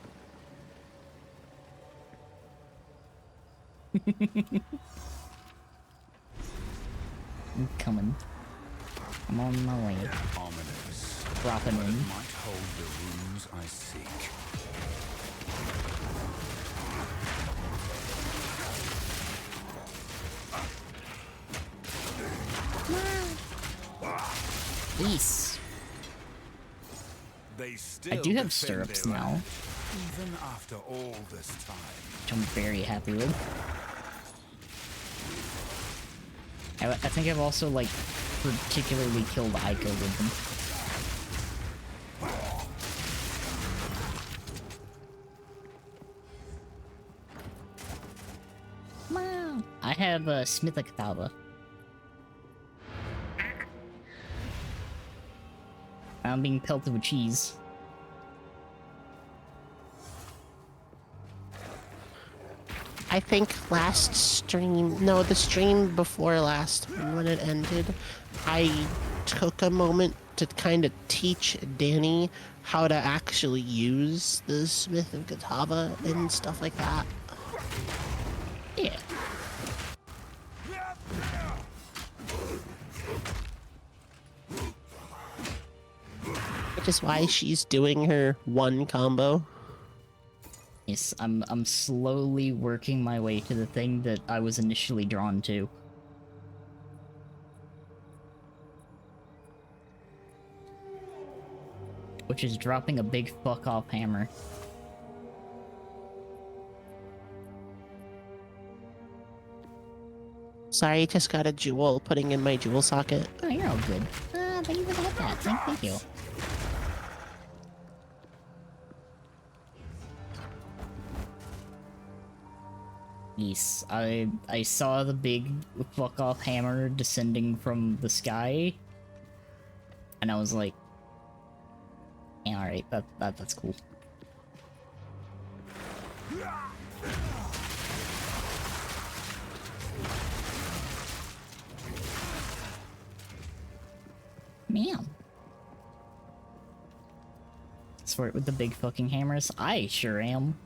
coming. I'm on my way. Ominous. Dropping But in. it might hold the runes I seek. Peace. They still I do have defend stirrups their now, land, even after all this time. which I'm very happy with. I think I've also, like, particularly killed Aiko with them. I have Smitha Katava. I'm being pelted with cheese. I think last stream, no, the stream before last, when it ended, I took a moment to kind of teach Danny how to actually use the Smith of Katava and stuff like that. Yeah. Which is why she's doing her one combo. Yes, I'm slowly working my way to the thing that I was initially drawn to. Which is dropping a big fuck off hammer. Sorry, just got a jewel putting in my jewel socket. Oh, you're all good. Thank you for the that. Thank you. Yes, I saw the big fuck off hammer descending from the sky, and I was like, yeah, alright, that's cool. Man. Swear with the big fucking hammers? I sure am.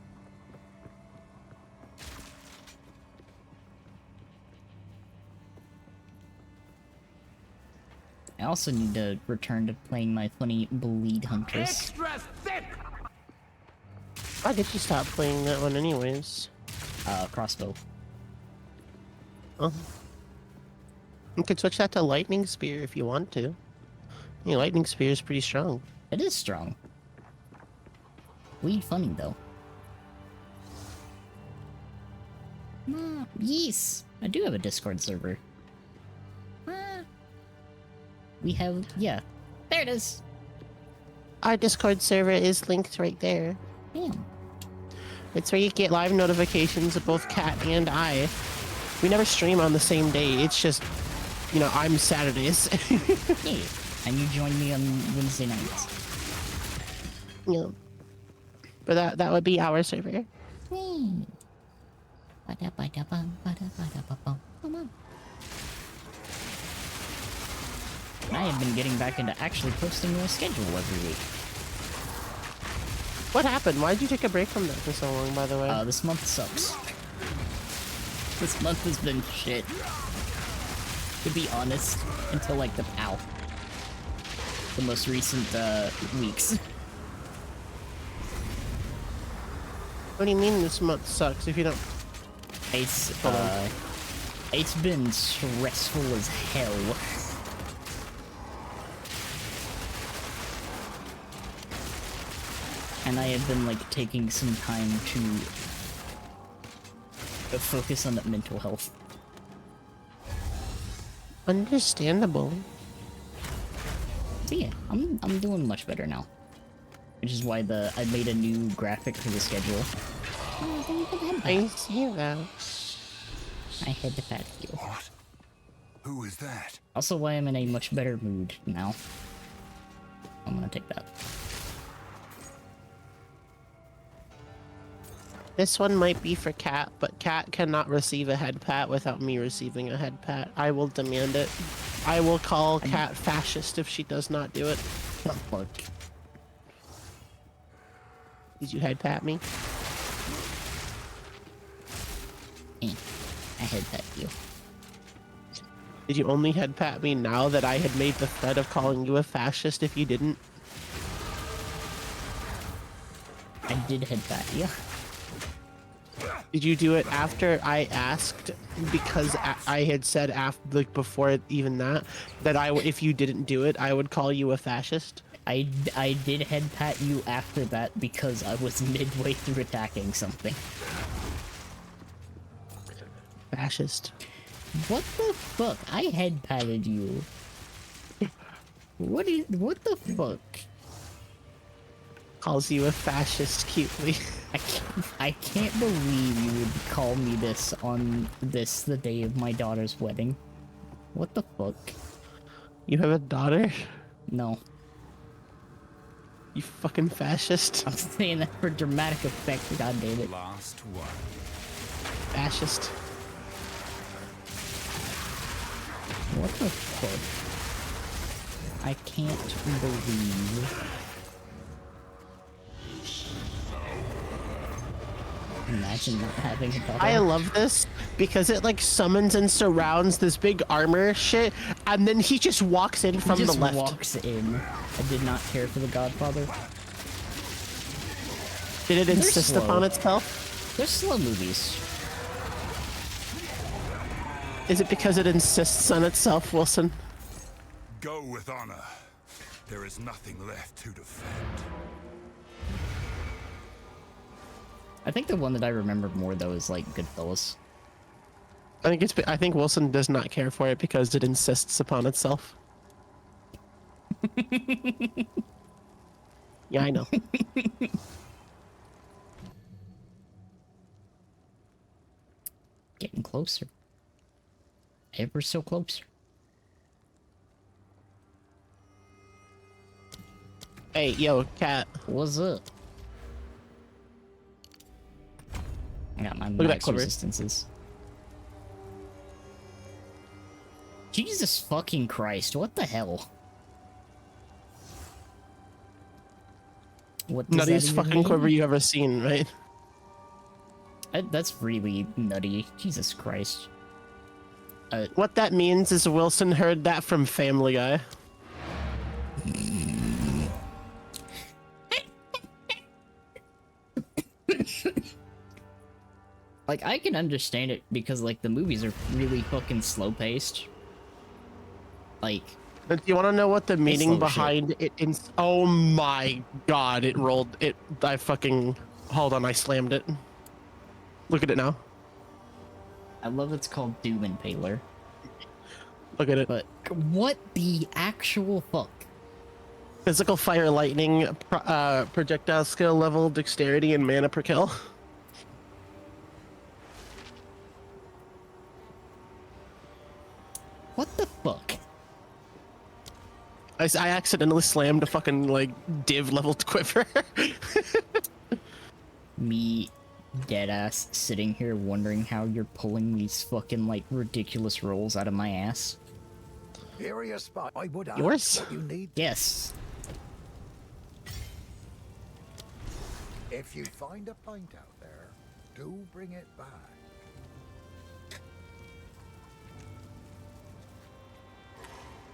I also need to return to playing my funny Bleed Huntress. Extra thick! Why did you stop playing that one anyways? Crossbow. Oh. You could switch that to lightning spear if you want to. Yeah, lightning spear is pretty strong. It is strong. Weed funny though. Yes, I do have a Discord server. We have, yeah, there it is. Our Discord server is linked right there. Damn. It's where you get live notifications of both Kat and I. We never stream on the same day. It's just, you know, I'm Saturdays. Hey, and you join me on Wednesday nights. Yeah. But that would be our server. Hey. Ba-da-ba-da-bum, ba-da-ba-da-ba-bum. Come on. I have been getting back into actually posting a schedule every week. What happened? Why did you take a break from that for so long, by the way? This month sucks. This month has been shit. To be honest, until like the most recent weeks. What do you mean this month sucks if you don't... It's been stressful as hell. And I have been like taking some time to focus on mental health. Understandable. So yeah, I'm doing much better now. Which is why I made a new graphic for the schedule. I see that. I had to pat you. What? Who is that? Also why I'm in a much better mood now. I'm gonna take that. This one might be for Kat, but Kat cannot receive a head pat without me receiving a head pat. I will demand it. I will call Kat fascist if she does not do it. Fuck. Did you head pat me? I had pat you. Did you only head pat me now that I had made the threat of calling you a fascist if you didn't? I did head pat you. Did you do it after I asked? Because I had said after, like before even that if you didn't do it, I would call you a fascist. I did head pat you after that because I was midway through attacking something. Fascist. What the fuck? I head patted you. What the fuck? Calls you a fascist cutely. I can't believe you would call me this on the day of my daughter's wedding. What the fuck? You have a daughter? No. You fucking fascist. I'm saying that for dramatic effect, god damn it. Last one. Fascist. What the fuck? I can't believe... Imagine not having a daughter. I love this because it like summons and surrounds this big armor shit, and then he just walks in from he just the left. walks in. I did not care for the Godfather. Did it They're insist slow. upon itself? They're slow movies. Is it because it insists on itself, Wilson? Go with honor. There is nothing left to defend. I think the one that I remember more though is like Goodfellas. I think Wilson does not care for it because it insists upon itself. Yeah, I know. Getting closer. Ever so closer. Hey, yo, Kat. What's up? I got my Look at that max quiver. resistances. Jesus fucking Christ, what the hell? What does Nuttiest that even fucking mean? quiver you ever seen, right? That's really nutty. Jesus Christ. What that means is Wilson heard that from Family Guy. Like, I can understand it because, like, the movies are really fucking slow-paced. Like, But do you want to know what the meaning slow as shit. behind it? Oh my god! It rolled. It. I fucking. Hold on. I slammed it. Look at it now. I love it's called Doom Impaler. Look at it. But what the actual fuck? Physical fire, lightning, projectile skill level, dexterity, and mana per kill. What the fuck? I accidentally slammed a fucking like div leveled quiver. Me, deadass, sitting here wondering how you're pulling these fucking, like, ridiculous rolls out of my ass. Area spot. I would ask Yours? what you need. Yes. If you find a pint out there, do bring it back.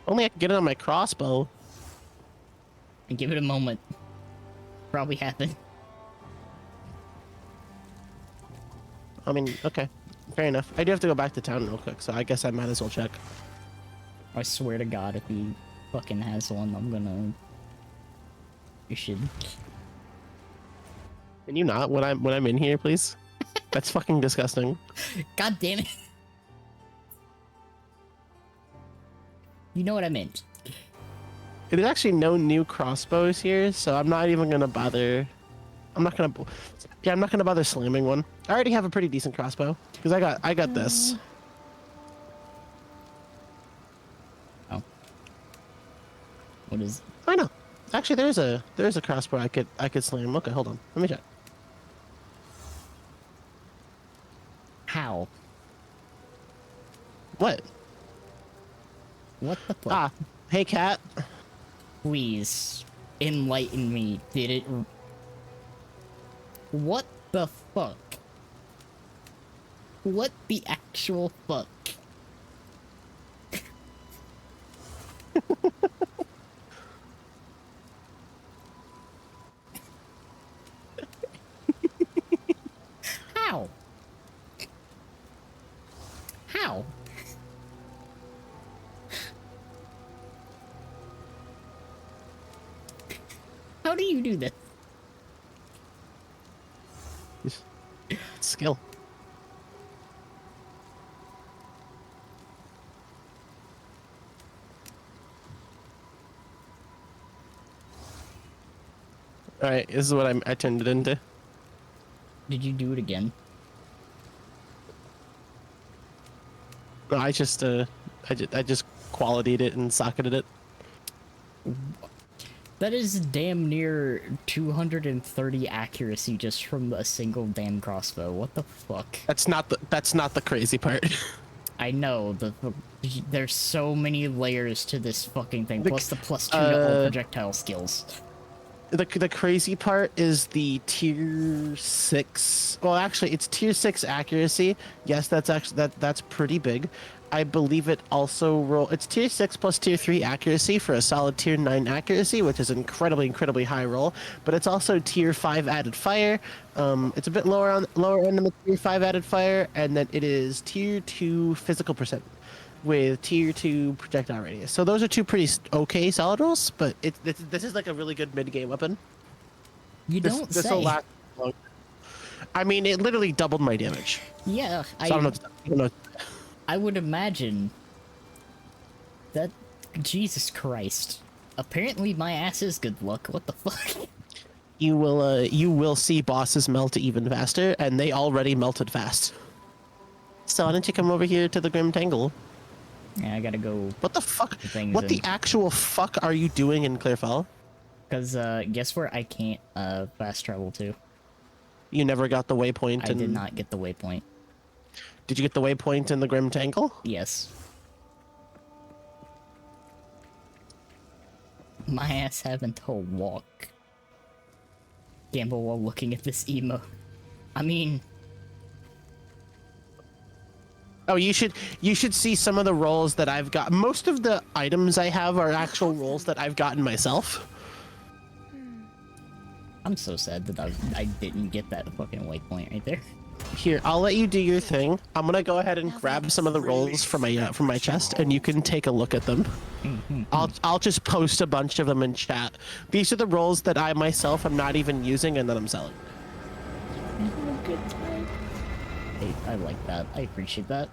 Only I can get it on my crossbow. And give it a moment. Probably happen. I mean, okay, fair enough. I do have to go back to town real quick, so I guess I might as well check. I swear to God, if he fucking has one, I'm gonna... You should... Can you not when I'm in here, please? That's fucking disgusting. God damn it! You know what I meant. There's actually no new crossbows here, so I'm not even gonna bother. I'm not gonna bother slamming one. I already have a pretty decent crossbow because I got this. Oh. What is... I know. Actually, there's a crossbow I could slam. Okay, hold on. Let me check. How? What? What the fuck? Ah, hey cat. Please, enlighten me. Did it... What the fuck? What the actual fuck? How? How? How do you do that? Skill. All right, this is what I turned it into. Did you do it again? No, I just qualityed it and socketed it. That is damn near 230 accuracy just from a single damn crossbow. What the fuck? That's not the crazy part. I know, there's so many layers to this fucking thing, plus the +2 to all projectile skills. The crazy part is the tier 6. Well, actually, it's tier 6 accuracy. Yes, that's pretty big. I believe it also it's tier 6 plus tier 3 accuracy for a solid tier 9 accuracy, which is incredibly high roll. But it's also tier 5 added fire. It's a bit lower end of the tier 5 added fire, and then it is tier 2 physical percent with tier 2 projectile radius. So those are two pretty okay solid rolls, but this is like a really good mid game weapon. You don't This say. will last long. I mean, it literally doubled my damage. Yeah, So I don't know. I would imagine that... Jesus Christ. Apparently my ass is good luck. What the fuck? You will see bosses melt even faster, and they already melted fast. So why don't you come over here to the Grim Tangle? Yeah, I gotta go... What the fuck? things What the in. actual fuck are you doing in Clearfell? Because, guess where I can't, fast travel to? You never got the waypoint. I did not get the waypoint. Did you get the waypoint in the Grim Tangle? Yes. My ass having to walk. Gamble while looking at this emo. I mean... Oh, you should see some of the rolls that I've got. Most of the items I have are actual rolls that I've gotten myself. I'm so sad that I didn't get that fucking waypoint right there. Here, I'll let you do your thing. I'm gonna go ahead and grab some of the rolls from my chest, and you can take a look at them. I'll just post a bunch of them in chat. These are the rolls that I myself am not even using and that I'm selling. I like that. I appreciate that.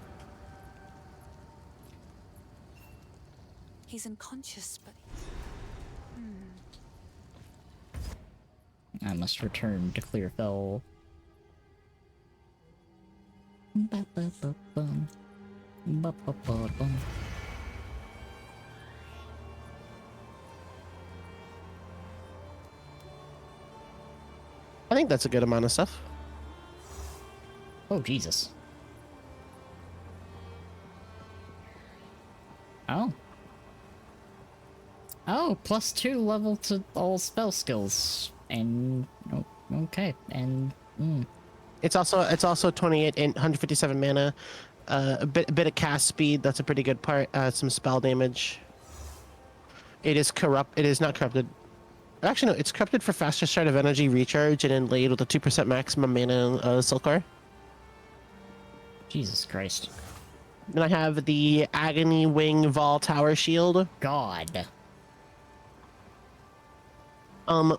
He's unconscious, but I must return to Clearfell. Ba-ba-ba-bum. Ba-ba-ba-bum. I think that's a good amount of stuff. Oh, Jesus. Oh. Oh, +2 level to all spell skills. And, oh, okay, and, It's also 28 and 157 mana, a bit of cast speed. That's a pretty good part. Some spell damage. It is not corrupted. Actually, no, it's corrupted for faster start of energy recharge and inlaid with a 2% maximum mana Silkar. Jesus Christ. Then I have the Agony Wing Vol Tower Shield. God.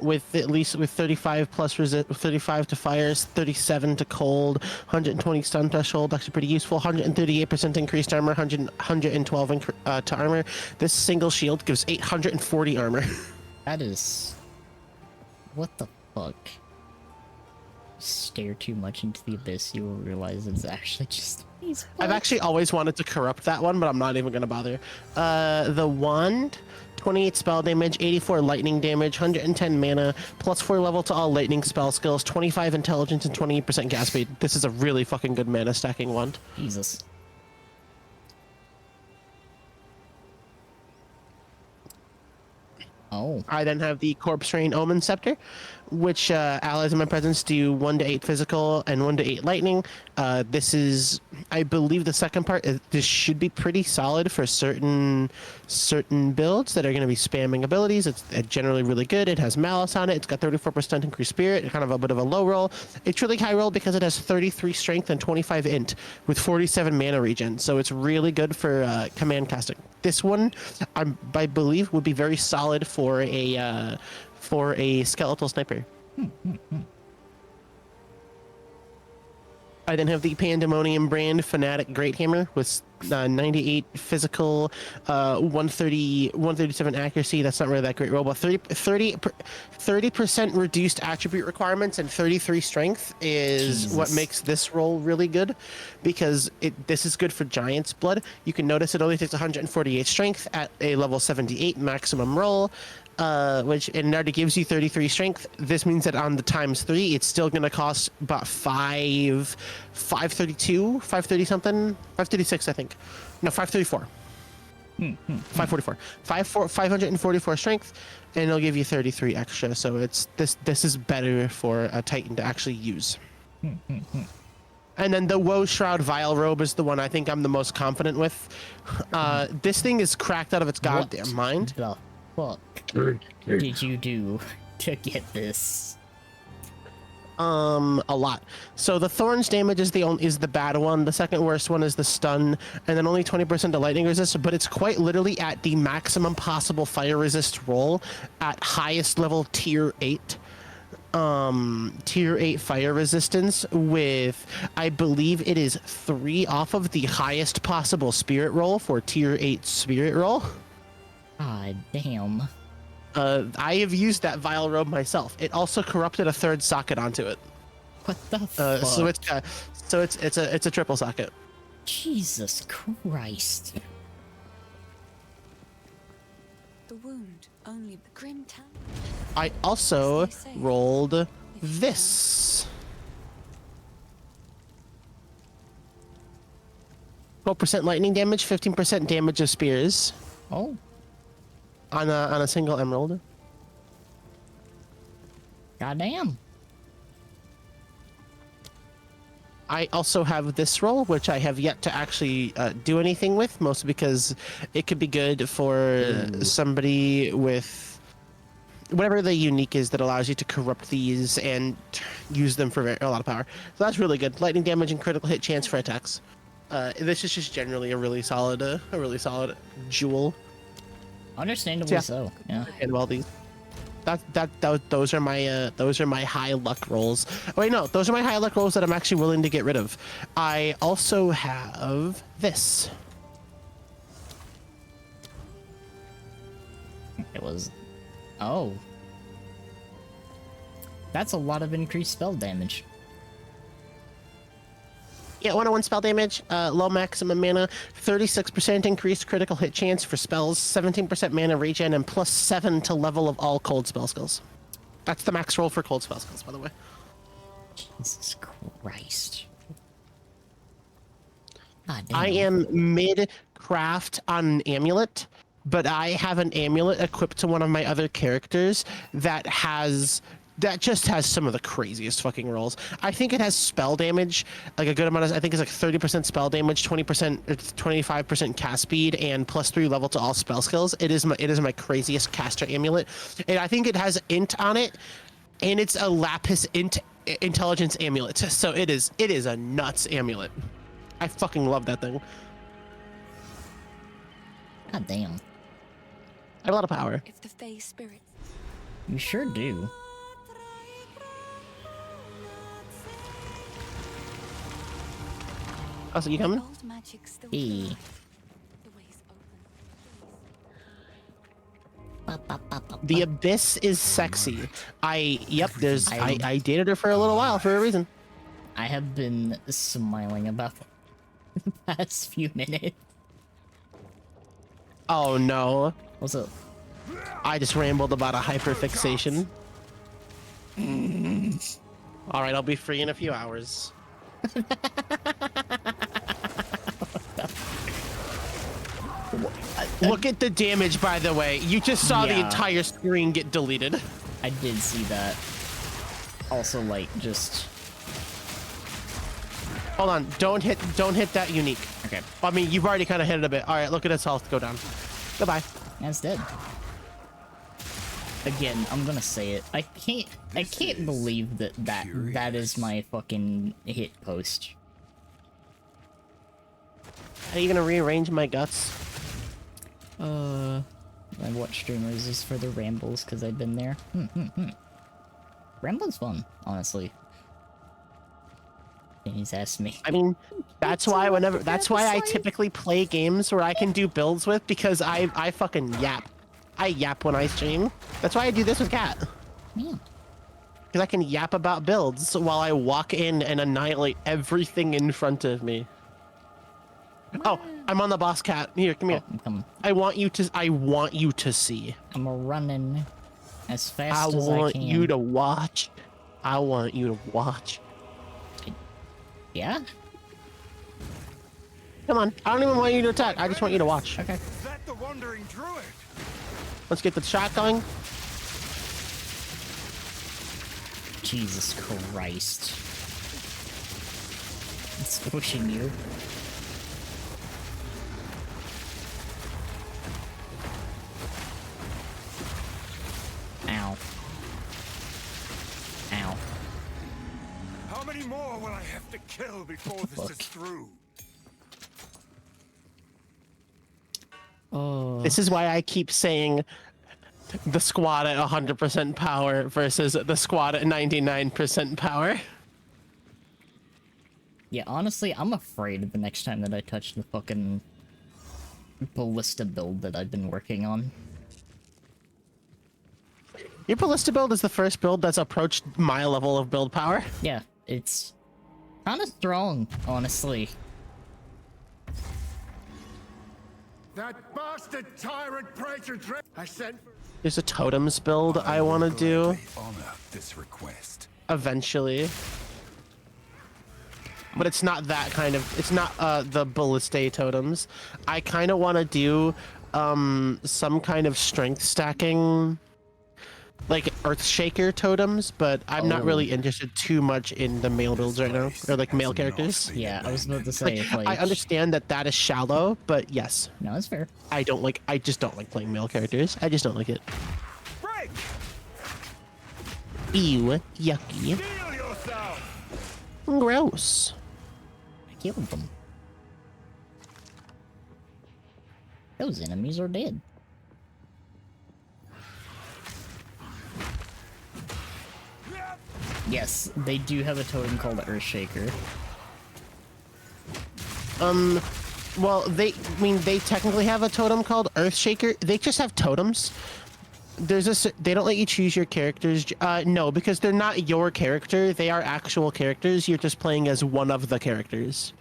With 35 plus 35 to fires, 37 to cold, 120 stun threshold, actually pretty useful. 138% increased armor, 112 to armor. This single shield gives 840 armor. That is... What the fuck? Stare too much into the abyss, you will realize it's actually just... I've actually always wanted to corrupt that one, but I'm not even gonna bother. The wand, 28 spell damage, 84 lightning damage, 110 mana, +4 level to all lightning spell skills, 25 intelligence, and 28% gas speed. This is a really fucking good mana stacking wand. Jesus. Oh. I then have the Corpse Rain Omen Scepter, which allies in my presence do 1 to 8 physical and 1 to 8 lightning. This is, I believe, the second part. This should be pretty solid for certain builds that are going to be spamming abilities. It's generally really good. It has Malice on it. It's got 34% increased spirit, kind of a bit of a low roll. It's really high roll because it has 33 strength and 25 int with 47 mana regen. So it's really good for command casting. This one, I believe, would be very solid for a skeletal sniper. I then have the Pandemonium brand Fanatic Great Hammer with 98 physical, 137 accuracy. That's not really that great roll, but 30% reduced attribute requirements and 33 strength is Jesus. what makes this roll really good, because this is good for Giant's Blood. You can notice it only takes 148 strength at a level 78 maximum roll. Which it already gives you 33 strength. This means that on the ×3, it's still gonna cost about 532, 530 something, 536, I think. No, 534. 544. 544 strength, and it'll give you 33 extra. So it's this is better for a Titan to actually use. And then the Woe Shroud Vile Robe is the one I think I'm the most confident with. This thing is cracked out of its goddamn mind. The fuck did you do to get this? A lot. So the Thorns damage is the bad one. The second worst one is the stun, and then only 20% to lightning resist. But it's quite literally at the maximum possible fire resist roll at highest level tier 8. Tier 8 fire resistance with, I believe it is 3 off of the highest possible spirit roll for tier 8 spirit roll. God damn. I have used that Vile Robe myself. It also corrupted a 3rd socket onto it. What the fuck? So it's a triple socket. Jesus Christ. the wound, only the grim town. I also rolled this. 12% lightning damage, 15% damage of spears. Oh. On a single emerald. Goddamn. I also have this roll, which I have yet to actually do anything with, mostly because it could be good for somebody with whatever the unique is that allows you to corrupt these and use them for a lot of power. So that's really good. Lightning damage and critical hit chance for attacks. This is just generally a really solid jewel. Understandably Yeah. so. Yeah. And all these. Those are my high luck rolls. Oh, wait, no, those are my high luck rolls that I'm actually willing to get rid of. I also have this. It was. Oh. That's a lot of increased spell damage. Yeah, 101 spell damage, low maximum mana, 36% increased critical hit chance for spells, 17% mana regen, and +7 to level of all cold spell skills. That's the max roll for cold spell skills, by the way. Jesus Christ. God damn. I am mid-craft on an amulet, but I have an amulet equipped to one of my other characters that just has some of the craziest fucking rolls. I think it has spell damage, like a good amount of, I think it's like 30% spell damage, 20%, 25% cast speed, and +3 level to all spell skills. It is my craziest caster amulet. And I think it has int on it, and it's a lapis intelligence amulet. So it is a nuts amulet. I fucking love that thing. God damn. I have a lot of power. If the Fae spirits You sure do. Oh, so you coming? old magic still Hey. thrive, the way's open. The Abyss is sexy. There's I- I dated her for a little while for a reason. I have been smiling about the past few minutes. Oh no. What's up? I just rambled about a hyperfixation. Alright, I'll be free in a few hours. Look at the damage, by the way. You just saw the Yeah. entire screen get deleted. I did see that. Also, like, just... Hold on, don't hit that unique. Okay, I mean, you've already kind of hit it a bit. Alright, look at its health go down. Goodbye. that's dead. Again, I'm gonna say it. I can't believe that is my fucking hit post. Are you gonna rearrange my guts? I watch streamers is for the rambles because I've been there. Rambling's fun, honestly. And he's asked me. I mean, that's why I typically play games where I can do builds with, because I fucking yap. I yap when I stream. That's why I do this with Kat. Yeah. Because I can yap about builds while I walk in and annihilate everything in front of me. Oh, I'm on the boss, Cat. Here, come here. I'm coming. I want you to see. I'm running as I fast as I want can. you to watch. I want you to watch. Yeah? Come on. I don't even want you to attack. I just want you to watch. Okay. Is that the wandering druid? Let's get the shot going. Jesus Christ. It's pushing you. Ow. Ow. How many more will I have to kill before this Fuck. is through? Oh. This is why I keep saying the squad at 100% power versus the squad at 99% power. Yeah, honestly, I'm afraid the next time that I touch the fucking ballista build that I've been working on. Your ballista build is the first build that's approached my level of build power. Yeah, it's kind of strong, honestly. That bastard tyrant Praetor I sent for... There's a totems build I want to do Honor this request. eventually. But it's not that kind of, it's not the ballista totems. I kind of want to do some kind of strength stacking, like Earthshaker totems, but I'm not really interested too much in the male builds right now, or like male characters. Yeah, I was about to say, Like, if, like... I understand that is shallow, but yes, No, it's fair. I just don't like playing male characters. I just don't like it. Break! Ew, yucky. Gross. I killed them. Those enemies are dead. Yes, they do have a totem called Earthshaker. Well, they technically have a totem called Earthshaker. They just have totems. They don't let you choose your characters. No, because they're not your character. They are actual characters. You're just playing as one of the characters.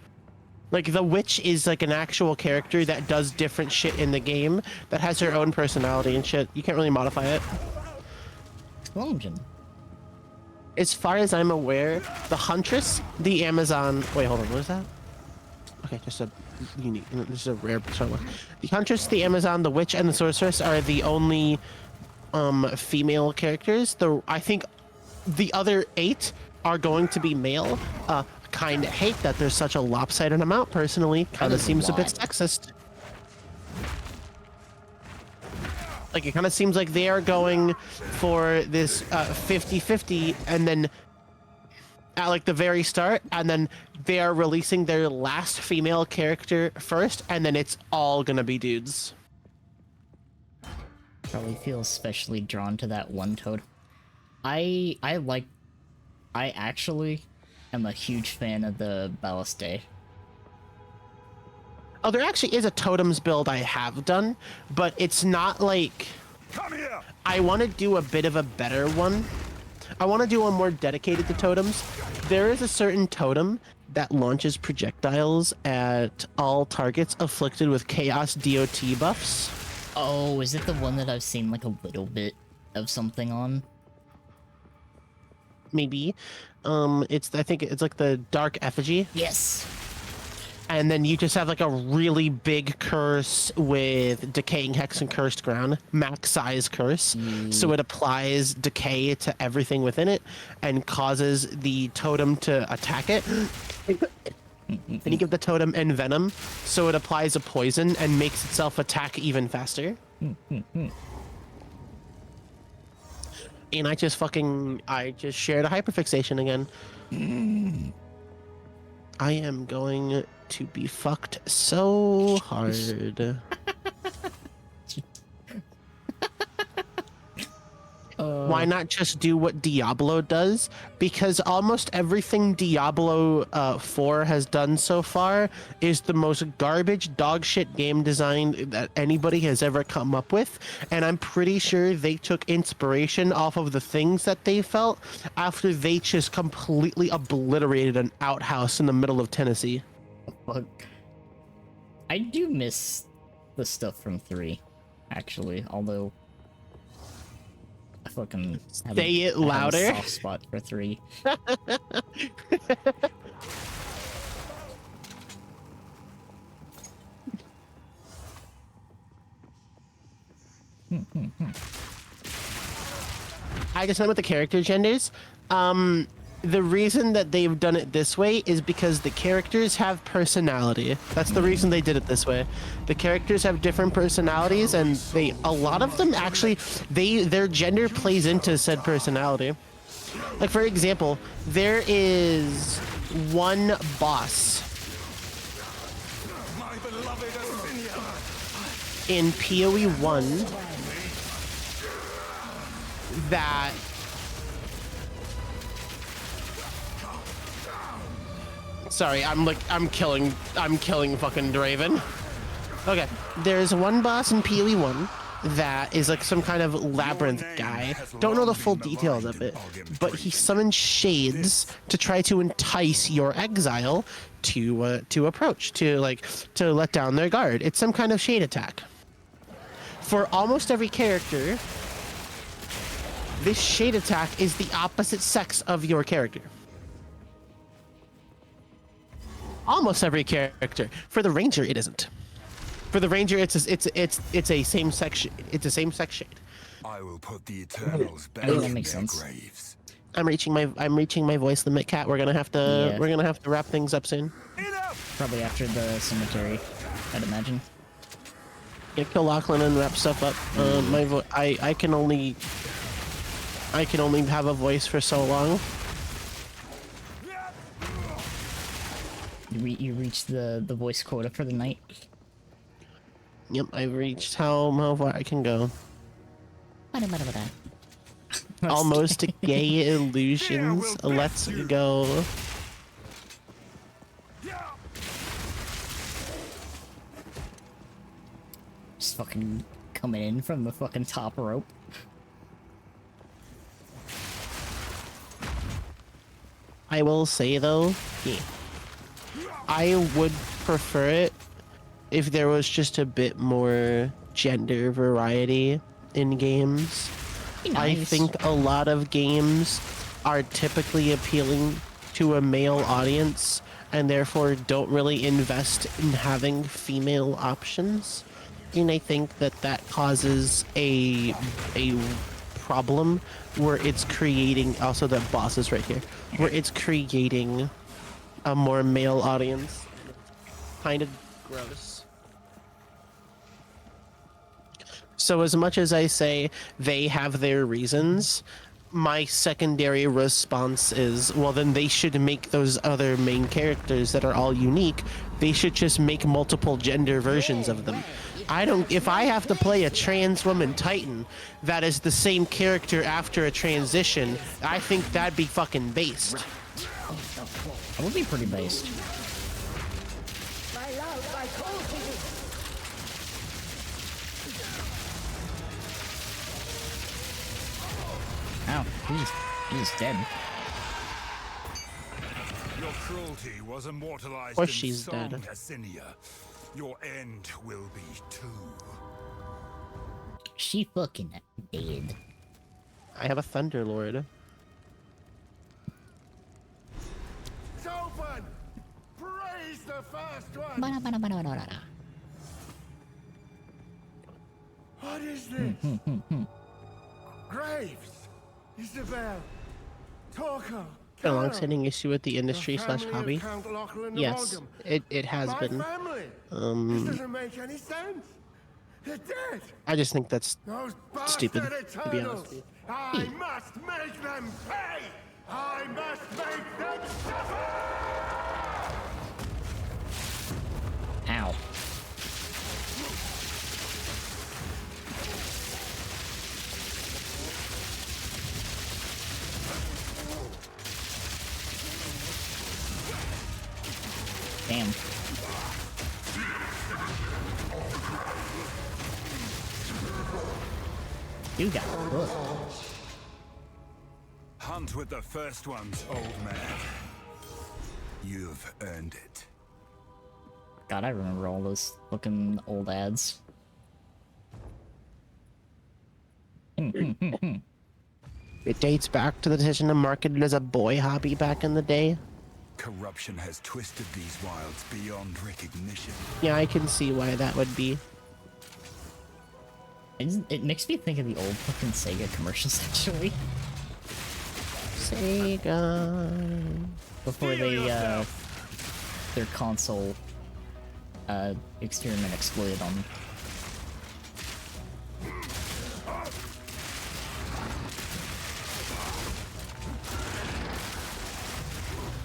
Like, the witch is like an actual character that does different shit in the game, that has her own personality and shit. You can't really modify it. Explosion. As far as I'm aware, the Huntress, the Amazon... Wait, hold on, what is that? Okay, just a unique... This is a rare... Sorry, the Huntress, the Amazon, the Witch, and the Sorceress are the only female characters. I think the other 8 are going to be male. Kind of hate that there's such a lopsided amount, personally. Kind of seems a bit sexist. Like, it kind of seems like they are going for this 50-50, and then at like the very start, and then they are releasing their last female character first, and then it's all gonna be dudes. Probably feel especially drawn to that one toad. I actually am a huge fan of the Balliste. Oh, there actually is a totems build I have done, but it's not like... Come here! I want to do a bit of a better one. I want to do one more dedicated to totems. There is a certain totem that launches projectiles at all targets afflicted with Chaos DOT buffs. Oh, is it the one that I've seen like a little bit of something on? Maybe. I think it's like the Dark Effigy. Yes. And then you just have like a really big curse with Decaying Hex and Cursed Ground, max size curse. So it applies decay to everything within it and causes the totem to attack it. Then you give the totem Envenom, so it applies a poison and makes itself attack even faster. And I just shared a hyperfixation again. I am going to be fucked so hard. Why not just do what Diablo does? Because almost everything Diablo 4 has done so far is the most garbage dogshit game design that anybody has ever come up with. And I'm pretty sure they took inspiration off of the things that they felt after they just completely obliterated an outhouse in the middle of Tennessee. Fuck. I do miss the stuff from 3, actually, although I fucking Say it I have louder. a soft spot for 3. I just went with the character genders. The reason that they've done it this way is because the characters have personality. That's the reason they did it this way. The characters have different personalities, and a lot of them actually, their gender plays into said personality. Like, for example, there is one boss in PoE 1 that sorry, I'm killing fucking Draven. Okay, there's one boss in PoE 1 that is like some kind of labyrinth guy. Don't know the full details of it, but he summons shades to try to entice your exile to approach, to let down their guard. It's some kind of shade attack. For almost every character, this shade attack is the opposite sex of your character. Almost every character. For the ranger, it isn't. For the ranger, it's a same sex. It's a same sex shade. I will put the Eternals back that in makes their sense. graves. I'm reaching my voice limit, Cat. We're gonna have to wrap things up soon. Probably after the cemetery, I'd imagine. Yeah, kill Lachlan and wrap stuff up. I can only. I can only have a voice for so long. You reached the voice quota for the night. Yep, I've reached how far I can go. Almost gay illusions. Let's go. Just fucking coming in from the fucking top rope. I will say though, Yeah. I would prefer it if there was just a bit more gender variety in games. I Nice. think a lot of games are typically appealing to a male audience and therefore don't really invest in having female options. And I think that causes a problem where it's creating, also the boss is right here, where it's creating a more male audience. Kind of gross. So as much as I say they have their reasons, my secondary response is, well, then they should make those other main characters that are all unique. They should just make multiple gender versions of them. If I have to play a trans woman Titan that is the same character after a transition, I think that'd be fucking based. That would be pretty based. Ow, he's dead. Your cruelty was immortalized Of course in she's song, dead. Assinia. Your end will be too. She fucking dead. I have a Thunderlord. It's open! Praise the first one! Ba-da-ba-da-ba-da-ba-da. What is this? Graves! Isabel! Torko! A long-standing issue with the industry slash hobby. Yes, Yes, it has My been. family! This doesn't make any sense! They're dead! I just think that's Those stupid, bastard to be honest with Eternals! you. I must make them pay! I must make them suffer! Ow. Damn. You got cooked. Hunt with the first ones, old man. You've earned it. God, I remember all those fucking old ads. It dates back to the decision to market it as a boy hobby back in the day. Corruption has twisted these wilds beyond recognition. Yeah, I can see why that would be. It makes me think of the old fucking Sega commercials, actually. Sega. Before they, their console, experiment exploded on them.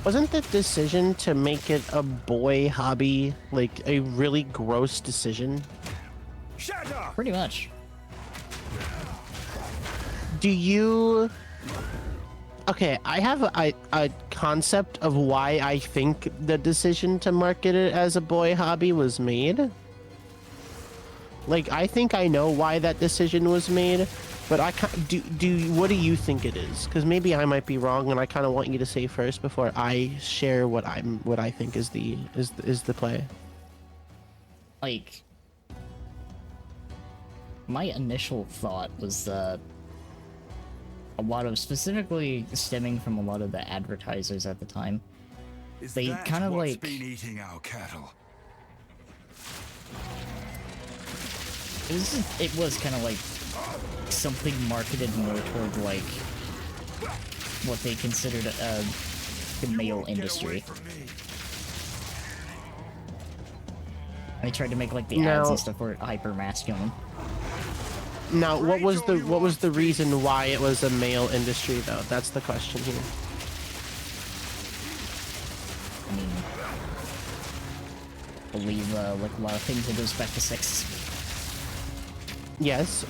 Wasn't the decision to make it a boy hobby like a really gross decision? Shut up! Pretty much. Do you... Okay, I have a concept of why I think the decision to market it as a boy hobby was made. Like, I think I know why that decision was made, but I what do you think it is? Because maybe I might be wrong, and I kind of want you to say first before I share what I think is the play. Like, my initial thought was a lot of, specifically stemming from a lot of the advertisers at the time. Is They that kind of what's like been eating our cattle? it was kind of like something marketed more toward like what they considered the male industry. They tried to make like the ads No. and stuff were hyper masculine. Now, what was the reason why it was a male industry though? That's the question here. I mean, I believe like a lot of things, it goes back to sex. Yes.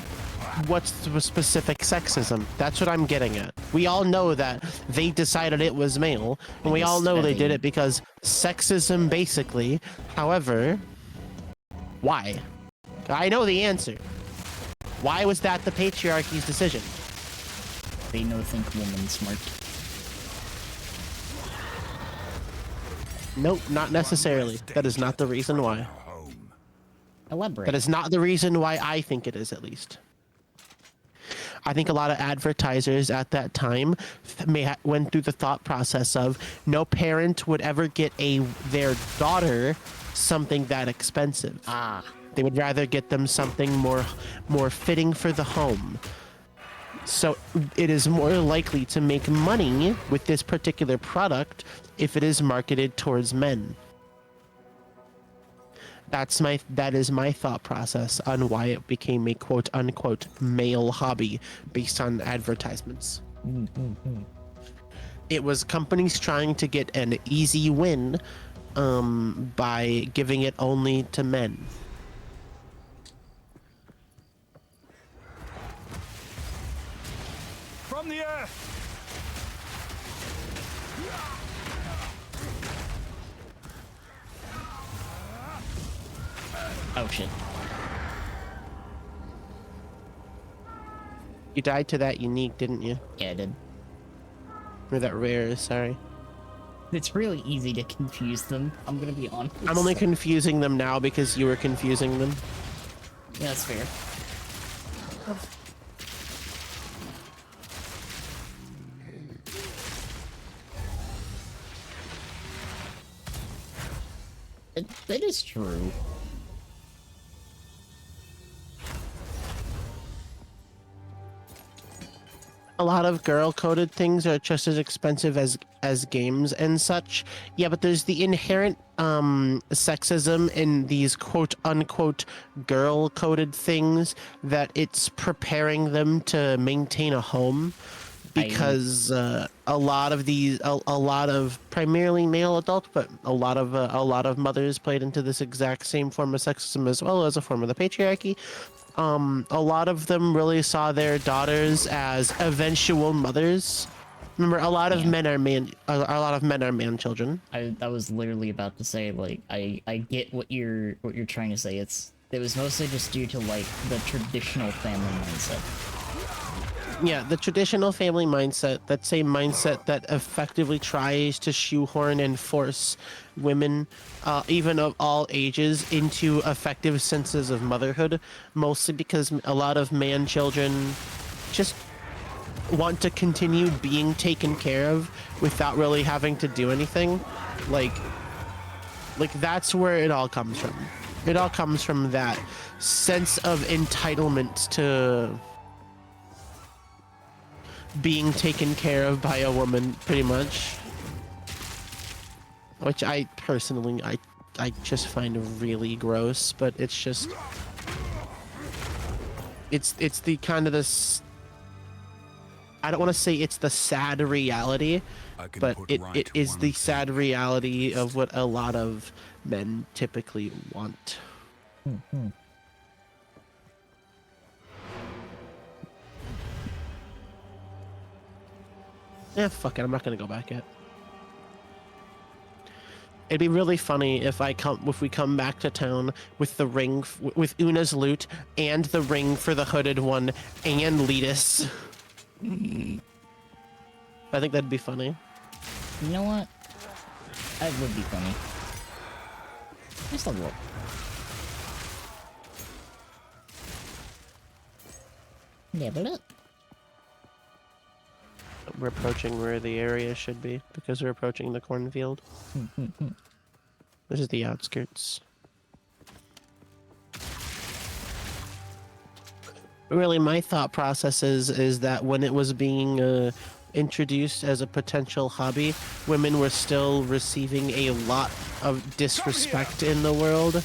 What's the specific sexism? That's what I'm getting at. We all know that they decided it was male, and we all know they did it because sexism, basically. However, why? I know the answer. Why was that the patriarchy's decision? They know think woman smart. Nope, not necessarily. That is not the reason why. Elaborate. That is not the reason why I think it is, at least. I think a lot of advertisers at that time went through the thought process of no parent would ever get their daughter something that expensive. Ah. They would rather get them something more fitting for the home. So it is more likely to make money with this particular product if it is marketed towards men. That is my thought process on why it became a quote unquote male hobby based on advertisements. It was companies trying to get an easy win by giving it only to men. From the earth! Oh shit. You died to that unique, didn't you? Yeah, I did. Or that rare, sorry. It's really easy to confuse them, I'm gonna be honest. I'm only confusing them now because you were confusing them. Yeah, that's fair. That is true. A lot of girl-coded things are just as expensive as games and such. Yeah, but there's the inherent sexism in these quote-unquote girl-coded things that it's preparing them to maintain a home. Because a lot of primarily male adults, but a lot of mothers played into this exact same form of sexism as well as a form of the patriarchy. A lot of them really saw their daughters as eventual mothers. Remember, a lot of men are man children. I was literally about to say, like, I get what you're trying to say. It was mostly just due to like the traditional family mindset. Yeah, the traditional family mindset, that's a mindset that effectively tries to shoehorn and force women, even of all ages, into effective senses of motherhood, mostly because a lot of man children just want to continue being taken care of without really having to do anything. Like that's where it all comes from. It all comes from that sense of entitlement to being taken care of by a woman, pretty much, which I personally I just find really gross. But it's just it's the kind of this, I don't want to say it's the sad reality, but it is the sad reality of what a lot of men typically want. Yeah, fuck it. I'm not gonna go back yet. It'd be really funny if we come back to town with the ring, with Una's loot and the ring for the hooded one and Letus. I think that'd be funny. You know what? That would be funny. Just level up. Level up. We're approaching where the area should be because we're approaching the cornfield. This is the outskirts. Really, my thought process is that when it was being introduced as a potential hobby, women were still receiving a lot of disrespect in the world.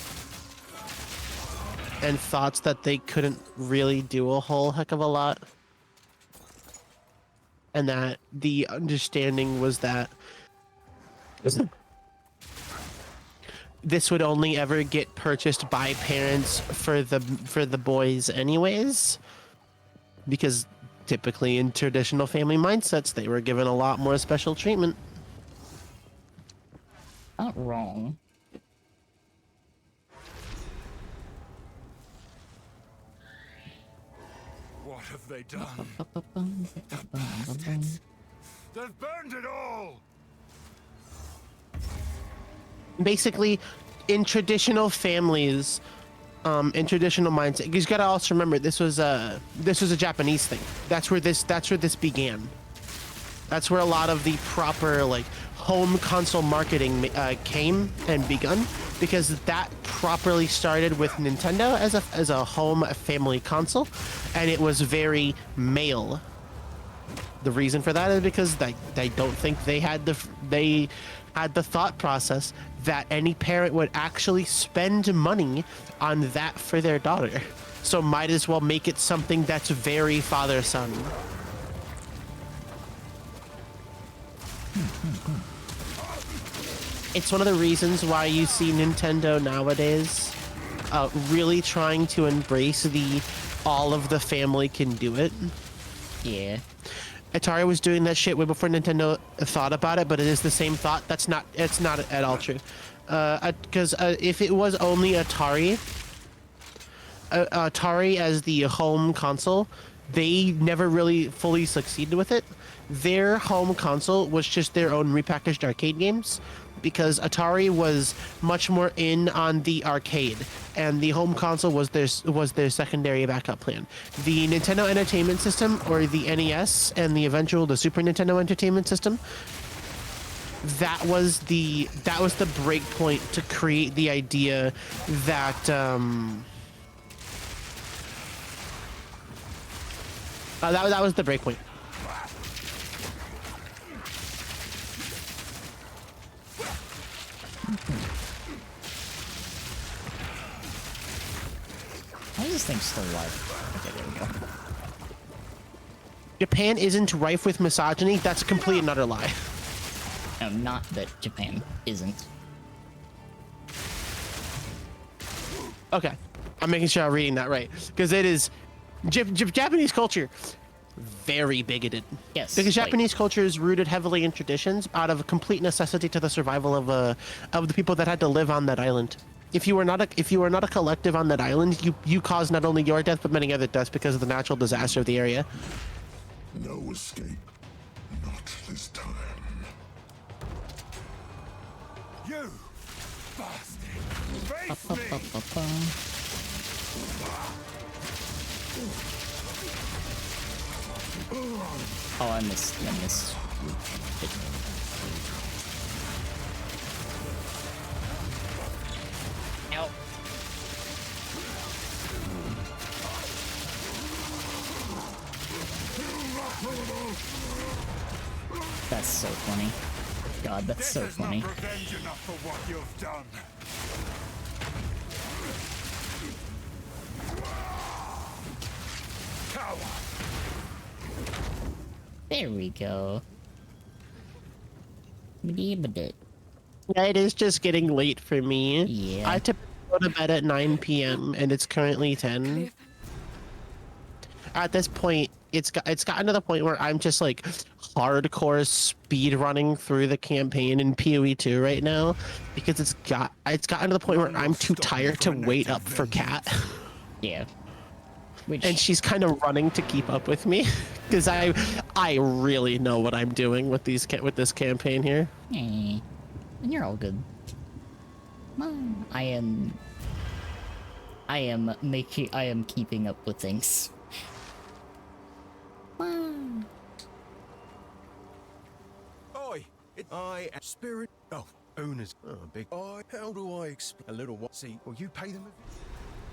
and thoughts that they couldn't really do a whole heck of a lot. And that the understanding was that this would only ever get purchased by parents for the boys anyways, because typically in traditional family mindsets they were given a lot more special treatment. Not wrong. What have they done? They've burned it all! Basically, in traditional families, in traditional mindset, you gotta also remember this was a Japanese thing. That's where this began. That's where a lot of the proper like home console marketing came and begun, because that properly started with Nintendo as a home family console, and it was very male. The reason for that is because they don't think they had the thought process that any parent would actually spend money on that for their daughter. So might as well make it something that's very father-son. It's one of the reasons why you see Nintendo nowadays really trying to embrace all of the family can do it. Yeah. Atari was doing that shit way before Nintendo thought about it, but it is the same thought. It's not at all true. Because if it was only Atari as the home console, they never really fully succeeded with it. Their home console was just their own repackaged arcade games, because Atari was much more in on the arcade, and the home console was their secondary backup plan. The Nintendo Entertainment System, or the NES, and the Super Nintendo Entertainment System, that was the break point to create the idea that that was the break point. Why is this thing still alive? Okay, there we go. Japan isn't rife with misogyny. That's a complete and utter lie. No, not that Japan isn't. Okay, I'm making sure I'm reading that right, because it is Japanese culture very bigoted. Yes, because like- Japanese culture is rooted heavily in traditions out of complete necessity to the survival of the people that had to live on that island. If you were not a collective on that island, you caused not only your death but many other deaths because of the natural disaster of the area. No escape. Not this time. You bastard! Face me! Ba-ba-ba-ba. Oh, I missed. It. Ow. That's so funny. God, that's so funny. Not revenge enough for what you've done. Coward! There we go. Ba-dee-ba-dee. Yeah, it is just getting late for me. Yeah. I typically go to bed at 9 p.m. and it's currently 10. At this point, it's gotten to the point where I'm just like hardcore speed running through the campaign in PoE 2 right now, because it's gotten to the point where I'm too tired to wait up for Kat. Yeah. Which, And she's kind of running to keep up with me, because I really know what I'm doing with this campaign here. and you're all good. I am keeping up with things. Oi! I am spirit. Oh, owners. Oh, big. How do I explain? A little what? See, well, you pay them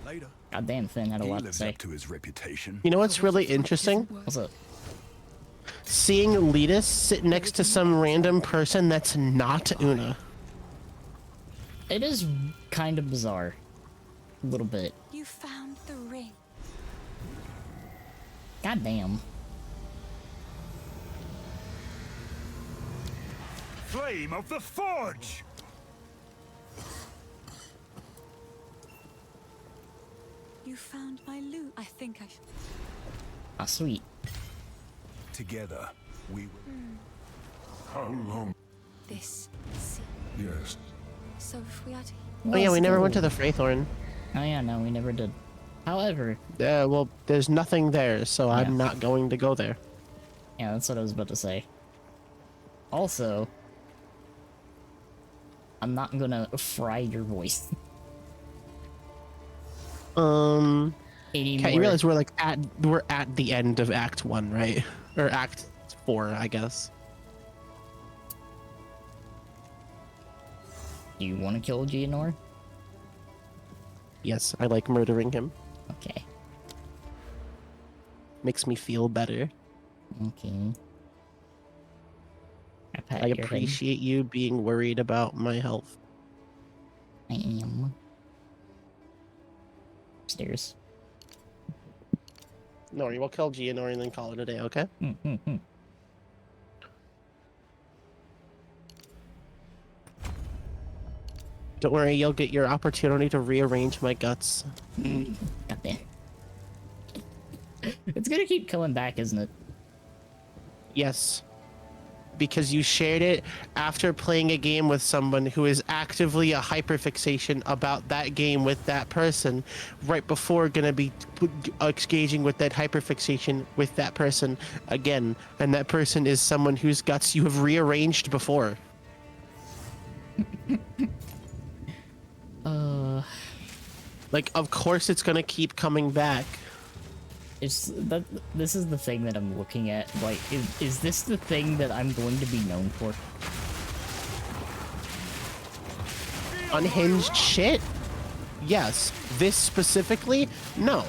later. Goddamn, Finn had a He lot to lives say. up to his reputation. You know what's really interesting? What's up? Seeing Letus sit next to some random person that's not Una. It is kind of bizarre. A little bit. You found the ring. God damn. Flame of the Forge! You found my loot. I think I should. Ah, sweet. Together, we will. How long? This. See. Yes. So if we are to. Oh yeah, we never went to the Freythorn. Oh yeah, no, we never did. However, Well, there's nothing there, so Yeah. I'm not going to go there. yeah, that's what I was about to say. Also, I'm not gonna fry your voice Kat, anymore. you realize we're at the end of Act 1, right? Or Act 4, I guess. Do you want to kill Geonor? Yes, I like murdering him. Okay. Makes me feel better. Okay. Pat I your head. appreciate you being worried about my health. I am. Upstairs. No, we'll kill Geonor and then call it a day, okay? Don't worry, you'll get your opportunity to rearrange my guts. God damn. It's gonna keep coming back, isn't it? Yes. Because you shared it after playing a game with someone who is actively a hyperfixation about that game with that person, right before gonna be engaging with that hyperfixation with that person again, and that person is someone whose guts you have rearranged before. Like, of course it's gonna keep coming back. It's that. This is the thing that I'm looking at. Like, is this the thing that I'm going to be known for? Unhinged shit? Yes. This specifically? No.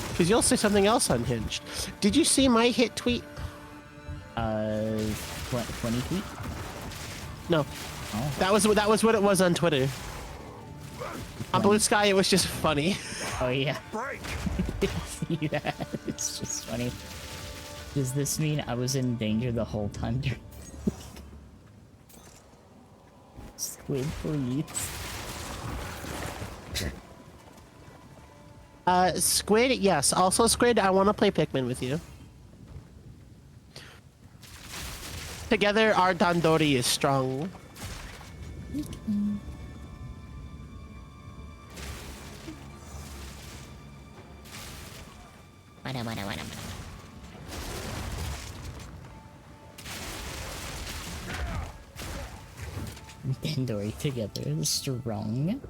Because you'll say something else unhinged. Did you see my hit tweet? 20 feet. No. Oh. That was what it was on Twitter. On Blue Sky, it was just funny. Oh yeah. Break! See that? It's just funny. Does this mean I was in danger the whole time? Squid, please. Squid, yes. Also, Squid, I want to play Pikmin with you. Together, our Dandori is strong. Dandori together, strong.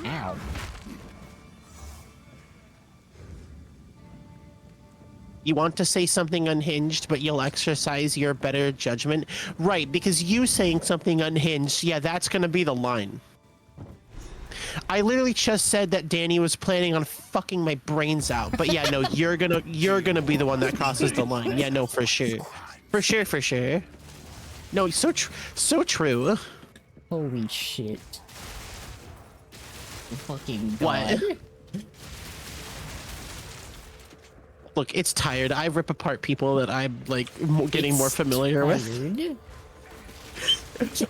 Ow. You want to say something unhinged, but you'll exercise your better judgment? Right, because you saying something unhinged, yeah, that's gonna be the line. I literally just said that Danny was planning on fucking my brains out, but yeah, no, you're gonna be the one that crosses the line. Yeah, no, for sure. For sure. No, so true. Holy shit. Fucking god. What? Look, it's tired. I rip apart people that I'm like getting more familiar with. with.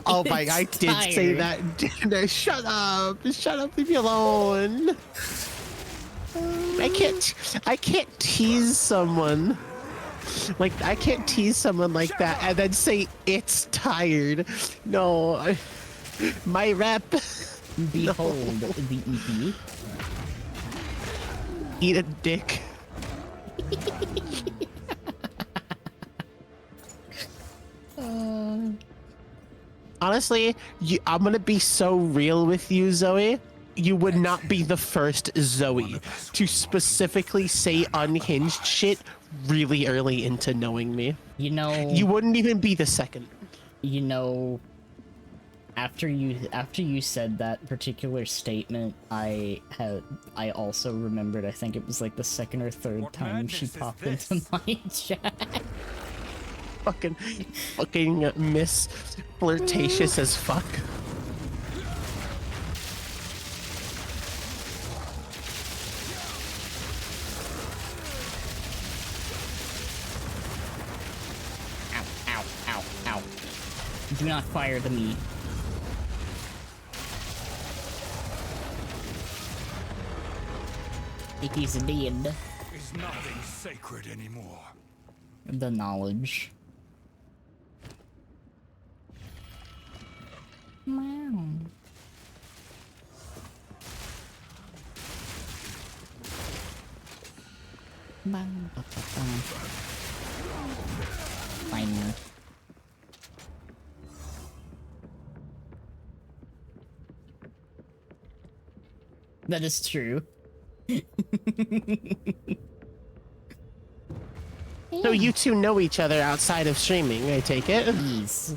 Oh my! I It's did say tired. that. Shut up! Shut up! Leave me alone. I can't tease someone. Like, I can't tease someone like that and then say it's tired. No, my rep. Behold the EP. Eat a dick. Honestly, I'm gonna be so real with you, Zoe. You would not be the first Zoe to specifically say unhinged shit really early into knowing me. You know. You wouldn't even be the second. You know. After you said that particular statement, I also remembered. I think it was like the second or third What time she madness is popped this? into my chat. fucking Miss Flirtatious as fuck. Ow, ow, ow, ow. Do not fire the me. It is dead. Is nothing sacred anymore. The knowledge. Meow. Bang, ba, ba, ba. Fine. That is true. So you two know each other outside of streaming, I take it? Yes.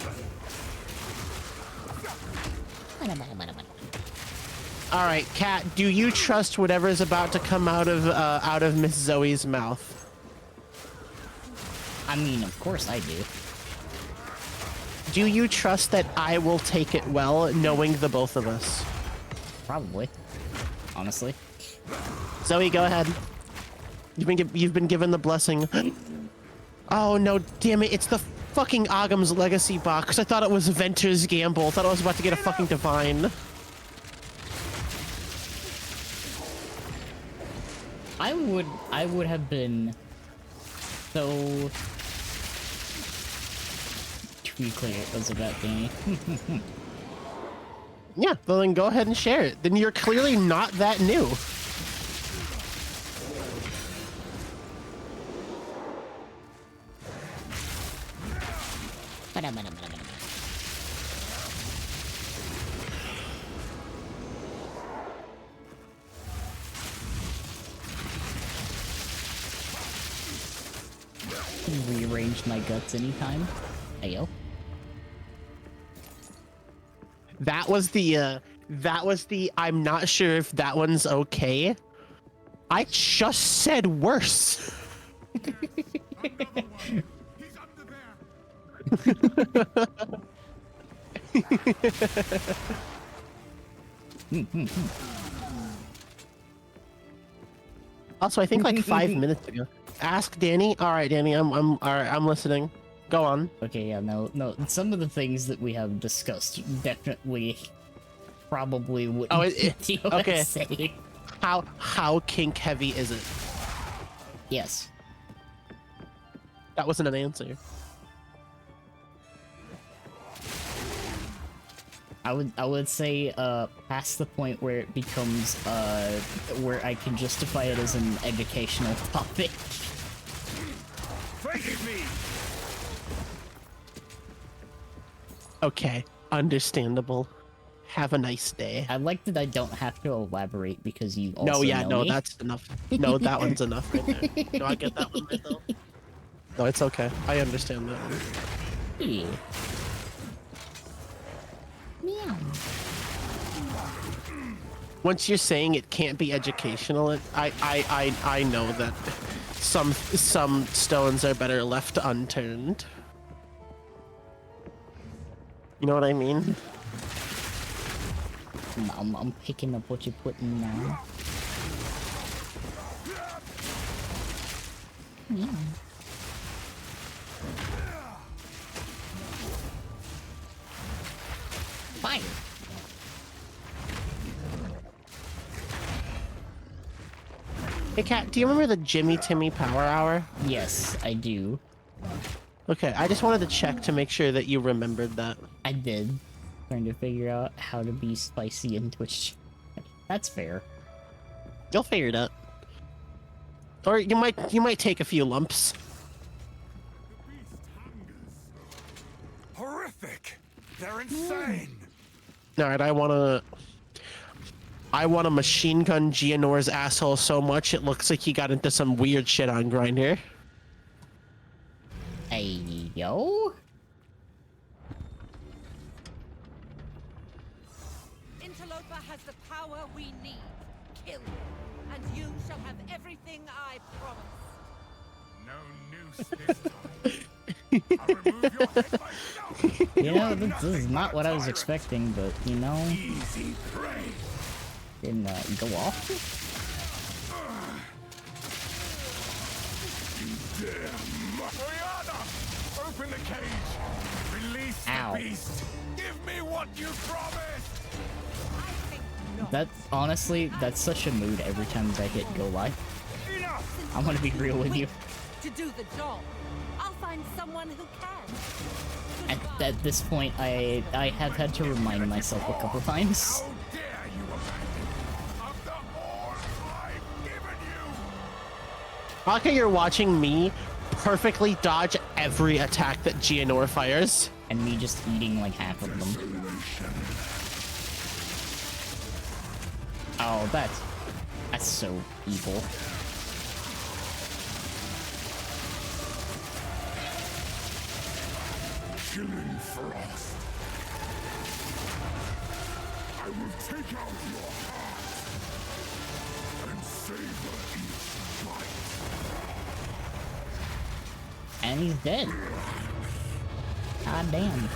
All right, Kat, do you trust whatever is about to come out of Miss Zoe's mouth? I mean, of course I do. Do you trust that I will take it well, knowing the both of us? Probably. Honestly. Zoe, go ahead. You've been given the blessing. Oh no, damn it! It's the fucking Ogham's Legacy box. I thought it was Venter's Gamble. I thought I was about to get a fucking divine. I would have been so to be clear, it was about Danny. Yeah, well then go ahead and share it. Then you're clearly not that new. Rearrange my guts anytime. Ayo. That was the I'm not sure if that one's okay. I just said worse. Also, I think like 5 minutes ago. Ask Danny. All right, Danny. I'm all right. I'm listening. Go on. Okay, yeah, no. Some of the things that we have discussed definitely, probably wouldn't. Oh, be okay. USA. How kink heavy is it? Yes. That wasn't an answer. I would say past the point where it becomes where I can justify it as an educational topic. Forgive me. Okay, understandable. Have a nice day. I like that I don't have to elaborate because you also No, yeah, know no, me. that's enough. No, that one's enough right there. No, I get that one myself. No, it's okay. I understand that one. Yeah. Meow. Once you're saying it can't be educational, I know that some stones are better left unturned. You know what I mean? I'm picking up what you're putting now. Yeah. Fire. Hey, Kat, do you remember the Jimmy Timmy Power Hour? Yes, I do. Okay, I just wanted to check to make sure that you remembered that. I did. Trying to figure out how to be spicy in Twitch. That's fair. You'll figure it out. Or you might take a few lumps. Horrific. They're insane. Alright, I wanna machine gun Gianor's asshole so much it looks like he got into some weird shit on Grindr. Hey, yo. Interloper has the power we need. Kill him, and you shall have everything I promise. No noose this time. You know, this is not what I was expecting, but you know, didn't go off. Oriana! Open the cage! Release Ow. the beast! Give me what you promised! That honestly, that's such a mood every time I hit go live. Enough! I'm gonna be real with you. To do the job, I'll find someone who can. At this point, I have had to remind myself a couple times. How dare you abandon me after all I've given you! Aka, you're watching me perfectly dodge every attack that Gianor fires. And me just eating like half of them. Oh, that's so evil. Killing frost. I will take out your heart and savor each bite. And he's dead. God damn.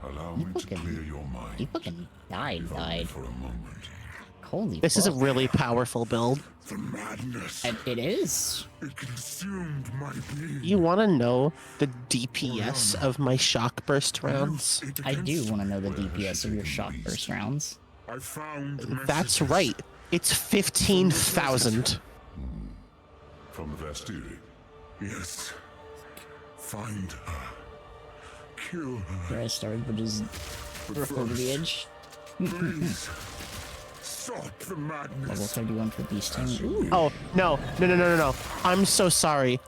Allow You me to fucking- clear your mind. He fucking died. For a moment. Holy This is a fuck. really powerful build. The madness. And it is. It consumed my being. You want to know the DPS of my shock burst rounds? I do want to know the DPS of your shock burst rounds. I found That's messages right. It's 15,000. from the Vastiri. Yes. Find her. Kill her. Where I started, but just rough over the edge. Please. Stop the Level madness. 31 for Beasting. Ooh. Oh, no. I'm so sorry.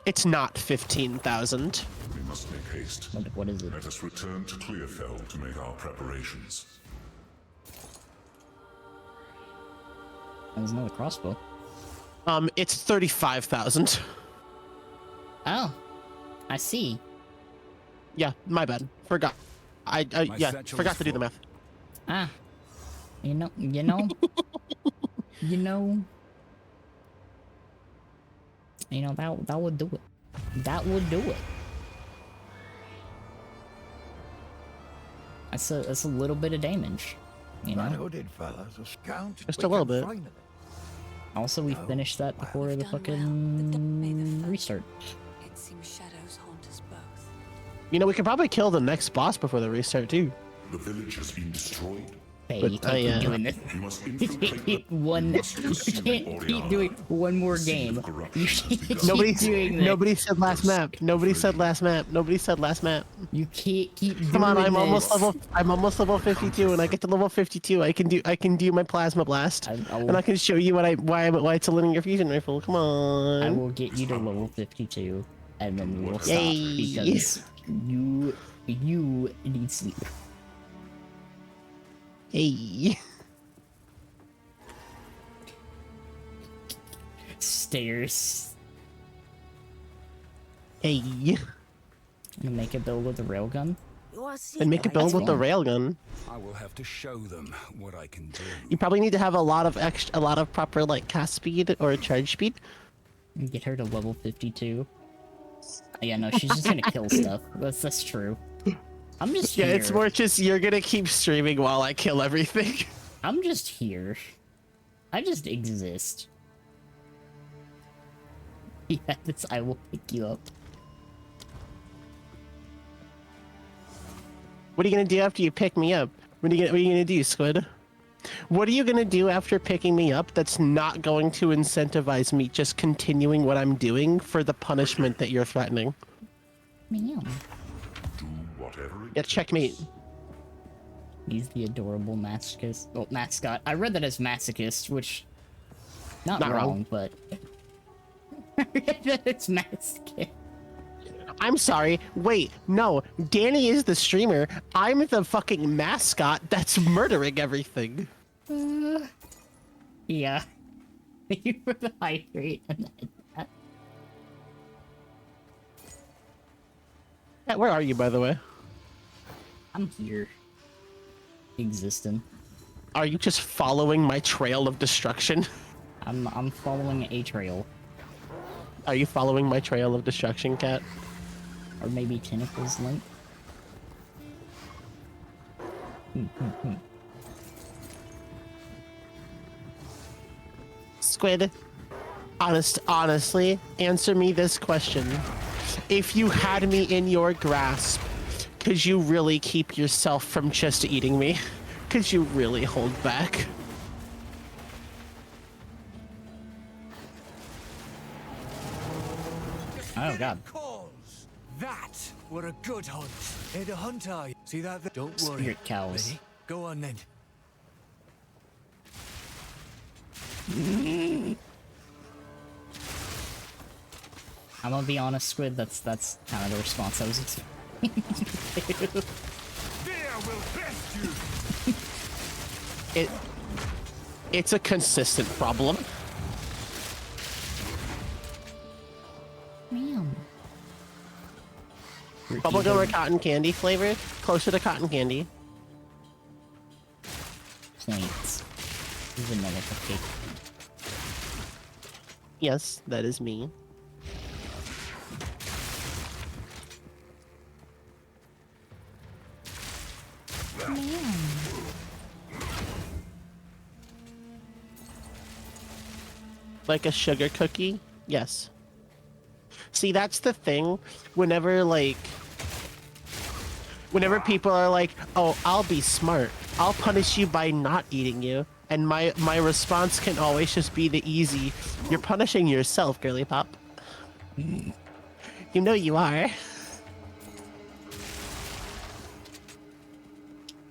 It's not 15,000. We must make haste. What is it? Let us return to Clearfell to make our preparations. There's another crossbow. It's 35,000. Oh, I see. Yeah, my bad. Forgot. I yeah, satchel forgot is to do the full. math. Ah, you know, you know, that would do it. That would do it. That's a little bit of damage, you That know. hooded fella's a scout. Just We a little can bit. find him. Also, we finished that before the Done well. The fucking first. restart. It seems shadows haunt us both. You know, we could probably kill the next boss before the restart too. The village has been destroyed. Hey, But you can't keep doing this. We must You infiltrate can't the... one. We must You pursue can't keep Oriana. doing one more The seed game. of corruption You has can't begun. keep doing this. Nobody said last map. Nobody said last map. Nobody said last map. You can't keep doing Come on, I'm this. almost level 52. When I get to level 52, I can do my plasma blast, I and will, I can show you why it's a linear fusion rifle. Come on. I will get you to level 52, and then we will stop Yay. because you need sleep. Hey. Stairs. Hey. I'm gonna make a build with a railgun. And make a build with the railgun. I will have to show them what I can do. You probably need to have a lot of proper like cast speed or charge speed. And get her to level 52. Yeah, no, she's just gonna kill stuff. That's true. I'm just Yeah, here. it's more just you're gonna keep streaming while I kill everything. I'm just here. I just exist. Yeah, I will pick you up. What are you gonna do after you pick me up? What are you gonna do, Squid? What are you gonna do after picking me up that's not going to incentivize me just continuing what I'm doing for the punishment that you're threatening? Meow. Do whatever it Yeah, checkmate. He's the adorable masochist. Oh, mascot. I read that as masochist, which... Not Not wrong. wrong, but... it's masochist. I'm sorry. Wait, no. Danny is the streamer. I'm the fucking mascot that's murdering everything. Yeah. You were the hydrate and that. Yeah, where are you, by the way? I'm here. Existing. Are you just following my trail of destruction? I'm following a trail. Are you following my trail of destruction, Cat? Or maybe Tentacles Link? Squid, honestly, answer me this question. If you had me in your grasp, could you really keep yourself from just eating me? Could you really hold back? Oh god. Calls. That were a good hunt. Head a hunt, are you? See that? Don't worry. Spirit cows. Ready? Go on then. I'm gonna be honest, Squid, that's kind of the response I was expecting. Fear will best you. It's a consistent problem. Man. Bubblegum or cotton candy flavored? Closer to cotton candy. Points. Vanilla cupcake. Yes, that is me. Like a sugar cookie? Yes. See, that's the thing. Whenever people are like, oh, I'll be smart. I'll punish you by not eating you. And my response can always just be the easy, you're punishing yourself, girly pop. You know you are.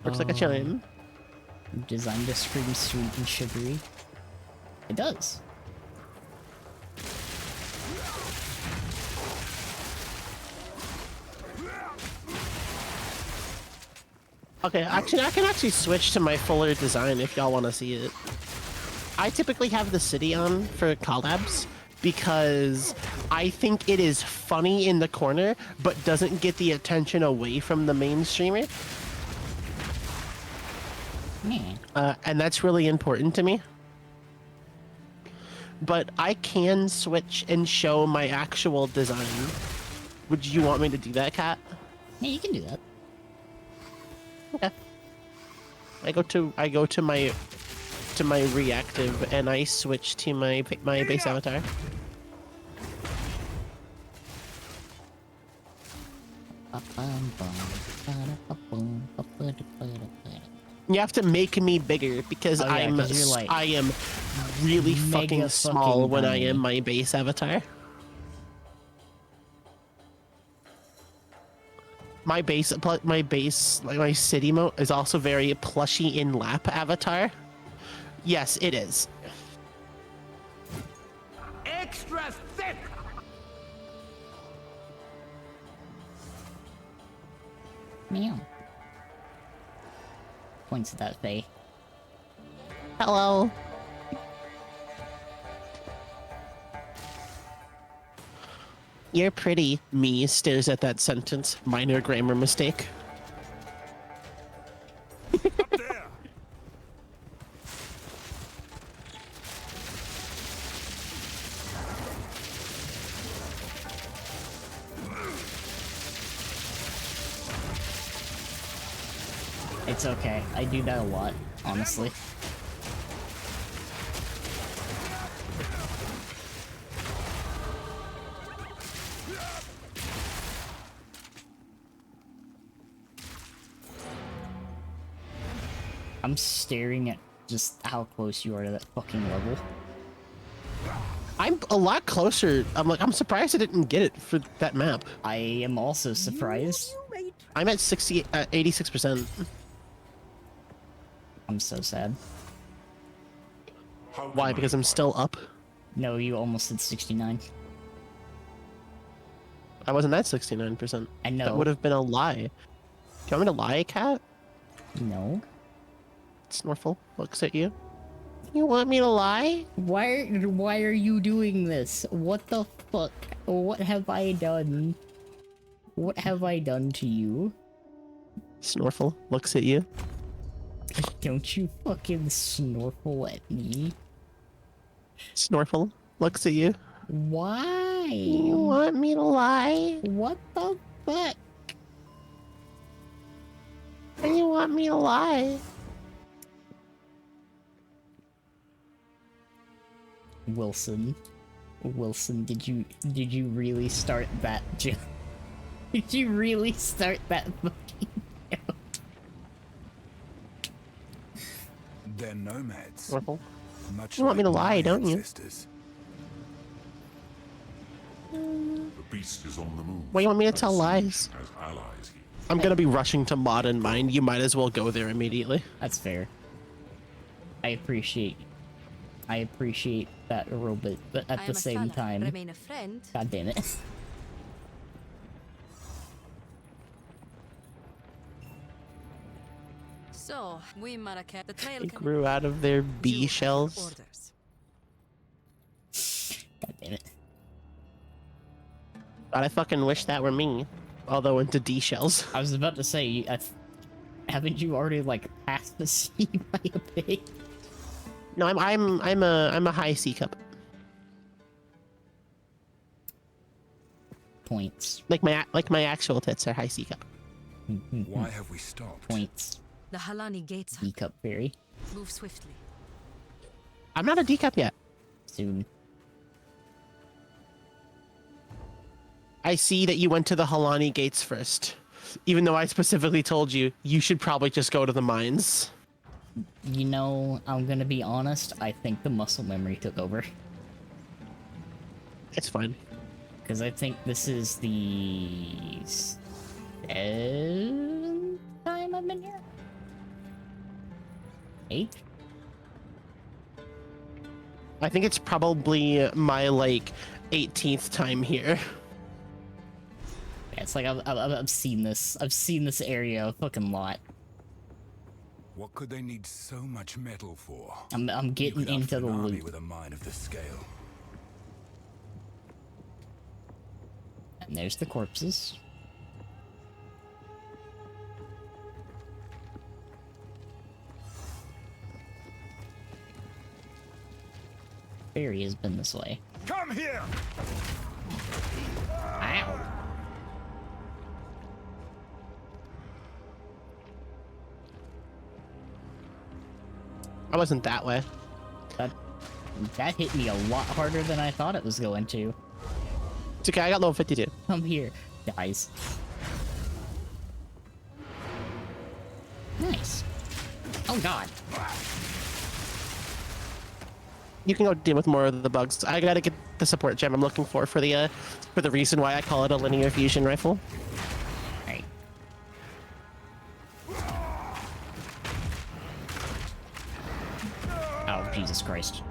Looks like a chime. Designed to scream sweet and sugary. It does. Okay, actually, I can actually switch to my fuller design if y'all want to see it. I typically have the city on for collabs because I think it is funny in the corner, but doesn't get the attention away from the main streamer. And that's really important to me. But I can switch and show my actual design. Would you want me to do that, Kat? Yeah, you can do that. Okay. I go to my reactive and I switch to my base avatar. You have to make me bigger because Oh, yeah, 'cause you're, like, I am really fucking mega small fucking when I tiny. am my base avatar. My base, like my city mode is also very plushy in lap avatar. Yes, it is. Extra thick. Meow. Points at that Faye. Hello. You're pretty. Me stares at that sentence. Minor grammar mistake. Up there. It's okay. I do that a lot, honestly. I'm staring at just how close you are to that fucking level. I'm a lot closer. I'm surprised I didn't get it for that map. I am also surprised. I'm at 86%. I'm so sad. Why? Because I'm still up. No, you almost did 69. I wasn't at 69%. I know. That would have been a lie. Do you want me to lie, Cat? No. Snorfle looks at you. You want me to lie? Why are you doing this? What the fuck? What have I done? What have I done to you? Snorfle looks at you. Don't you fucking snorkel at me. Snorfle looks at you. Why? You want me to lie? What the fuck? Why do you want me to lie? Wilson, did you really start that joke? Did you really start that fucking joke? They're nomads. Orphle? Much You want me like to lie, my don't you? ancestors. The beast is on the move. Why you want me to and tell Siege lies? has allies here. I'm gonna be rushing to Mod and Mind. You might as well go there immediately. That's fair. I appreciate that a little bit, but I at am the a same fella, time, remain a friend. god damn it. So, we Marrakech, the trail They can grew out of their bee do shells. orders. God damn it. God, I fucking wish that were me. Although into D shells. I was about to say, haven't you already like passed the sea by a bit? No, I'm a high C cup. Points. Like my actual tits are high C cup. Why have we stopped? Points. The Halani gates D cup fairy. move swiftly. I'm not a D cup yet. Soon. I see that you went to the Halani gates first. Even though I specifically told you, you should probably just go to the mines. You know, I'm gonna be honest, I think the muscle memory took over. It's fine. Because I think this is the 7th time I've been here? 8th? I think it's probably my, like, 18th time here. Yeah, it's like I've seen this. I've seen this area a fucking lot. What could they need so much metal for? I'm You getting could into outfit the an army loot. with a mine of the scale. And there's the corpses. Barry has been this way. Come here! Ow. I wasn't that way. That hit me a lot harder than I thought it was going to. It's okay, I got level 52. Come here. Dies. Nice. Oh god. You can go deal with more of the bugs. I gotta get the support gem I'm looking for the reason why I call it a linear fusion rifle. Right. Oh, Jesus Christ.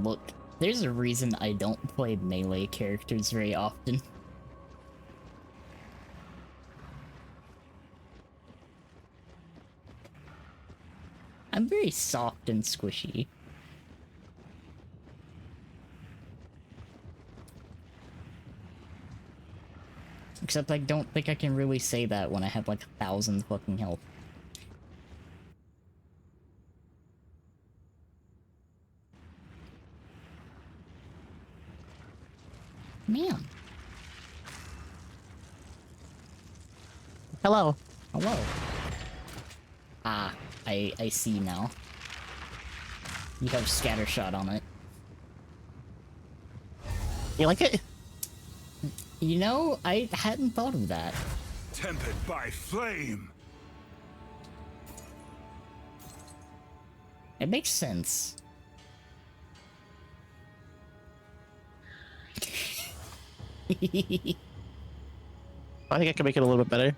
Look, there's a reason I don't play melee characters very often. I'm very soft and squishy. Except I don't think I can really say that when I have like 1,000 fucking health. Man. Hello. Hello. Ah, I see now. You have scattershot on it. You like it? You know, I hadn't thought of that. Tempered by flame! It makes sense. I think I can make it a little bit better.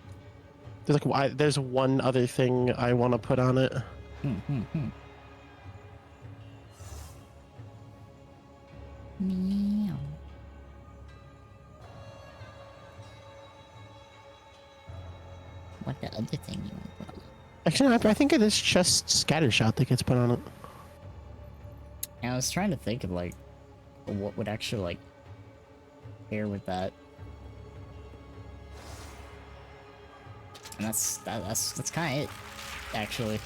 There's one other thing I want to put on it. Meow. What the other thing you want to put on? Actually, I think it is just scattershot that gets put on it. And I was trying to think of like what would actually like pair with that. And that's kind of it, actually.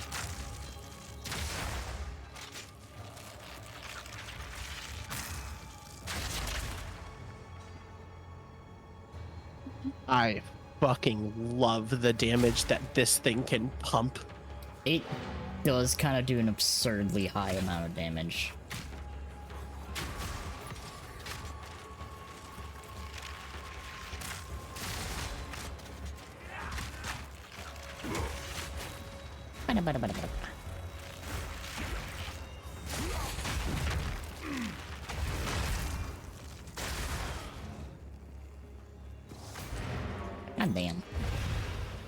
I fucking love the damage that this thing can pump. It does kind of do an absurdly high amount of damage. God damn.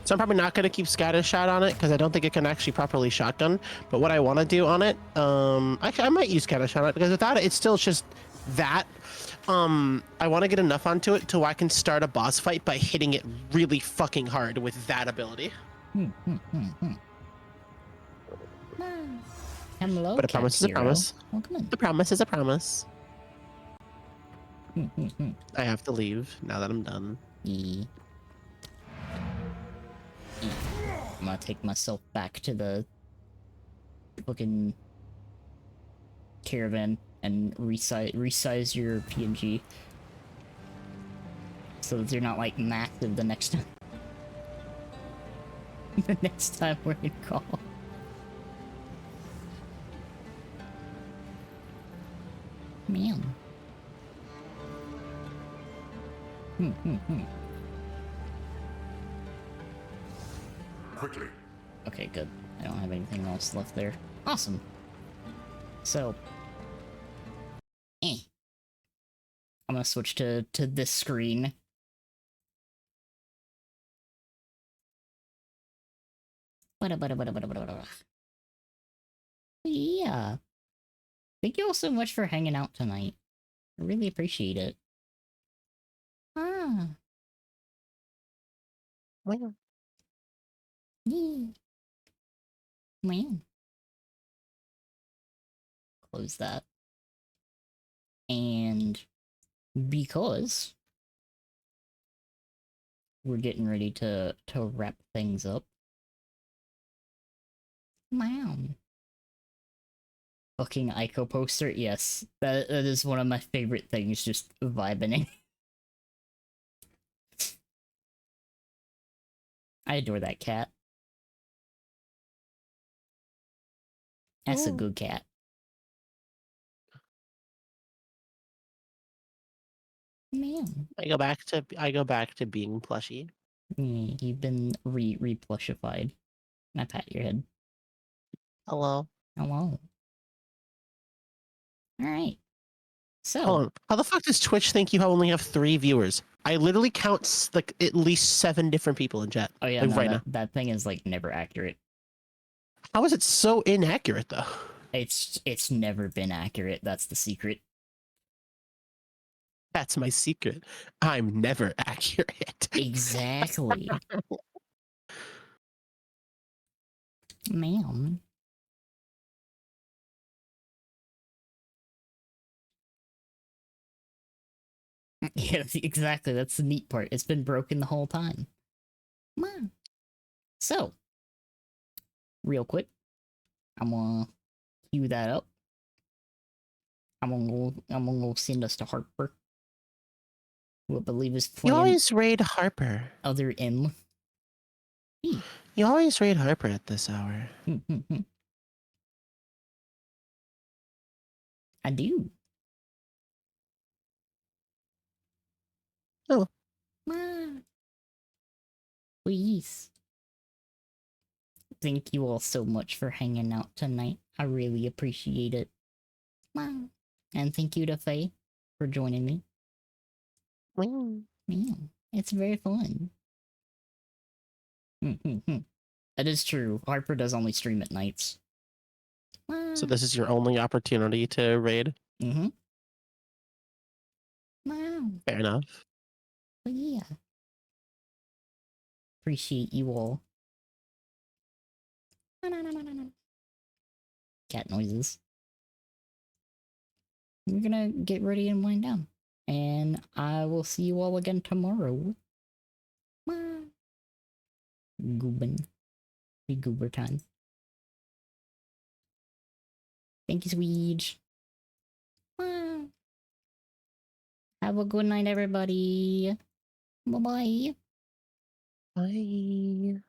So I'm probably not going to keep scatter shot on it because I don't think it can actually properly shotgun. But what I want to do on it, actually I might use scatter shot on it because without it, it's still just that. I want to get enough onto it till I can start a boss fight by hitting it really fucking hard with that ability. Hello, But a promise is a Cat promise. Hero. Welcome in. The promise is a promise. I have to leave now that I'm done. I'm gonna take myself back to the fucking caravan and resize your PNG so that you're not like massive the next time. The next time we're in call. Man. Quickly. Okay, good. I don't have anything else left there. Awesome. So, I'm gonna switch to this screen. Yeah. Thank you all so much for hanging out tonight. I really appreciate it. Ah. Well, Yeah. Man. Close that. And because we're getting ready to wrap things up. Wow. Fucking Ico poster, yes. That is one of my favorite things, just vibing. I adore that cat. That's a good cat. Man. I go back to being plushy. You've been re-plushified. And I pat your head. Hello. Hello. Alright. So, Hold on. How the fuck does Twitch think you only have 3 viewers? I literally count like at least 7 different people in chat. oh yeah, like no, right now. that thing is like never accurate. How is it so inaccurate though? It's never been accurate. That's the secret. That's my secret. I'm never accurate. Exactly. Man. Yeah, exactly. That's the neat part. It's been broken the whole time. Come on. So, real quick, I'm gonna cue that up. I'm gonna go send us to Harper, who I believe is You playing always raid Harper. other M. You always raid Harper at this hour. I do. Oh. Please. Thank you all so much for hanging out tonight. I really appreciate it. And thank you to Faye for joining me. Yeah, it's very fun. That is true. Harper does only stream at nights. So this is your only opportunity to raid? Mm-hmm. Wow. Fair enough. But yeah. Appreciate you all. Cat noises. We're gonna get ready and wind down. And I will see you all again tomorrow. Goobin. Be goober time. Thank you, Swede. Have a good night, everybody. Bye-bye. Bye.